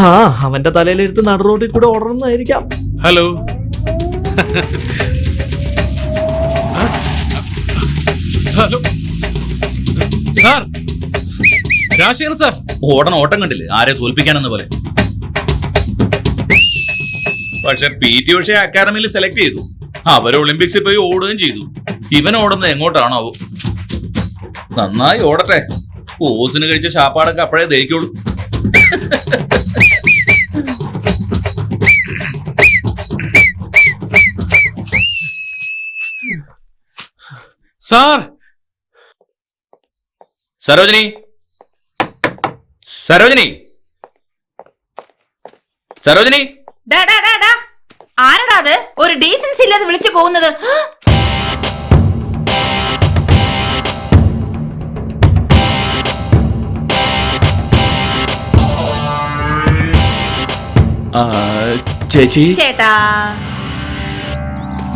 ആ, അവന്റെ തലയിലെടുത്ത് നടു റോഡിൽ കൂടെ ഓടണമെന്നായിരിക്കാം. Hello. Hello sir, Rajasekharan sir. ഓട്ടം കണ്ടില്ലേ, ആരെ തോൽപ്പിക്കാനെന്ന പോലെ. പക്ഷെ PT ഉഷ അക്കാദമിയിൽ സെലക്ട് ചെയ്തു. അവർ ഒളിമ്പിക്സിൽ പോയി ഓടുകയും ചെയ്തു. ഇവൻ ഓടുന്നത് എങ്ങോട്ടാണോ? നന്നായി ഓടട്ടെ. ഓസിന് കഴിച്ച ശാപ്പാടൊക്കെ അപ്പോഴേ ദഹിക്കുള്ളൂ. സാർ. സരോജിനി, സരോജിനി, സരോജിനി. ആരടാ അത്? ഒരു ഡീസൻസി ഇല്ലാതെ വിളിച്ചു പോകുന്നത്. ചേച്ചി. ചേട്ടാ,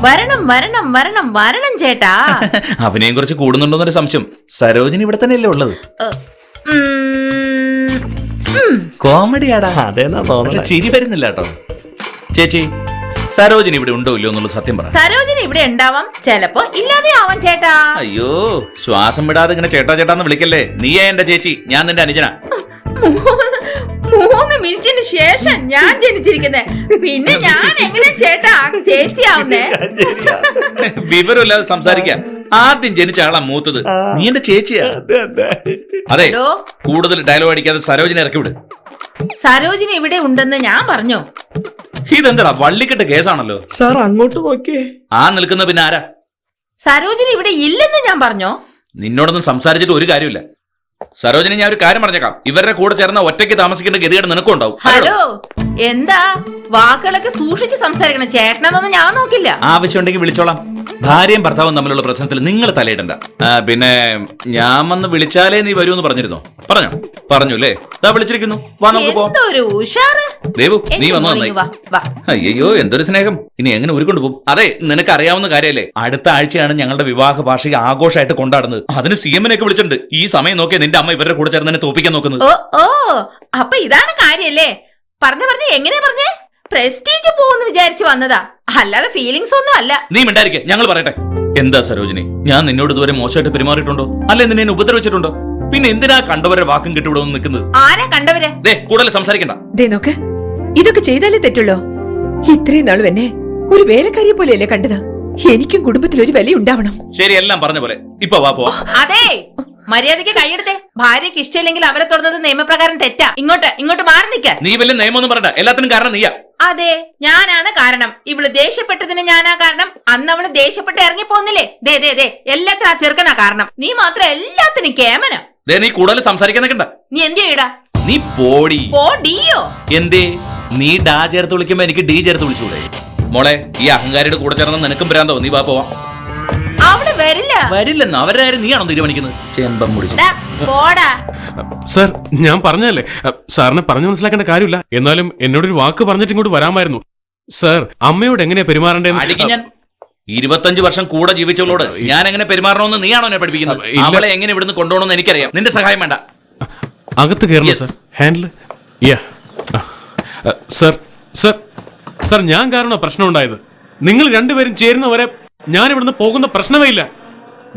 വരണം വരണം വരണം വരണം ചേട്ടാ. അഭിനയം കുറച്ച് കൂടുന്നുണ്ടോന്നൊരു സംശയം. സരോജിനി ഇവിടെ തന്നെയല്ലേ ഉള്ളത്? കോമഡിയാടാ. അതേന്നാ പക്ഷെ തോന്നുന്നത്. ചിരി വരുന്നില്ല കേട്ടോ. ചേച്ചി, സരോജിനി ഇവിടെ ഉണ്ടോ ഇല്ലയോ എന്നുള്ള സത്യം പറ. സരോജിനി ഇവിടെ ഉണ്ടാവാം, ചിലപ്പോ ഇല്ലാതെ ആവാം ചേട്ടാ. അയ്യോ, ശ്വാസം വിടാതെ ഇങ്ങനെ ചേട്ടാ ചേട്ടാന്ന് വിളിക്കല്ലേ. നീയാ എന്റെ ചേച്ചി, ഞാൻ നിന്റെ അനുജനാ. 3 മിനിറ്റിന് ശേഷം ഞാൻ ജനിച്ചിരിക്കുന്നത്. പിന്നെ ഞാൻ എങ്ങനെ ചേട്ടാ ചേച്ചിയാവുന്നേ? വിവരമില്ലാതെ സംസാരിക്കാം. ആദ്യം ജനിച്ച ആളാ മൂത്തത്. നീ എന്റെ ചേച്ചിയാ. അതെ, ഹലോ, കൂടുതൽ ഡയലോഗ് അടിക്കാതെ സരോജിനി ഇറക്കി വിട്. സരോജിനി ഇവിടെ ഉണ്ടെന്ന് ഞാൻ പറഞ്ഞു. ഇതെന്താ വള്ളിക്കെട്ട് കേസാണല്ലോ. സാർ, അങ്ങോട്ട് നോക്കിയേ. ആ നിൽക്കുന്ന പിന്നെ ആരാ? സരോജിനി ഇവിടെ ഇല്ലെന്ന് ഞാൻ പറഞ്ഞോ? നിന്നോടൊന്നും സംസാരിച്ചിട്ട് ഒരു കാര്യമില്ല. സരോജിനി, ഞാൻ ഒരു കാര്യം പറഞ്ഞേക്കാം. ഇവരുടെ കൂടെ ചേർന്ന ഒറ്റയ്ക്ക് താമസിക്കേണ്ട ഗതികേട് നിനക്കും ഉണ്ടാവും. ഹലോ, എന്താ വാക്കുകളൊക്കെ സൂക്ഷിച്ച് സംസാരിക്കണം. ചേട്ടനൊന്നും ഞാൻ നോക്കില്ല. ആവശ്യമുണ്ടെങ്കിൽ വിളിച്ചോളാം. ഭാര്യയും ഭർത്താവും തമ്മിലുള്ള പ്രശ്നത്തിൽ നിങ്ങൾ തലയിടണ്ട. പിന്നെ ഞാൻ വന്ന് വിളിച്ചാലേ നീ വരൂന്ന് പറഞ്ഞിരുന്നോ? പറഞ്ഞു അല്ലേ? വിളിച്ചിരിക്കുന്നു. വാ, നമുക്ക് പോവാം. എന്തൊരു ഉഷാറ്. ദേവു, നീ വന്നു മോർണിംഗ്, നന്നായി. വാ, വാ. അയ്യോ, എന്തൊരു സ്നേഹം. ഇനി എങ്ങനെ ഉരുക്കൊണ്ട് പോകും? അതെ, നിനക്ക് അറിയാവുന്ന കാര്യമല്ലേ, അടുത്ത ആഴ്ചയാണ് ഞങ്ങളുടെ വിവാഹ വാർഷിക ആഘോഷമായിട്ട് കൊണ്ടാടുന്നത്. അതിന് CM നെയൊക്കെ വിളിച്ചിട്ടുണ്ട്. ഈ സമയം നോക്കിയാൽ നിന്റെ അമ്മ ഇവരുടെ കൂടെ ചേർന്ന് തോപ്പിക്കാൻ നോക്കുന്നത്. ഓ, അപ്പൊ ഇതാണ് കാര്യല്ലേ? പറഞ്ഞ എങ്ങനെയാ പറഞ്ഞേ? പ്രസ്റ്റീജ് പോവെന്ന് വിചാരിച്ചു വന്നതാ, അല്ലാതെ ഫീലിങ്സ് ഒന്നും അല്ല. നീ മിണ്ടായിരിക്കെ, ഞങ്ങൾ പറയട്ടെ. എന്താ സരോജിനി, ഞാൻ നിന്നോട് ഇതുവരെ മോശമായിട്ട് പെരുമാറിയിട്ടുണ്ടോ? അല്ലെ നിന്നെ ഉപദ്രവിച്ചിട്ടുണ്ടോ? പിന്നെ എന്തിനാ കണ്ടവരെ വാക്കും കെട്ടിവിടുമെന്ന് നിൽക്കുന്നത്? ആരാ കണ്ടവരെ? കൂടുതൽ സംസാരിക്കണ്ട. നോക്ക്, ഇതൊക്കെ ചെയ്താലേ തെറ്റുള്ളൂ. ഇത്രയും നാളും എന്നെ ഒരു വേലക്കാരിയെ പോലെയല്ലേ കണ്ടത്. എനിക്കും കുടുംബത്തിൽ ഒരു വില ഉണ്ടാവണം. ശരി, എല്ലാം പറഞ്ഞ പോലെ. ഇപ്പൊ വാ പോവാ. അതെ, മര്യാദയ്ക്ക് കൈയെടുത്തേ. ഭാര്യയ്ക്ക് ഇഷ്ടമില്ലെങ്കിൽ അവരെ തുറന്നത് നിയമപ്രകാരം തെറ്റാ. ഇങ്ങോട്ട് മാറി നിൽക്ക. നീ വലിയ നിയമമൊന്നും പറയണ്ട, എല്ലാത്തിനും കാരണം നീയാ. അതെ, ഞാനാണ് കാരണം. ഇവള് ദേഷ്യപ്പെട്ടതിന് ഞാനാ കാരണം. അന്ന് അവള് ദേഷ്യപ്പെട്ട് ഇറങ്ങി പോന്നില്ലേ? ദേ എല്ലാത്തിനും ആ ചെറുക്കനാ കാരണം. നീ മാത്രം എല്ലാത്തിനും കേമന. നീ കൂടുതൽ സംസാരിക്കാൻ നിൽക്കണ്ട. നീ എന്ത് ചെയ്യടാ? നീ പോടി. പോടിയോ? എന്തേ? നീ ഡാ ചേർത്ത് വിളിക്കുമ്പോ എനിക്ക് ഡി ചേർത്ത് വിളിച്ചൂടെ? മോളെ, ഈ അഹങ്കാരിയുടെ കൂടെ ചേർന്ന് നിനക്കും ഭ്രാന്തോ? നീ വാ പോവാം. അവള് വരില്ലെന്ന് അവരാരും നീയാണോ തീരുമാനിക്കുന്നത്? ചെമ്പം മുടിച്ചു. പോടാ. സാർ, ഞാൻ പറഞ്ഞതല്ലേ, സാറിനെ പറഞ്ഞു മനസ്സിലാക്കേണ്ട കാര്യമില്ല. എന്നാലും എന്നോടൊരു വാക്ക് പറഞ്ഞിട്ട് ഇങ്ങോട്ട് വരാമായിരുന്നു. സാർ, അമ്മയോട് എങ്ങനെയാ പെരുമാറേണ്ടത്? ഞാൻ 25 വർഷം കൂടെ ജീവിച്ചവളോട് ഞാൻ എങ്ങനെ പെരുമാറണമെന്ന് നീയാണോ എന്നെ പഠിപ്പിക്കുന്നത്? അവളെ എങ്ങനെ ഇവിടുന്ന് കൊണ്ടുപോകണമെന്ന് എനിക്കറിയാം. നിന്റെ സഹായം വേണ്ട. അകത്ത് കയറണം സാർ. ഹാൻഡിൽ സാർ, ഞാൻ കാരണോ പ്രശ്നം ഉണ്ടായത്. നിങ്ങൾ രണ്ടുപേരും ചേരുന്നവരെ ഞാൻ ഇവിടുന്ന് പോകുന്ന പ്രശ്നമേ ഇല്ല.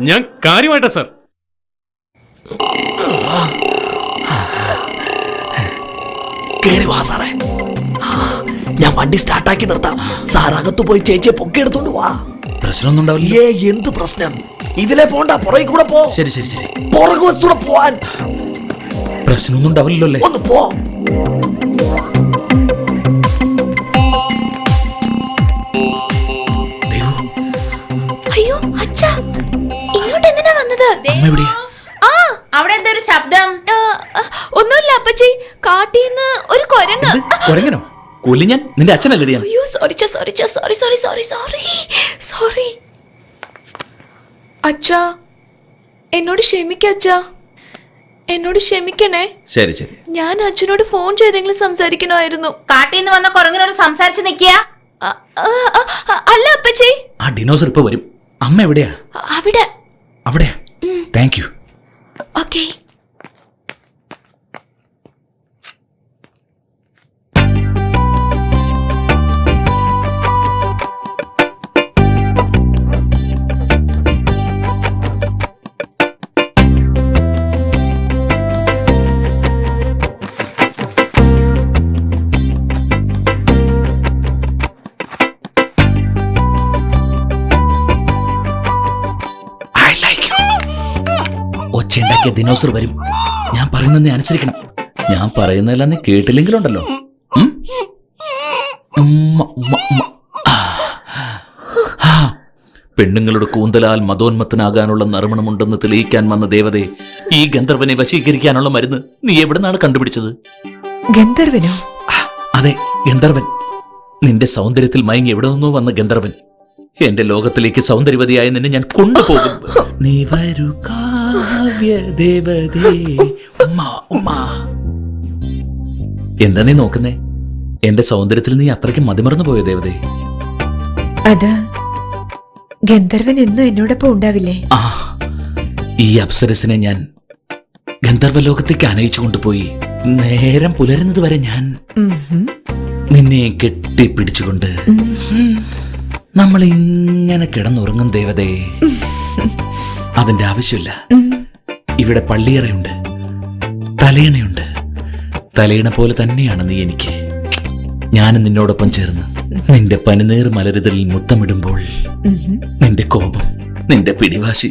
ഞാൻ കാര്യമായിട്ടാ സാർ. കേറി വാ സാറേ. ഞാൻ വണ്ടി സ്റ്റാർട്ടാക്കി നിർത്താം. സാർ അകത്ത് പോയി ചേച്ചിയെ പൊക്കിയെടുത്തോണ്ട് വാ. പ്രശ്നമൊന്നും ഉണ്ടാവില്ല. എന്ത് പ്രശ്നം? ഇതിലെ പോണ്ട, പുറകെ കൂടെ പോ. ശരി ശരി ശരി, പുറകു വശത്തൂടെ പോവാൻ. പ്രശ്നമൊന്നും ഉണ്ടാവില്ലല്ലോ അല്ലേ? ഒന്ന് പോ. അയ്യോ അച്ഛാ, ഇങ്ങോട്ട് എന്തിനാ വന്നത്? അമ്മ എവിടെയാ? ആ, അവിടെ എന്താ ഒരു ശബ്ദം? ഒന്നുമില്ല അപ്പച്ചി, കാട്ടീന്ന് ഒരു കുരങ്ങ്. കുരങ്ങനോ? കൊല്ലി ഞാൻ. നിന്റെ അച്ഛനല്ലേ ഞാൻ? അയ്യോ sorry sorry sorry sorry sorry sorry അച്ഛാ, എന്നോട് ക്ഷമിക്കച്ചാ, എന്നോട് ക്ഷമിക്കണേ. ശരി ശരി. ഞാൻ അച്ഛനോട് ഫോൺ ചെയ്തെങ്കിലും സംസാരിക്കണമായിരുന്നു. കാട്ടിന്ന് വന്ന കുരങ്ങനോട് സംസാരിച്ച് നിക്കിയ. അല്ല അപ്പച്ചി, ആ ഡിനോസർ ഇപ്പൊ വരും. അമ്മ എവിടെയാ? അവിടെ. അവിടെയാ? Thank you. ഓക്കേ. ഒച്ചയുണ്ടാക്കിയ ദിനോസർ വരും. ഞാൻ പറയുന്നത് നീ അനുസരിക്കണം. ഞാൻ പറയുന്നതെല്ലാം നീ കേട്ടില്ലെങ്കിലുണ്ടല്ലോ. പെണ്ണുങ്ങളുടെ കൂന്തലാൽ മതോന്മത്തനാകാനുള്ള നറുമണമുണ്ടെന്ന് തെളിയിക്കാൻ വന്ന ദേവതയെ, ഈ ഗന്ധർവനെ വശീകരിക്കാനുള്ള മരുന്ന് നീ എവിടുന്നാണ് കണ്ടുപിടിച്ചത്? ഗന്ധർവനോ? അതെ, ഗന്ധർവൻ. നിന്റെ സൗന്ദര്യത്തിൽ മയങ്ങി എവിടെ നിന്നോ വന്ന ഗന്ധർവൻ. എന്റെ ലോകത്തിലേക്ക് സൗന്ദര്യവതിയായ നിന്നെ ഞാൻ കൊണ്ടുപോകും. നീ വരൂ കാവ്യദേവതേ. എന്താ നീ നോക്കുന്നേ? എന്റെ സൗന്ദര്യത്തിൽ നീ അത്രയ്ക്ക് മതിമറന്നു പോയോ ദേവതേ? അത് ഗന്ധർവൻ എന്നും എന്നോടൊപ്പം ഉണ്ടാവില്ലേ? ആ, ഈ അപ്സരസിനെ ഞാൻ ഗന്ധർവ ലോകത്തേക്ക് അനയിച്ചു കൊണ്ടുപോയി. നേരം പുലരുന്നത് വരെ ഞാൻ നിന്നെ കെട്ടിപ്പിടിച്ചുകൊണ്ട് നമ്മൾ ഇങ്ങനെ കിടന്നുറങ്ങും ദേവതേ. അതിന്റെ ആവശ്യമില്ല. ഇവിടെ പള്ളിയറയുണ്ട്, തലയണയുണ്ട്. തലയണ പോലെ തന്നെയാണ് നീ എനിക്ക്. ഞാനും നിന്നോടൊപ്പം ചേർന്ന് നിന്റെ പനിനീർ മലരുതലിൽ മുത്തമിടുമ്പോൾ നിന്റെ കോപം, നിന്റെ പിടിവാശി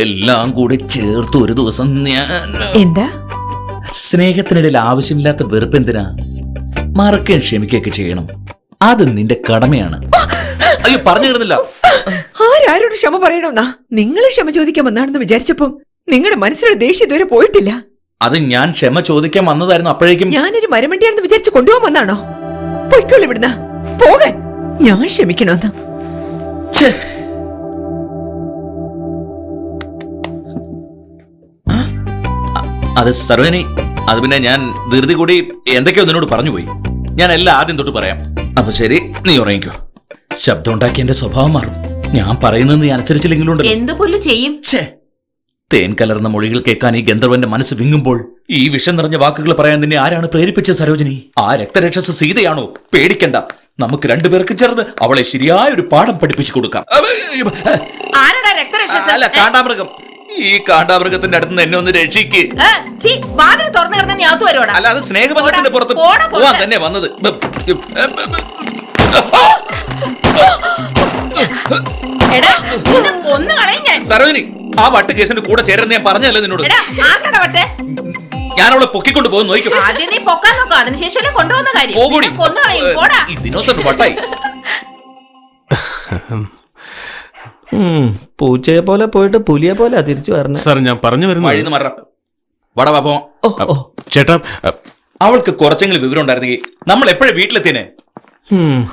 എല്ലാം കൂടി ചേർത്ത് ഒരു ദിവസം ഞാൻ... എന്താ? സ്നേഹത്തിനിടയിൽ ആവശ്യമില്ലാത്ത വെറുപ്പ് എന്തിനാ? മറക്കുകയും ക്ഷമിക്കുകയൊക്കെ ചെയ്യണം. അത് നിന്റെ കടമയാണ്. അയ്യോ, പറഞ്ഞു തീർന്നില്ല. ആരോട് ക്ഷമ പറയണമെന്നാ? നിങ്ങൾ ക്ഷമ ചോദിക്കാൻ വന്നാണെന്ന് വിചാരിച്ചപ്പോ നിങ്ങളുടെ മനസ്സിലൊരു ദേഷ്യം ഇതുവരെ പോയിട്ടില്ല. അത് ഞാൻ ക്ഷമ ചോദിക്കാൻ വന്നതായിരുന്നു. അപ്പോഴേക്കും ഞാനൊരു മരമണ്ടിയാണെന്ന് വിചാരിച്ച് കൊണ്ടുപോകാൻ വന്നാണോ? പൊയ്ക്കോളൂ ഇവിടുന്ന്, പോകാൻ. ഞാൻ ക്ഷമിക്കണമെന്ന്. അത് സർവേനി, അത് പിന്നെ ഞാൻ ധൃതി കൂടി എന്തൊക്കെയോ നിന്നോട് പറഞ്ഞു പോയി. ഞാൻ എല്ലാം ആദ്യം തൊട്ട് പറയാം. അപ്പൊ ശരി, നീ ഉറങ്ങിക്കോ. ശബ്ദം ഉണ്ടാക്കി എന്റെ സ്വഭാവം മാറും. ഞാൻ പറയുന്നത് നീ അനുസരിച്ചില്ലെങ്കിലും എന്ത് പുല്ല് ചെയ്യും? തേൻ കലർന്ന മൊഴികൾ കേൾക്കാൻ ഈ ഗന്ധർവന്റെ മനസ്സ് വിങ്ങുമ്പോൾ ഈ വിഷം നിറഞ്ഞ വാക്കുകൾ പറയാൻ നിന്നെ ആരാണ് പ്രേരിപ്പിച്ചത് സരോജിനി? ആ രക്തരക്ഷസ് സീതയാണോ? പേടിക്കണ്ട, നമുക്ക് രണ്ടുപേർക്കും ചേർന്ന് അവളെ ശരിയായ ഒരു പാഠം പഠിപ്പിച്ചു കൊടുക്കാം. അല്ല, കാണ്ടാമൃഗം. ഈ കാണ്ടാമൃഗത്തിന്റെ അടുത്ത് നിന്ന് എന്നെ ഒന്ന് രക്ഷിക്ക്. അല്ല, അത് സ്നേഹബന്ധത്തിന്റെ പുറത്ത് പോവാൻ തന്നെ വന്നത്. സരോജിനി, ആ വട്ട് കേസിന്റെ കൂടെ ചേരുന്ന ഞാൻ പറഞ്ഞല്ലേ നിന്നോട്. ഞാൻ അവളെ പൊക്കിക്കൊണ്ട് പോകും, നോക്കിക്കോ. ഈ ദിനോസറിന്റെ വട്ടായി. പൂച്ചയെ പോലെ പോയിട്ട് പുലിയെ പോലെ തിരിച്ചു വരണം. സാർ, ഞാൻ പറഞ്ഞു വരുന്നത് വട പാപ്പോ ചേട്ടാ, അവൾക്ക് കുറച്ചെങ്കിലും വിവരം ഉണ്ടായിരുന്നെങ്കിൽ നമ്മൾ എപ്പോഴും വീട്ടിലെത്തിനെ.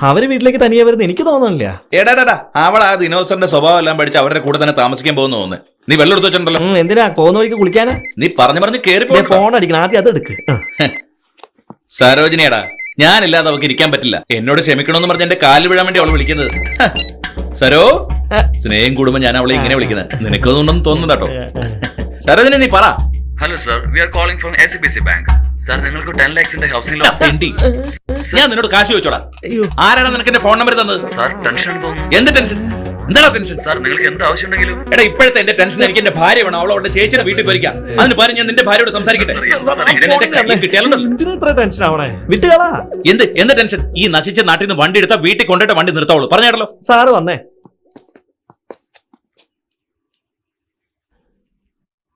അവര് വീട്ടിലേക്ക് തനിയെ വരുന്ന എനിക്ക് തോന്നുന്നില്ല. എടാ, അവൾ ആ ദിനോസറിന്റെ സ്വഭാവം എല്ലാം പഠിച്ച് അവരുടെ കൂടെ തന്നെ താമസിക്കാൻ പോകുന്നു തോന്നുന്നു. നീ വെള്ളം എടുത്ത് വെച്ചിട്ടുണ്ടല്ലോ. എന്തിനാ പോകുന്ന വഴിക്ക് കുളിക്കാനാ? നീ പറഞ്ഞു കേറി ഫോൺ അടിക്കണം, ആദ്യം അത് എടുക്ക്. സരോജിനിയടാ, ഞാനില്ലാതെ അവൾക്ക് ഇരിക്കാൻ പറ്റില്ല. എന്നോട് ക്ഷമിക്കണമെന്ന് പറഞ്ഞ് എന്റെ കാലിൽ വീഴാൻ വേണ്ടി അവൾ വിളിക്കുന്നത്. സരോ, സ്നേഹം കൂടുമ്പോ ഞാൻ അവളെ ഇങ്ങനെ വിളിക്കുന്നത്. നിനക്കൊന്നും തോന്നുന്നു കേട്ടോ. സരോജിനി, നീ പറ. Hello sir, we are calling from ACBC bank. Sir, നിങ്ങൾക്ക് 10 lakhs ഹൗസിംഗ് ലോൺ. ഞാൻ നിന്നോട് കാശ് ചോദിച്ചോടാ. ആരാണ് നിനക്ക് എന്റെ ഫോൺ നമ്പർ തന്നത്? സാർ, ടെൻഷൻ തോന്നുന്നു. എന്ത് ടെൻഷൻ? എന്താ ടെൻഷൻ? സാർ, നിങ്ങൾക്ക് എന്ത് ആവശ്യമുണ്ടെങ്കിലും. എടാ, ഇപ്പോഴത്തെ എന്റെ ടെൻഷൻ എനിക്ക് എന്റെ ഭാര്യ വേണം. അവളോട് ചേച്ചിയുടെ വീട്ടിൽ പോയിരിക്കാം. അതിന് പകരം ഞാൻ നിന്റെ ഭാര്യയോട് സംസാരിക്കട്ടെ. എന്ത് ടെൻഷൻ? ഈ നശിച്ച നാട്ടിൽ നിന്ന് വണ്ടി എടുത്താൽ വീട്ടിൽ കൊണ്ടിട്ട് വണ്ടി നിർത്താവുള്ളൂ. പറഞ്ഞാടല്ലോ. സാറ് വന്നേ.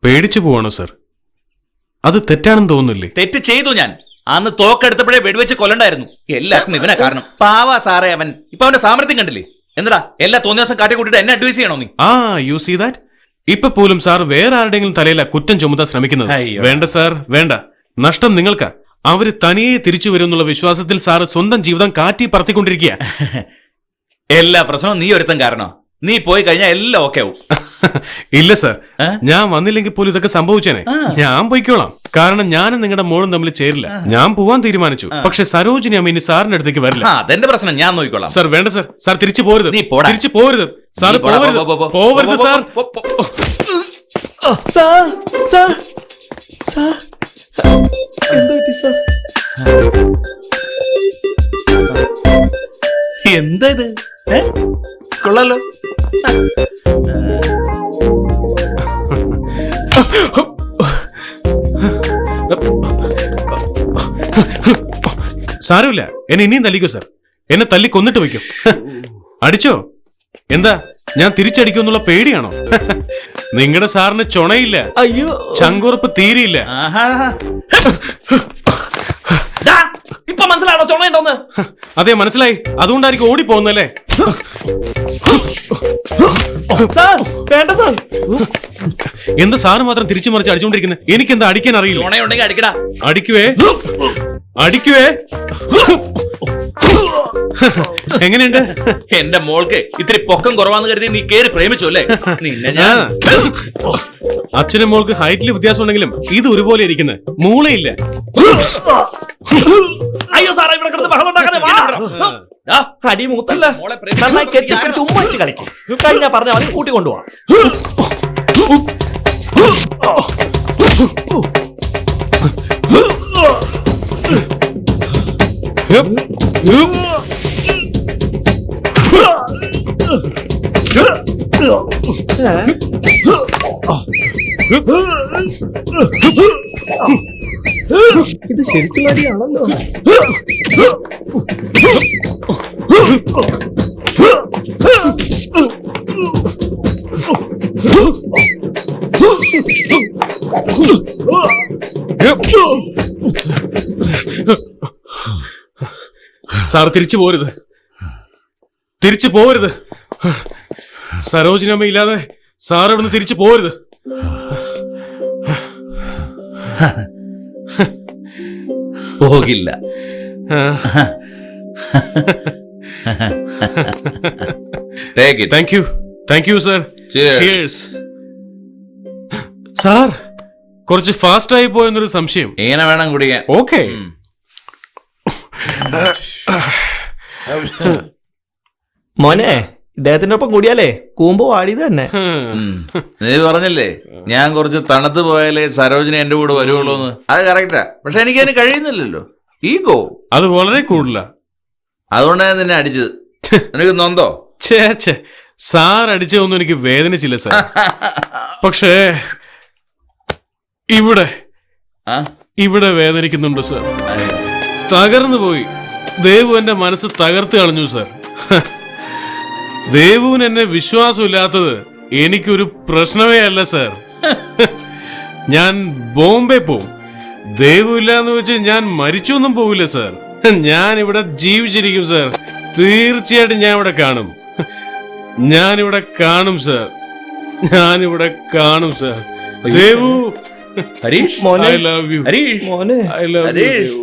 പേടിച്ചു പോവാണോ സർ? അത് തെറ്റാണെന്ന് തോന്നുന്നില്ലേ? തെറ്റ് ചെയ്തു ഞാൻ. അന്ന് തോക്കെടുത്തപ്പോഴേ വെടിവെച്ച് കൊല്ലണ്ടായിരുന്നു. എല്ലാവർക്കും ഇവനാ കാരണം. പാവാ സാറേ അവൻ. ഇപ്പൊ അവന്റെ സാമർത്ഥ്യം കണ്ടില്ലേ? എന്താ എല്ലാ തോന്നിയ ദിവസം കാട്ടി കൂട്ടിട്ട് എന്നെ അഡ്വൈസ് ചെയ്യണോ നീ? You see that? ഇപ്പൊ പോലും സാർ വേറെ ആരുടെങ്കിലും തലയില കുറ്റം ചുമത്താൻ ശ്രമിക്കുന്നത്. അയ്യോ. വേണ്ട സാർ, വേണ്ട. നഷ്ടം നിങ്ങൾക്കാ. അവര് തനിയെ തിരിച്ചു വരുമെന്നുള്ള വിശ്വാസത്തിൽ സാറ് സ്വന്തം ജീവിതം കാറ്റി പറത്തിക്കൊണ്ടിരിക്കുക. എല്ലാ പ്രശ്നവും നീ ഒരുത്തൻ കാരണോ? നീ പോയി കഴിഞ്ഞാൽ എല്ലാം ഓക്കെ ആവും. ഇല്ല സാർ, ഞാൻ വന്നില്ലെങ്കിൽ പോലും ഇതൊക്കെ സംഭവിച്ചേനെ. ഞാൻ പോയിക്കോളാം. കാരണം ഞാനും നിങ്ങളുടെ മോളും തമ്മിൽ ചേരില്ല. ഞാൻ പോവാൻ തീരുമാനിച്ചു. പക്ഷെ സരോജിനി അമ്മ ഇനി സാറിന്റെ അടുത്തേക്ക് വരില്ല. അതെന്റെ പ്രശ്നം, ഞാൻ നോക്കിക്കോളാം. സാർ വേണ്ട സാർ, സാർ തിരിച്ചു പോരുത്. നീ പോടാ. തിരിച്ചു പോരുത് സാർ, പോവരുത്. പോവരുത് സാർ. സാർ സാർ സാർ എന്താ പറ്റി സാർ? എന്താ ഇത്? കൊള്ളാലോ. സാരമില്ല, എന്നെ ഇനിയും തല്ലിക്കോ സാർ. എന്നെ തല്ലി കൊന്നിട്ട് വയ്ക്കും. അടിച്ചോ? എന്താ ഞാൻ തിരിച്ചടിക്കുമെന്നുള്ള പേടിയാണോ? നിങ്ങളുടെ സാറിന് ചുണയില്ല, അയ്യോ, ചങ്കുറപ്പ് തീരെയില്ല. ഇപ്പൊ മനസ്സിലാണോ ചുണയുണ്ടോന്ന്? അതെ മനസ്സിലായി. അതുകൊണ്ടായിരിക്കും ഓടി പോകുന്നല്ലേ? സാർ വേണ്ട സാർ. എന്താ സാറ് മാത്രം തിരിച്ചു മറിച്ച് അടിച്ചുകൊണ്ടിരിക്കുന്നത്? എനിക്കെന്താ അടിക്കാൻ അറിയില്ല. ചുണയുണ്ടെങ്കിൽ അടിക്കടാ. അടിക്കുവേ, അടിക്കുവേ. എങ്ങനെയുണ്ട്? എന്റെ മോൾക്ക് ഇത്തിരി പൊക്കം കുറവാന്ന് കരുതി നീ കേറി പ്രേമിച്ചു അല്ലേ? നിന്നെ ഞാൻ അച്ഛനും മോൾക്ക് ഹൈറ്റിൽ വ്യത്യാസം ഉണ്ടെങ്കിലും ഇത് ഒരുപോലെ ഇരിക്കുന്നത്. മൂളയില്ല. അയ്യോ സാറേ, ഇവിടെ കിടന്ന് ബഹളം ഉണ്ടാക്കാതെ വാ. അടി മൂത്തല്ല, നന്നായി കെട്ടിപ്പിടിച്ച് ഉമ്മച്ച് കളിക്കും. കഴിഞ്ഞാ പറഞ്ഞ മതി, കൂട്ടിക്കൊണ്ടുപോവാ. ഇത് ശരിക്കും അടിയാണല്ലോ. സാർ തിരിച്ചു പോരുത്, തിരിച്ചു പോരുത്. സരോജിനമ്മ ഇല്ലാതെ സാർ ഇവിടുന്ന് തിരിച്ചു പോരുത്. പോകില്ല. Thank you sir. സാർ കുറച്ച് ഫാസ്റ്റ് ആയി പോയെന്നൊരു സംശയം. ഇങ്ങനെ വേണം കുടിക്കാൻ. ഓക്കെ. മോനെ, ഇദ്ദേഹത്തിന്റെ ഒപ്പം കൂടിയാലേ കൂമ്പോ വാടിയത് തന്നെ. നീ പറഞ്ഞില്ലേ ഞാൻ കുറച്ച് തണുത്ത് പോയാലേ സരോജിനി എന്റെ കൂടെ വരുവുള്ളൂ എന്ന്. അത് കറക്റ്റാ. പക്ഷെ എനിക്ക് അതിന് കഴിയുന്നില്ലല്ലോ. ഈഗോ അത് വളരെ കൂടുതല. അതുകൊണ്ടാണ് നിന്നെ അടിച്ചത്. നിനക്ക് നൊന്തോ? ഛേ, സാർ അടിച്ചതൊന്നും എനിക്ക് വേദനിച്ചില്ല സാർ. പക്ഷേ ഇവിടെ വേദനിക്കുന്നുണ്ട് സാർ. തകർന്നു പോയി. ദേവു എന്റെ മനസ്സ് തകർത്ത് കളഞ്ഞു സാർ. ദേവുവിന് എന്നെ വിശ്വാസമില്ലാത്തത് എനിക്കൊരു പ്രശ്നമേ അല്ല സാർ. ഞാൻ ബോംബെ പോവും. ദേവു ഇല്ലാന്ന് വെച്ച് ഞാൻ മരിച്ചൊന്നും പോവില്ല സാർ. ഞാൻ ഇവിടെ ജീവിച്ചിരിക്കും സാർ. തീർച്ചയായിട്ടും ഞാൻ ഇവിടെ കാണും. ഞാനിവിടെ കാണും സാർ. ഞാനിവിടെ കാണും sir. Devu, Harish, I love you. Harish, I love you.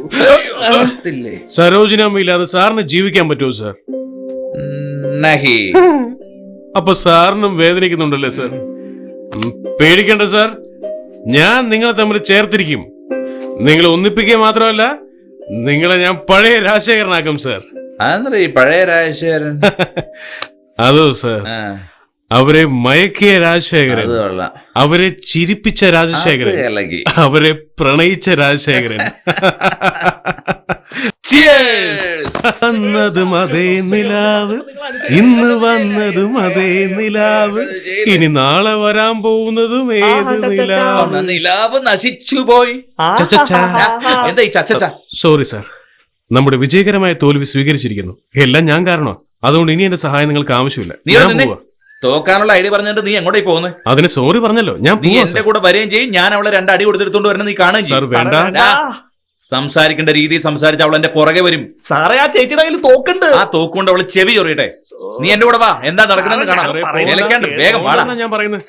സരോജിനമ്മ ഇല്ലാതെ സാറിന് ജീവിക്കാൻ പറ്റുമോ സാർ? നഹി. അപ്പൊ സാറിനും വേദനിക്കുന്നുണ്ടല്ലേ സാർ? പേടിക്കണ്ട സാർ, ഞാൻ നിങ്ങളെ തമ്മിൽ ചേർത്തിരിക്കും. നിങ്ങളെ ഒന്നിപ്പിക്കുക മാത്രമല്ല, നിങ്ങളെ ഞാൻ പഴയ രാജശേഖരനാക്കും സാർ. അതെന്താ ഈ പഴയ രാജശേഖരൻ? അതോ സാർ, അവരെ മയക്കിയ രാജശേഖരൻ, അവരെ ചിരിപ്പിച്ച രാജശേഖരൻ, അവരെ പ്രണയിച്ച രാജശേഖരൻ. വന്നതും അതേ നിലാവ്, ഇന്ന് വന്നതും അതേ നിലാവ്, ഇനി നാളെ വരാൻ പോകുന്നതും ഏത് നിലാവ്. നിലാവ് നശിച്ചുപോയി. എന്താ ഈ ചച്ച? സോറി സാർ, നമ്മുടെ വിജയകരമായ തോൽവി സ്വീകരിച്ചിരിക്കുന്നു. എല്ലാം ഞാൻ കാരണം. അതുകൊണ്ട് ഇനി എന്റെ സഹായം നിങ്ങൾക്ക് ആവശ്യമില്ല. ഞാൻ പോവാ. തോക്കാനുള്ള ഐഡിയ പറഞ്ഞിട്ട് നീ എങ്ങോട്ടേ പോകുന്നത്? അതിന് സോറി പറഞ്ഞല്ലോ, ഞാൻ നീ പോവാ, എന്റെ സർ. കൂടെ വരികയും ചെയ്യും, ഞാൻ അവളെ 2 അടി കൊടുത്തെടുത്തോണ്ട് വരണം, നീ കാണുകയും സർ, ചെയ്യും. വേണ്ട. സംസാരിക്കേണ്ട രീതി സംസാരിച്ച അവൾ എന്റെ പുറകെ വരും. സാറേ ആ ചേച്ചിയുടെ കയ്യിൽ തോക്കുണ്ട്. ആ തോക്കുകൊണ്ട് അവള് ചെവി ചൊറിയട്ടെ. നീ എന്റെ കൂടെ വാ, എന്താ നടക്കണെന്ന് കാണാം. ഇലക്കാണ്ട് വേഗം വാടാ. ഞാൻ പറയുന്നത്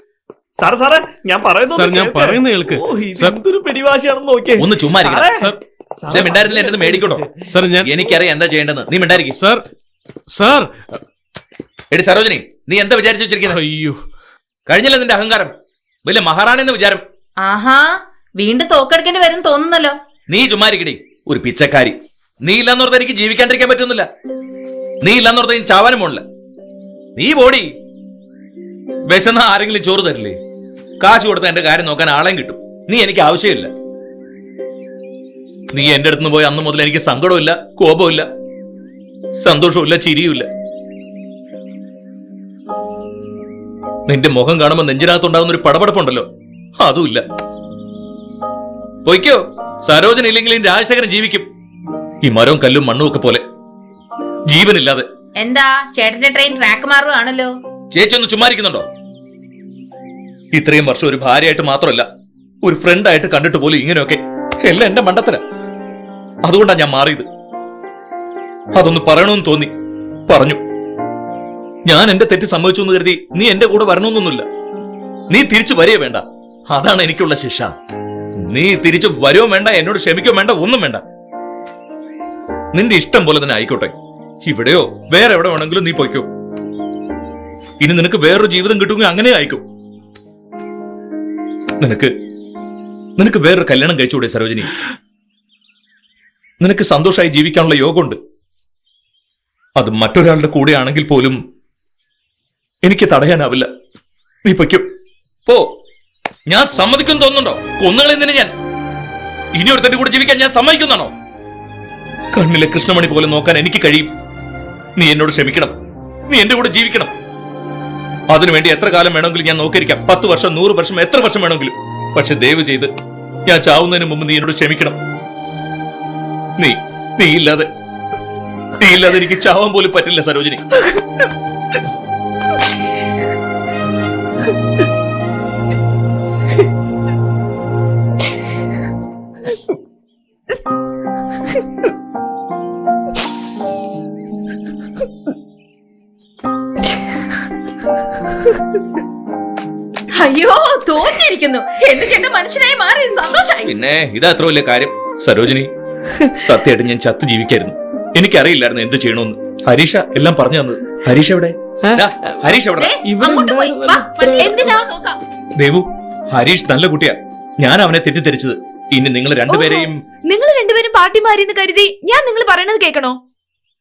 സാറേ ഞാൻ സർ, ഞാൻ പറയുന്നത് കേൾക്ക്. സർ, എന്തൊരു പിടിവാശിയാണെന്ന് നോക്കിയേ. ഒന്ന് ചുമ്മാ ഇരിക്കണം. സർ, ഞാൻ മിണ്ടായിരുന്നില്ല, എന്റെ മേടിക്കണോ? സർ, ഞാൻ എനിക്കറിയാം എന്താ ചെയ്യേണ്ടത്, നീ മിണ്ടായിരിക്കും. Sir, sir. എടി സരോജിനി, നീ എന്താ വിചാരിച്ചു വെച്ചിരിക്കുന്നത്? അയ്യോ, കഴിഞ്ഞില്ല നിന്റെ അഹങ്കാരം, വലിയ മഹാറാണി എന്ന് വിചാരം. ആഹാ, വീണ്ടും തോക്കെടുക്കേണ്ടി വരും തോന്നുന്നല്ലോ. നീ ചുമ്മാരിക്കടി, ഒരു പിച്ചക്കാരി. നീ ഇല്ലാന്നോർത്ത് എനിക്ക് ജീവിക്കാണ്ടിരിക്കാൻ പറ്റുന്നില്ല. നീ ഇല്ലാന്നോർത്ത് ഞാൻ ചാവാനും പോണില്ല. നീ പോടി. വിശന്ന ആരെങ്കിലും ചോറ് തരില്ലേ? കാശ് കൊടുത്ത എന്റെ കാര്യം നോക്കാൻ ആളെയും കിട്ടും. നീ എനിക്ക് ആവശ്യമില്ല. നീ എന്റെ അടുത്ത് പോയി അന്ന് മുതൽ എനിക്ക് സങ്കടമില്ല, കോപമില്ല, സന്തോഷമില്ല, ചിരിയുമില്ല. നിന്റെ മുഖം കാണുമ്പോൾ നെഞ്ചിനകത്തുണ്ടാകുന്ന ഒരു പടപടപ്പുണ്ടല്ലോ, അതുമില്ല. പൊയ്ക്കോ. സരോജന ഇല്ലെങ്കിലും രാജശേഖരൻ ജീവിക്കും, ഈ മരവും കല്ലും മണ്ണും ഒക്കെ പോലെ, ജീവനില്ലാതെ. എന്താ ചേട്ടന്റെ ട്രെയിൻ ട്രാക്ക് മാറുകയാണല്ലോ. ചേച്ചി ഒന്ന് ചുമ്മാരിക്കുന്നുണ്ടോ? ഇത്രയും വർഷം ഒരു ഭാര്യയായിട്ട് മാത്രമല്ല, ഒരു ഫ്രണ്ടായിട്ട് കണ്ടിട്ട് പോലും ഇങ്ങനെയൊക്കെ എല്ലാം എന്റെ മണ്ടത്തര. അതുകൊണ്ടാണ് ഞാൻ മാറിയത്. അതൊന്ന് പറയണമെന്ന് തോന്നി, പറഞ്ഞു. ഞാൻ എന്റെ തെറ്റ് സമ്മതിച്ചു എന്ന് കരുതി നീ എന്റെ കൂടെ വരണമെന്നൊന്നുമില്ല. നീ തിരിച്ചു വരികയോ വേണ്ട, അതാണ് എനിക്കുള്ള ശിക്ഷ. നീ തിരിച്ചു വരുവോ വേണ്ട, എന്നോട് ക്ഷമിക്കോ വേണ്ട, ഒന്നും വേണ്ട. നിന്റെ ഇഷ്ടം പോലെ തന്നെ ആയിക്കോട്ടെ. ഇവിടെയോ വേറെ എവിടെ വേണമെങ്കിലും നീ പോയിക്കോ. ഇനി നിനക്ക് വേറൊരു ജീവിതം കിട്ടുമെങ്കിൽ അങ്ങനെ ആയിക്കോ. നിനക്ക് വേറൊരു കല്യാണം കഴിച്ചുകൂടെ സരോജിനി? നിനക്ക് സന്തോഷമായി ജീവിക്കാനുള്ള യോഗമുണ്ട്. അത് മറ്റൊരാളുടെ കൂടെയാണെങ്കിൽ പോലും എനിക്ക് തടയാനാവില്ല. നീ പൊയ്ക്കോ, പോ. ഞാൻ സമ്മതിക്കും തോന്നുന്നുണ്ടോ? കൊന്നുകളെന്തിന് ഞാൻ? ഇനി ഒരുത്തന്റെ കൂടെ ജീവിക്കാൻ ഞാൻ സമ്മതിക്കുന്നാണോ? കണ്ണിലെ കൃഷ്ണമണി പോലെ നോക്കാൻ എനിക്ക് കഴിയും. നീ എന്നോട് ക്ഷമിക്കണം, നീ എന്റെ കൂടെ ജീവിക്കണം. അതിനുവേണ്ടി എത്ര കാലം വേണമെങ്കിലും ഞാൻ നോക്കിയിരിക്കാം, 10 വർഷം 100 വർഷം എത്ര വർഷം വേണമെങ്കിലും. പക്ഷെ ദയവ് ചെയ്ത് ഞാൻ ചാവുന്നതിന് മുമ്പ് നീ എന്നോട് ക്ഷമിക്കണം. നീ ഇല്ലാതെ എനിക്ക് ചാവാൻ പോലും പറ്റില്ല സരോജിനി. അയ്യോ, തോന്നിയിരിക്കുന്നു. എന്റെ ചേട്ടൻ മനുഷ്യനായി മാറി, സന്തോഷായി. പിന്നെ ഇതാ അത്ര വലിയ കാര്യം സരോജിനി. സത്യമായിട്ട് ഞാൻ ചത്തു ജീവിക്കായിരുന്നു. എനിക്കറിയില്ലായിരുന്നു എന്ത് ചെയ്യണമെന്ന്. ഹരീഷ എല്ലാം പറഞ്ഞു തന്നത്. ഹരീഷ് എവിടെ? ഹരീഷ് എവിടെ? അങ്ങോട്ട് പോയി വാ, എന്തിനാ നോക്കാം. ദേവു, ഹരീഷ് നല്ല കുട്ടിയാ. ഞാൻ അവനെ തെറ്റിദ്ധരിച്ചത്. ഇനി നിങ്ങൾ രണ്ടുപേരെയും നിങ്ങൾ രണ്ടുപേരും പാർട്ടി മാറിയെന്ന് കരുതി ഞാൻ നിങ്ങൾ പറയണത് കേൾക്കണോ?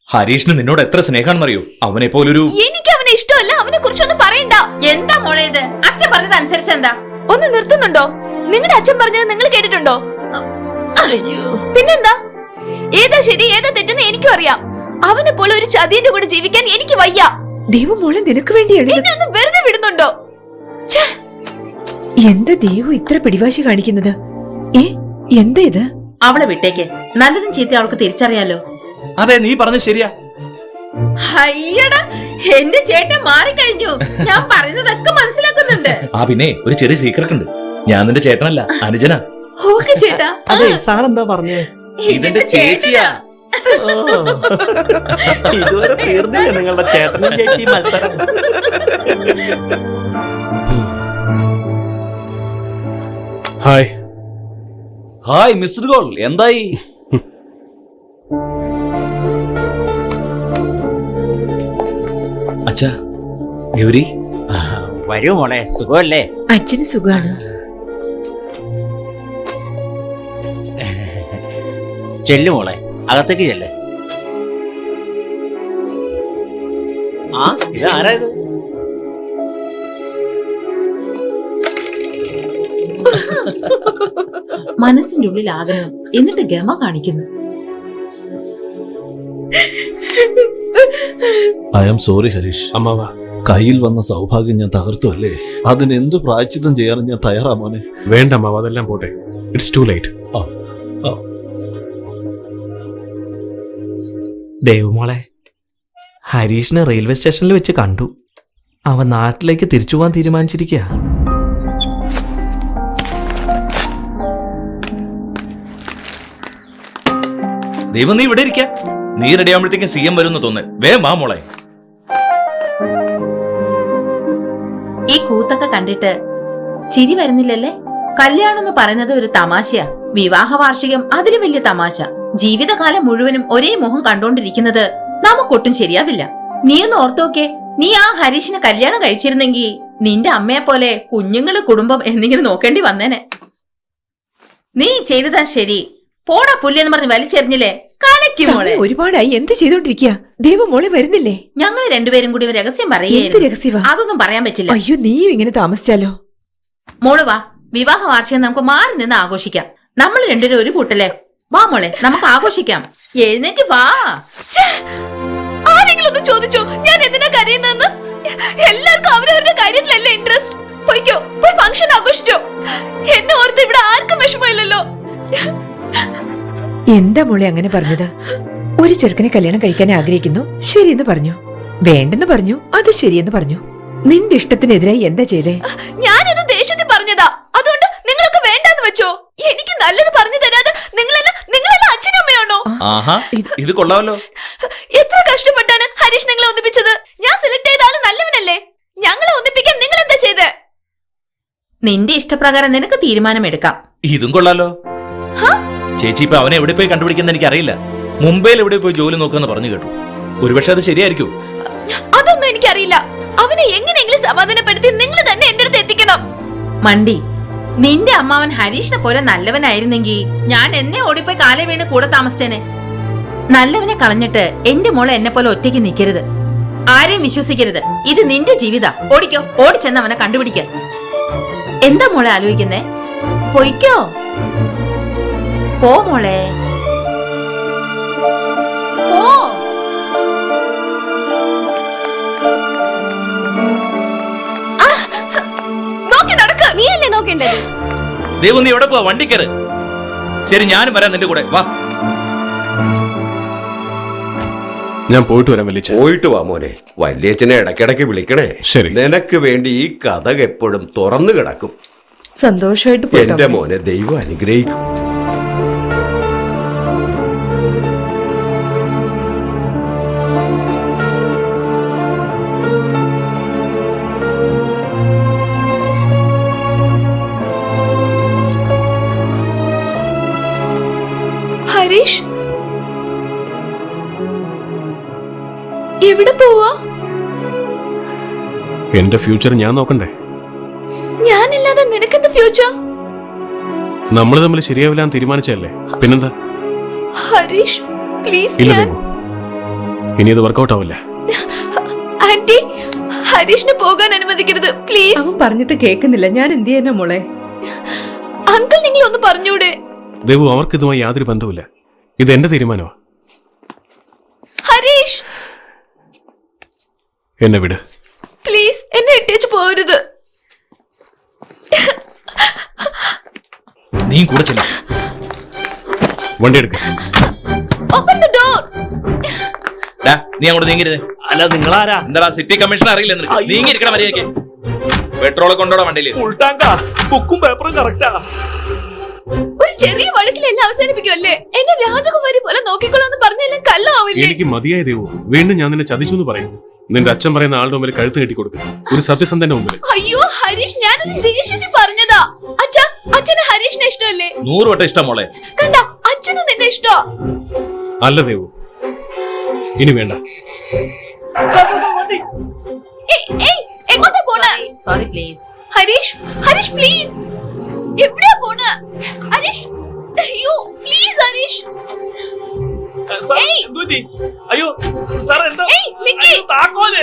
ഹരീഷിന് നിന്നോട് എത്ര സ്നേഹമാണെന്നറിയോ? അവനെ പോലൊരു എനിക്ക് അവനെ ഇഷ്ടമല്ല. അവനെ കുറിച്ചൊന്നും പറയണ്ട. എന്താ മോളെ ഇത്? അച്ഛൻ പറഞ്ഞത് അനുസരിച്ച് എന്താ? ഒന്ന് നിർത്തുന്നുണ്ടോ? നിങ്ങളുടെ അച്ഛൻ പറഞ്ഞത് നിങ്ങൾ കേട്ടിട്ടുണ്ടോ? പിന്നെന്താ? ഏതാ ശരി ഏതാ തെറ്റെന്ന് എനിക്കും അറിയാം. അവനെ പോലെ ഒരു ചതിയുടെ കൂടെ ജീവിക്കാൻ എനിക്ക് വയ്യ. ദൈവം മോളെ നിനക്ക് വേണ്ടിയാണ് എന്നെ ഒന്ന് വെറുതെ വിടുന്നുണ്ടോ? എന്താ ദൈവം ഇത്ര പിടിവാശി കാണിക്കുന്നത്? എന്താ ഇത്? അവളെ വിട്ടേക്ക്. നല്ലതും ചീത്ത അവൾക്ക് തിരിച്ചറിയാലോ. അതെ, നീ പറഞ്ഞത് ശരിയാ. അയ്യടാ, എന്റെ ചേട്ടൻ മാറിക്കഴിഞ്ഞു. ഞാൻ പറയുന്നതൊക്കെ മനസ്സിലാക്കുന്നുണ്ട്. പിന്നെ ഒരു ചെറിയ സീക്രട്ട് ഉണ്ട്. ഞാൻ നിന്റെ ചേട്ടനല്ല, അനുജനാ. ഓക്കെ ചേട്ടാ. അതെ, സാറെന്താ പറഞ്ഞേ? ഇതെന്റെ ചേച്ചിയാ. ഇതുവരെ തീർന്നില്ല നിങ്ങളുടെ ചേട്ടനും ചേച്ചി മത്സരം. ഹായ്. ഹായ് മിസ്റ്റർ ഗോൾ, എന്തായി? അച്ഛാ, ഗൗരി വരൂ മോളെ, സുഖമല്ലേ? അച്ഛന് സുഖാണ്. ചെല്ലു മോളെ, അകത്തേക്ക് ചെല്ലേ. ഇത് ആരാ ഇത്? മനസ്സിന്റെ ഉള്ളിൽ ആഗ്രഹം, എന്നിട്ട് ഗമ കാണിക്കുന്നു. I am sorry Harish. അമ്മാവ, കയ്യിൽ വന്ന സൗഭാഗ്യം ഞാൻ തകർത്തു അല്ലേ? അതിന് എന്ത് പ്രായച്ചിത്തം ചെയ്യാനും ഞാൻ തയ്യാറാ മോനെ. വേണ്ട അമ്മാവ, അതെല്ലാം പോട്ടെ. It's too late. ദേവുമോളെ, ഹരീഷിനെ റെയിൽവേ സ്റ്റേഷനിൽ വെച്ച് കണ്ടു. അവൻ നാട്ടിലേക്ക് തിരിച്ചു പോകാൻ തീരുമാനിച്ചിരിക്കുക. ദൈവം നീ ഇവിടെ ഇരിക്ക. നീ റെഡി ആകുമ്പോഴത്തേക്കും CM വരുമെന്ന് തോന്നുന്നു. വേഗം വാ മോളെ. ഈ കൂത്തൊക്കെ കണ്ടിട്ട് ചിരി വരുന്നില്ലല്ലേ? കല്യാണം എന്ന് പറയുന്നത് ഒരു തമാശയാ. വിവാഹ വാർഷികം അതിന് വലിയ തമാശ. ജീവിതകാലം മുഴുവനും ഒരേ മുഖം കണ്ടോണ്ടിരിക്കുന്നത് നമുക്കൊട്ടും ശരിയാവില്ല. നീ ഒന്ന് ഓർത്തോക്കെ, നീ ആ ഹരീഷിനെ കല്യാണം കഴിച്ചിരുന്നെങ്കിൽ നിന്റെ അമ്മയെ പോലെ കുഞ്ഞുങ്ങള് കുടുംബം എന്നിങ്ങനെ നോക്കേണ്ടി വന്നേനെ. നീ ചെയ്തതാ ശരി. പോടാ പുല്ലെന്ന് പറഞ്ഞ് വലിച്ചെറിഞ്ഞില്ലേ? കലക്കി മോളെ. ഒരുപാടായി എന്ത് ചെയ്തോണ്ടിരിക്കുക? ദൈവം മോളെ വരുന്നില്ലേ? ഞങ്ങൾ രണ്ടുപേരും കൂടി ഒരു രഹസ്യം എന്ത് പറയുകയായിരുന്നു. രഹസ്യവാ? അതൊന്നും പറയാൻ പറ്റില്ല. അയ്യോ, നീയും ഇങ്ങനെ താമസിച്ചാലോ? മോള് വാ, വിവാഹ വാർഷികം നമുക്ക് മാറി നിന്ന് ആഘോഷിക്കാം. നമ്മൾ രണ്ടുപേരും ഒരു കൂട്ടല്ലേ? വാ മോളെ, നമുക്ക് ആഘോഷിക്കാം. എഴുന്നേറ്റ് വാ. ആരെങ്കിലും ഒന്ന് ചോദിച്ചോ ഞാൻ എന്തിനാ കരയുന്നതെന്ന്? എല്ലാവർക്കും അവരവരുടെ കാര്യത്തിലല്ലേ ഇൻട്രസ്റ്റ്. പോയിക്കോ, പോയി ഫംഗ്ഷൻ ആഘോഷിച്ചോ. എന്നെ ഓർത്ത് ഇവിടെ ആർക്കും വിഷമമില്ലല്ലോ. എന്താ മോളെ അങ്ങനെ പറഞ്ഞത്? ഒരു ചെറുക്കനെ കല്യാണം കഴിക്കാൻ ആഗ്രഹിക്കുന്നു, ശരിയെന്ന് പറഞ്ഞു. വേണ്ടെന്ന് പറഞ്ഞു, അത് ശരിയെന്ന് പറഞ്ഞു. നിന്റെ ഇഷ്ടത്തിനെതിരായി എന്താ ചെയ്തേ? ഞാനിത് ദേഷ്യത്തിൽ പറഞ്ഞതാ. അതുകൊണ്ട് നിങ്ങളൊക്കെ വേണ്ടെന്ന് വെച്ചോ. എനിക്ക് നല്ലത് പറഞ്ഞു തരാതെ നിങ്ങളെല്ലാം അച്ഛനും അമ്മയാണോ? ആഹാ, ഇത് കൊള്ളാമല്ലോ. എത്ര കഷ്ടപ്പെട്ടാണ് ഹരീഷ് നിങ്ങളെ ഒന്നിപ്പിച്ചത്. ഞാൻ സെലക്ട് ചെയ്ത ആള് നല്ലവനല്ലേ? ഞങ്ങളെ ഒന്നിപ്പിക്കാൻ നിങ്ങൾ എന്താ ചെയ്തേ? നിന്റെ ഇഷ്ടപ്രകാരം നിനക്ക് തീരുമാനമെടുക്കാം. ഇതും കൊള്ളാലോ. ചേച്ചി ഇപ്പൊ അവനെ എവിടെ പോയി കണ്ടുപിടിക്കുന്ന എനിക്ക് അറിയില്ല. മുംബൈയിൽ എവിടെ പോയി ജോലി നോക്കാന്ന് പറഞ്ഞു കേട്ടു. ഒരുപക്ഷെ അത് ശരിയായിരിക്കും. അതൊന്നും എനിക്കറിയില്ല. അവനെ എങ്ങനെയെങ്കിലും സമാധാനപ്പെടുത്തി നിങ്ങൾ തന്നെ എന്റെ അടുത്ത് എത്തിക്കണം. മണ്ടി, നിന്റെ അമ്മാവൻ ഹരീഷിനെ പോലെ നല്ലവനായിരുന്നെങ്കിൽ ഞാൻ എന്നെ ഓടിപ്പോയി കാലേ വീണ് കൂടെ താമസിച്ചേനെ. നല്ലവനെ കളഞ്ഞിട്ട് എന്റെ മോളെ എന്നെ പോലെ ഒറ്റയ്ക്ക് നിൽക്കരുത്. ആരെയും വിശ്വസിക്കരുത്. ഇത് നിന്റെ ജീവിത. ഓടിക്കോ, ഓടിച്ചെന്ന് അവനെ കണ്ടുപിടിക്കാൻ. എന്താ മോളെ ആലോചിക്കുന്നേ? പൊയ്ക്കോ, പോ മോളെ, പോ. നോക്കി നടക്ക. നീ അല്ലേ നോക്കേണ്ടത്? ദൈവം നീ എവിടെ പോവാ? വണ്ടി കയറ്. ശരി, ഞാനും വരാം നിന്റെ കൂടെ. വാ. ഞാൻ പോയിട്ട് വരാം വലിയ. പോയിട്ട് വാ മോനെ. വല്യച്ഛനെ ഇടയ്ക്കിടയ്ക്ക് വിളിക്കണേ. ശരി. നിനക്ക് വേണ്ടി ഈ കഥ എപ്പോഴും തുറന്നു കിടക്കും. സന്തോഷമായിട്ട് എന്റെ മോനെ ദൈവം അനുഗ്രഹിക്കും. ഹരീഷ് എവിടെ പോവാ? എന്റെ ഫ്യൂച്ചർ ഞാൻ നോക്കണ്ടേ? ഞാനില്ലാതെ നിനക്കെന്ത് ഫ്യൂച്ചർ? നമ്മൾ തമ്മിൽ ശരിയാവില്ലാന്ന് തീരുമാനിച്ചല്ലേ, പിന്നെന്താ? ഹരീഷ് പ്ലീസ്. ഇല്ല ദേവു, ഇനി ഇത് വർക്കൗട്ട് ആവില്ല. ആന്റി, ഹരീഷിനെ പോകാൻ അനുവദിക്കരുത് പ്ലീസ്. അവൻ പറഞ്ഞിട്ട് കേൾക്കുന്നില്ല. ഞാൻ എന്ത് ചെയ്യാനാ മോളെ? അങ്കിൾ നിങ്ങൾ ഒന്ന് പറഞ്ഞൂടെ? ദേവു, അവർക്ക് ഇതുമായി യാതൊരു ബന്ധവുമില്ല. ഇത് എന്റെ തീരുമാനമാ. ഹരീഷ് എന്നെ വിട് പ്ലീസ്. എന്നെ ഇട്ടേച്ച് പോരുത്. നീ കൂടെ ചെല്ല. വണ്ടി എടുക്ക. Open the door. നീ അങ്ങോട്ട് നീങ്ങിരുന്നേ. അല്ല, നിങ്ങളാരാ? എന്താ സിറ്റി കമ്മീഷണർ അറിയില്ല നിനക്ക്? നീങ്ങിയിരിക്കണം മര്യാദയ്ക്ക്. പെട്രോൾ കൊണ്ടോടാ വണ്ടിയില്. ഫുൾ ടാങ്കാ. ബുക്കും പേപ്പറും കറക്റ്റാ. ഒരു ചെറിയ വഴക്കിലെല്ലാം അവസാനിപ്പിക്കുമല്ലേ? എന്നെ രാജകുമാരി പോലെ നോക്കിക്കൊള്ളാന്ന് പറഞ്ഞെല്ലാം കള്ളാവില്ലേ? എനിക്ക് മതിയായ ദേവു. വീണ്ടും ഞാൻ നിന്നെ ചതിച്ചു എന്ന് പറയും. നിന്റെ അച്ഛൻ പറയുന്ന ആളുടെ മുമ്പിൽ കഴുത്ത് കെട്ടി കൊടുക്കുക. ഒരു സത്യസന്ധന്റെ മുമ്പിൽ. അയ്യോ ഹരീഷ്, ഞാനൊരു ദേഷ്യത്തിൽ പറഞ്ഞതാ. അച്ഛന് ഹരീഷിനെ ഇഷ്ടമല്ലേ? 100 വട്ടം ഇഷ്ടം മോളെ. കണ്ട, അച്ഛനും നിന്നെ ഇഷ്ടോ? അല്ല ദേവു, ഇനി വേണ്ട. എങ്ങോട്ടാ പോണ? Sorry please. ഹരീഷ് പ്ലീസ്. എവിടെയാ പോണ? ഹരീഷ്, അയ്യോ പ്ലീസ് ഹരീഷ്. അയ്യോ സാർ, എന്താ? നിക്കി. താക്കോല്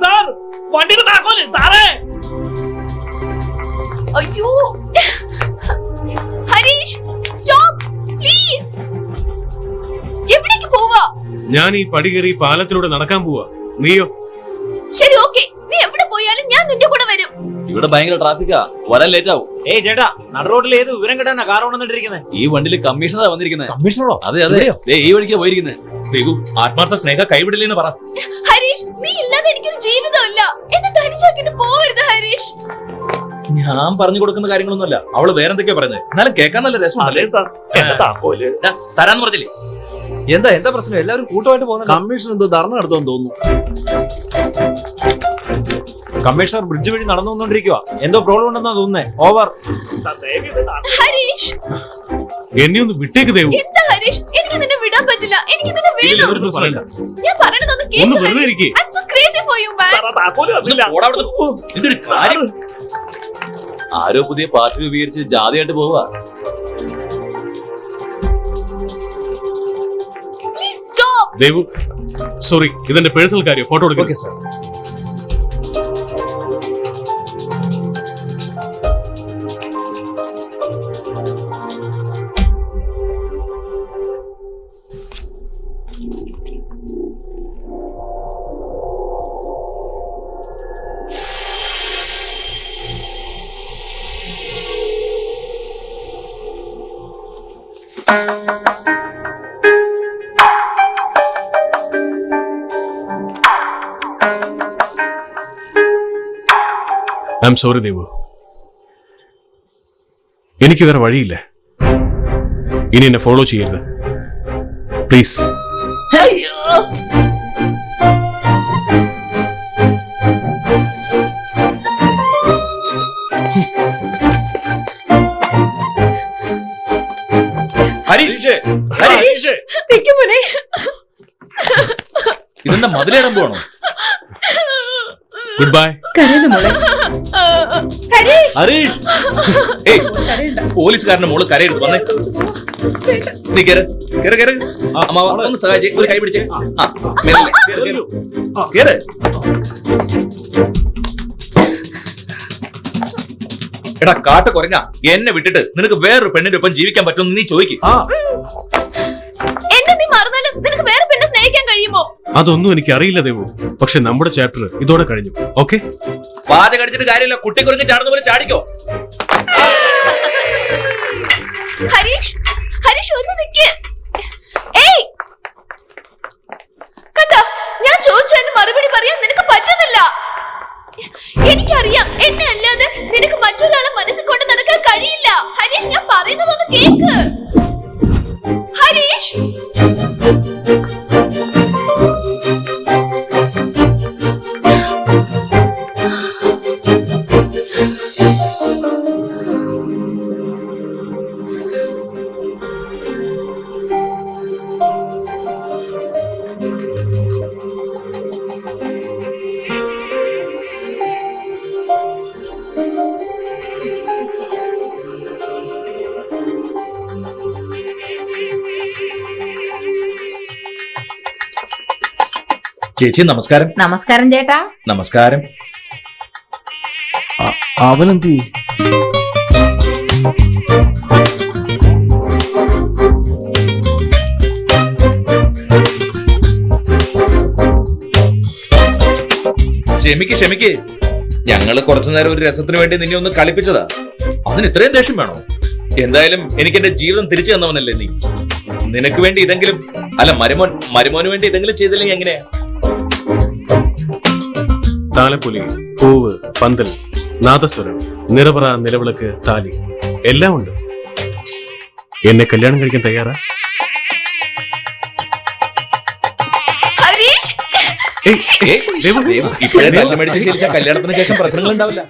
സാർ, വണ്ടിയുടെ താക്കോല് സാറേ. അയ്യോ ഹരീഷ്, സ്റ്റോപ്പ് പ്ലീസ്. എവിടേക്ക് പോവാ? ഞാൻ ഈ പടി കയറി പാലത്തിലൂടെ നടക്കാൻ പോവാ. നീയോ? ശരി, ഓക്കെ. നീ എവിടെ പോയാലും ഞാൻ നിന്റെ കൂടെ വരും. ഇവിടെ ഭയങ്കര ട്രാഫിക്കാ, വരാൻ ലേറ്റ് ആവും. ഏയ് ചേട്ടാ, നട റോഡിൽ ഏത് വിവരം കിട്ടാനാ കാർ കൊണ്ടിരിക്കുന്നത്? ഈ വണ്ടിയിൽ കമ്മീഷണറാ വന്നിരിക്കുന്നത്. കമ്മീഷണറോ? അതെ അതെ, ഈ വഴിക്കാ പോയിരിക്കുന്നത്. ദേവു ആത്മാർത്ഥ സ്നേഹ കൈവിടില്ലെന്ന് പറ. ഹരീഷ്, നീ ഇല്ലാതെ എനിക്കൊരു ജീവിതമില്ല. എന്നെ തനിച്ചാക്കിട്ട് പോവരുത് ഹരീഷ്. ഞാൻ പറഞ്ഞു കൊടുക്കുന്ന കാര്യങ്ങളൊന്നുമല്ല, അവള് വേറെന്തൊക്കെയാ പറയുന്നത്. എന്നാലും കേൾക്കാൻ നല്ല രസമല്ലേ? തരാന്ന് പറഞ്ഞില്ലേ? എന്താ പ്രശ്നം? എല്ലാവരും കൂട്ടമായിട്ട് പോകുന്നത്. കമ്മീഷൻ എന്തോ ധർണ നടത്തുമെന്ന് തോന്നുന്നു. കമ്മീഷണർ ബ്രിഡ്ജ് വഴി നടന്നു വന്നോണ്ടിരിക്കുക. എന്തോ പ്രോബ്ലം ഉണ്ടെന്നാ തോന്നുന്നേ. ഓവർ. ഹരീഷ്, എന്നെ ഒന്ന് വിട്ടേക്ക് ദേവു. എന്താ ഹരീഷ്? എനിക്ക് നിന്നെ വിടാൻ പറ്റില്ല. എനിക്ക് നിന്നെ ഇതിൽ വേണം. ഒരു പ്രശ്നമില്ല. ഞാൻ പറയണതൊന്ന് ഒന്ന് കേൾക്ക് വെറുതെ ഹരീഷ്. ഇരിക്ക്. I'm so crazy for you, man. ഇതിന്റെ ഒരു കാര്യം. ആരോ പുതിയ പാർട്ടി രൂപീകരിച്ച് ജാതിയായിട്ട് പോവുക. Please stop. ദേവു സോറി, ഇതെന്റെ പേഴ്സണൽ കാര്യം. ഫോട്ടോ എടുക്കാം. Okay sir. I am sorry Devu. എനിക്ക് വേറെ വഴിയില്ല. ഇനി എന്നെ ഫോളോ ചെയ്യരുത് പ്ലീസ്. ഹരീഷ്, ഇതെന്താ മതിലേടാൻ പോകണോ? Good bye. ഹരീഷ്, ഏയ്, പോലീസുകാരന്റെ മോള് കരയെടുത്ത് വന്നേ. നീ കേറ് കേറ് കേറ്. അമ്മാവ ഒന്ന് സഹായിച്ചേ, ഒരു കൈ പിടിച്ചേ. മെല്ലെ കേറ്, കേറ്. എടാ കാട്ട് കുറഞ്ഞ എന്നെ വിട്ടിട്ട് നിനക്ക് വേറൊരു പെണ്ണിന്റെ ഒപ്പം ജീവിക്കാൻ പറ്റുമെന്ന് നീ ചോദിക്കും. എന്നെ നീ മറന്നാലും നിനക്ക് വേറെ പെണ്ണെ സ്നേഹിക്കാൻ കഴിയുമോ? അതൊന്നും എനിക്ക് അറിയില്ല ദേവു. പക്ഷെ നമ്മുടെ ചാപ്റ്റർ ഇതോടെ കഴിഞ്ഞു. ഓക്കെ, പാച കടിച്ചിട്ട് കാര്യമില്ല. കുട്ടി കുരങ്ങ് ചാടുന്ന പോലെ ചാടിക്കോ. ഹരീഷ്, ഹരീഷ് ഒന്ന് നിക്ക്. ഏയ്, കണ്ടോ, ഞാൻ ചോദിച്ചതിന് മറുപടി പറയാൻ നിനക്ക് പറ്റുന്നില്ല. എനിക്കറിയാം, എന്നെ അല്ലാതെ നിനക്ക് മറ്റൊരാളെ മനസ്സിൽ കൊണ്ട് നടക്കാൻ കഴിയില്ല. ഹരീഷ്, ഞാൻ പറയുന്നതൊന്ന് കേക്ക്. ഹരീഷ്, ചേച്ചി നമസ്കാരം. നമസ്കാരം ചേട്ടാ. നമസ്കാരം. അവനെന്തി? ക്ഷമിക്ക്. ഞങ്ങള് കുറച്ചു നേരം ഒരു രസത്തിന് വേണ്ടി നിന്നെ ഒന്ന് കളിപ്പിച്ചതാ. അതിന് ഇത്രയും ദേഷ്യം വേണോ? എന്തായാലും എനിക്ക് എന്റെ ജീവിതം തിരിച്ചു തന്നവനല്ലേ നീ. നിനക്ക് വേണ്ടി ഇതെങ്കിലും, അല്ല മരുമോന് വേണ്ടി ഇതെങ്കിലും ചെയ്തില്ലെങ്കിൽ എങ്ങനെയാ? താലപ്പൊലി, പൂവ്, പന്തൽ, നാദസ്വരം, നിറപറ, നിലവിളക്ക്, താലി എല്ലാം ഉണ്ട്. എന്നെ കല്യാണം കഴിക്കാൻ തയ്യാറാ? ഹരീഷ്, ഇപ്പോഴേ തല്ലമേടിച്ച് ശീലിച്ച കല്യാണത്തിന് ശേഷം പ്രശ്നങ്ങൾ ഉണ്ടാവില്ല.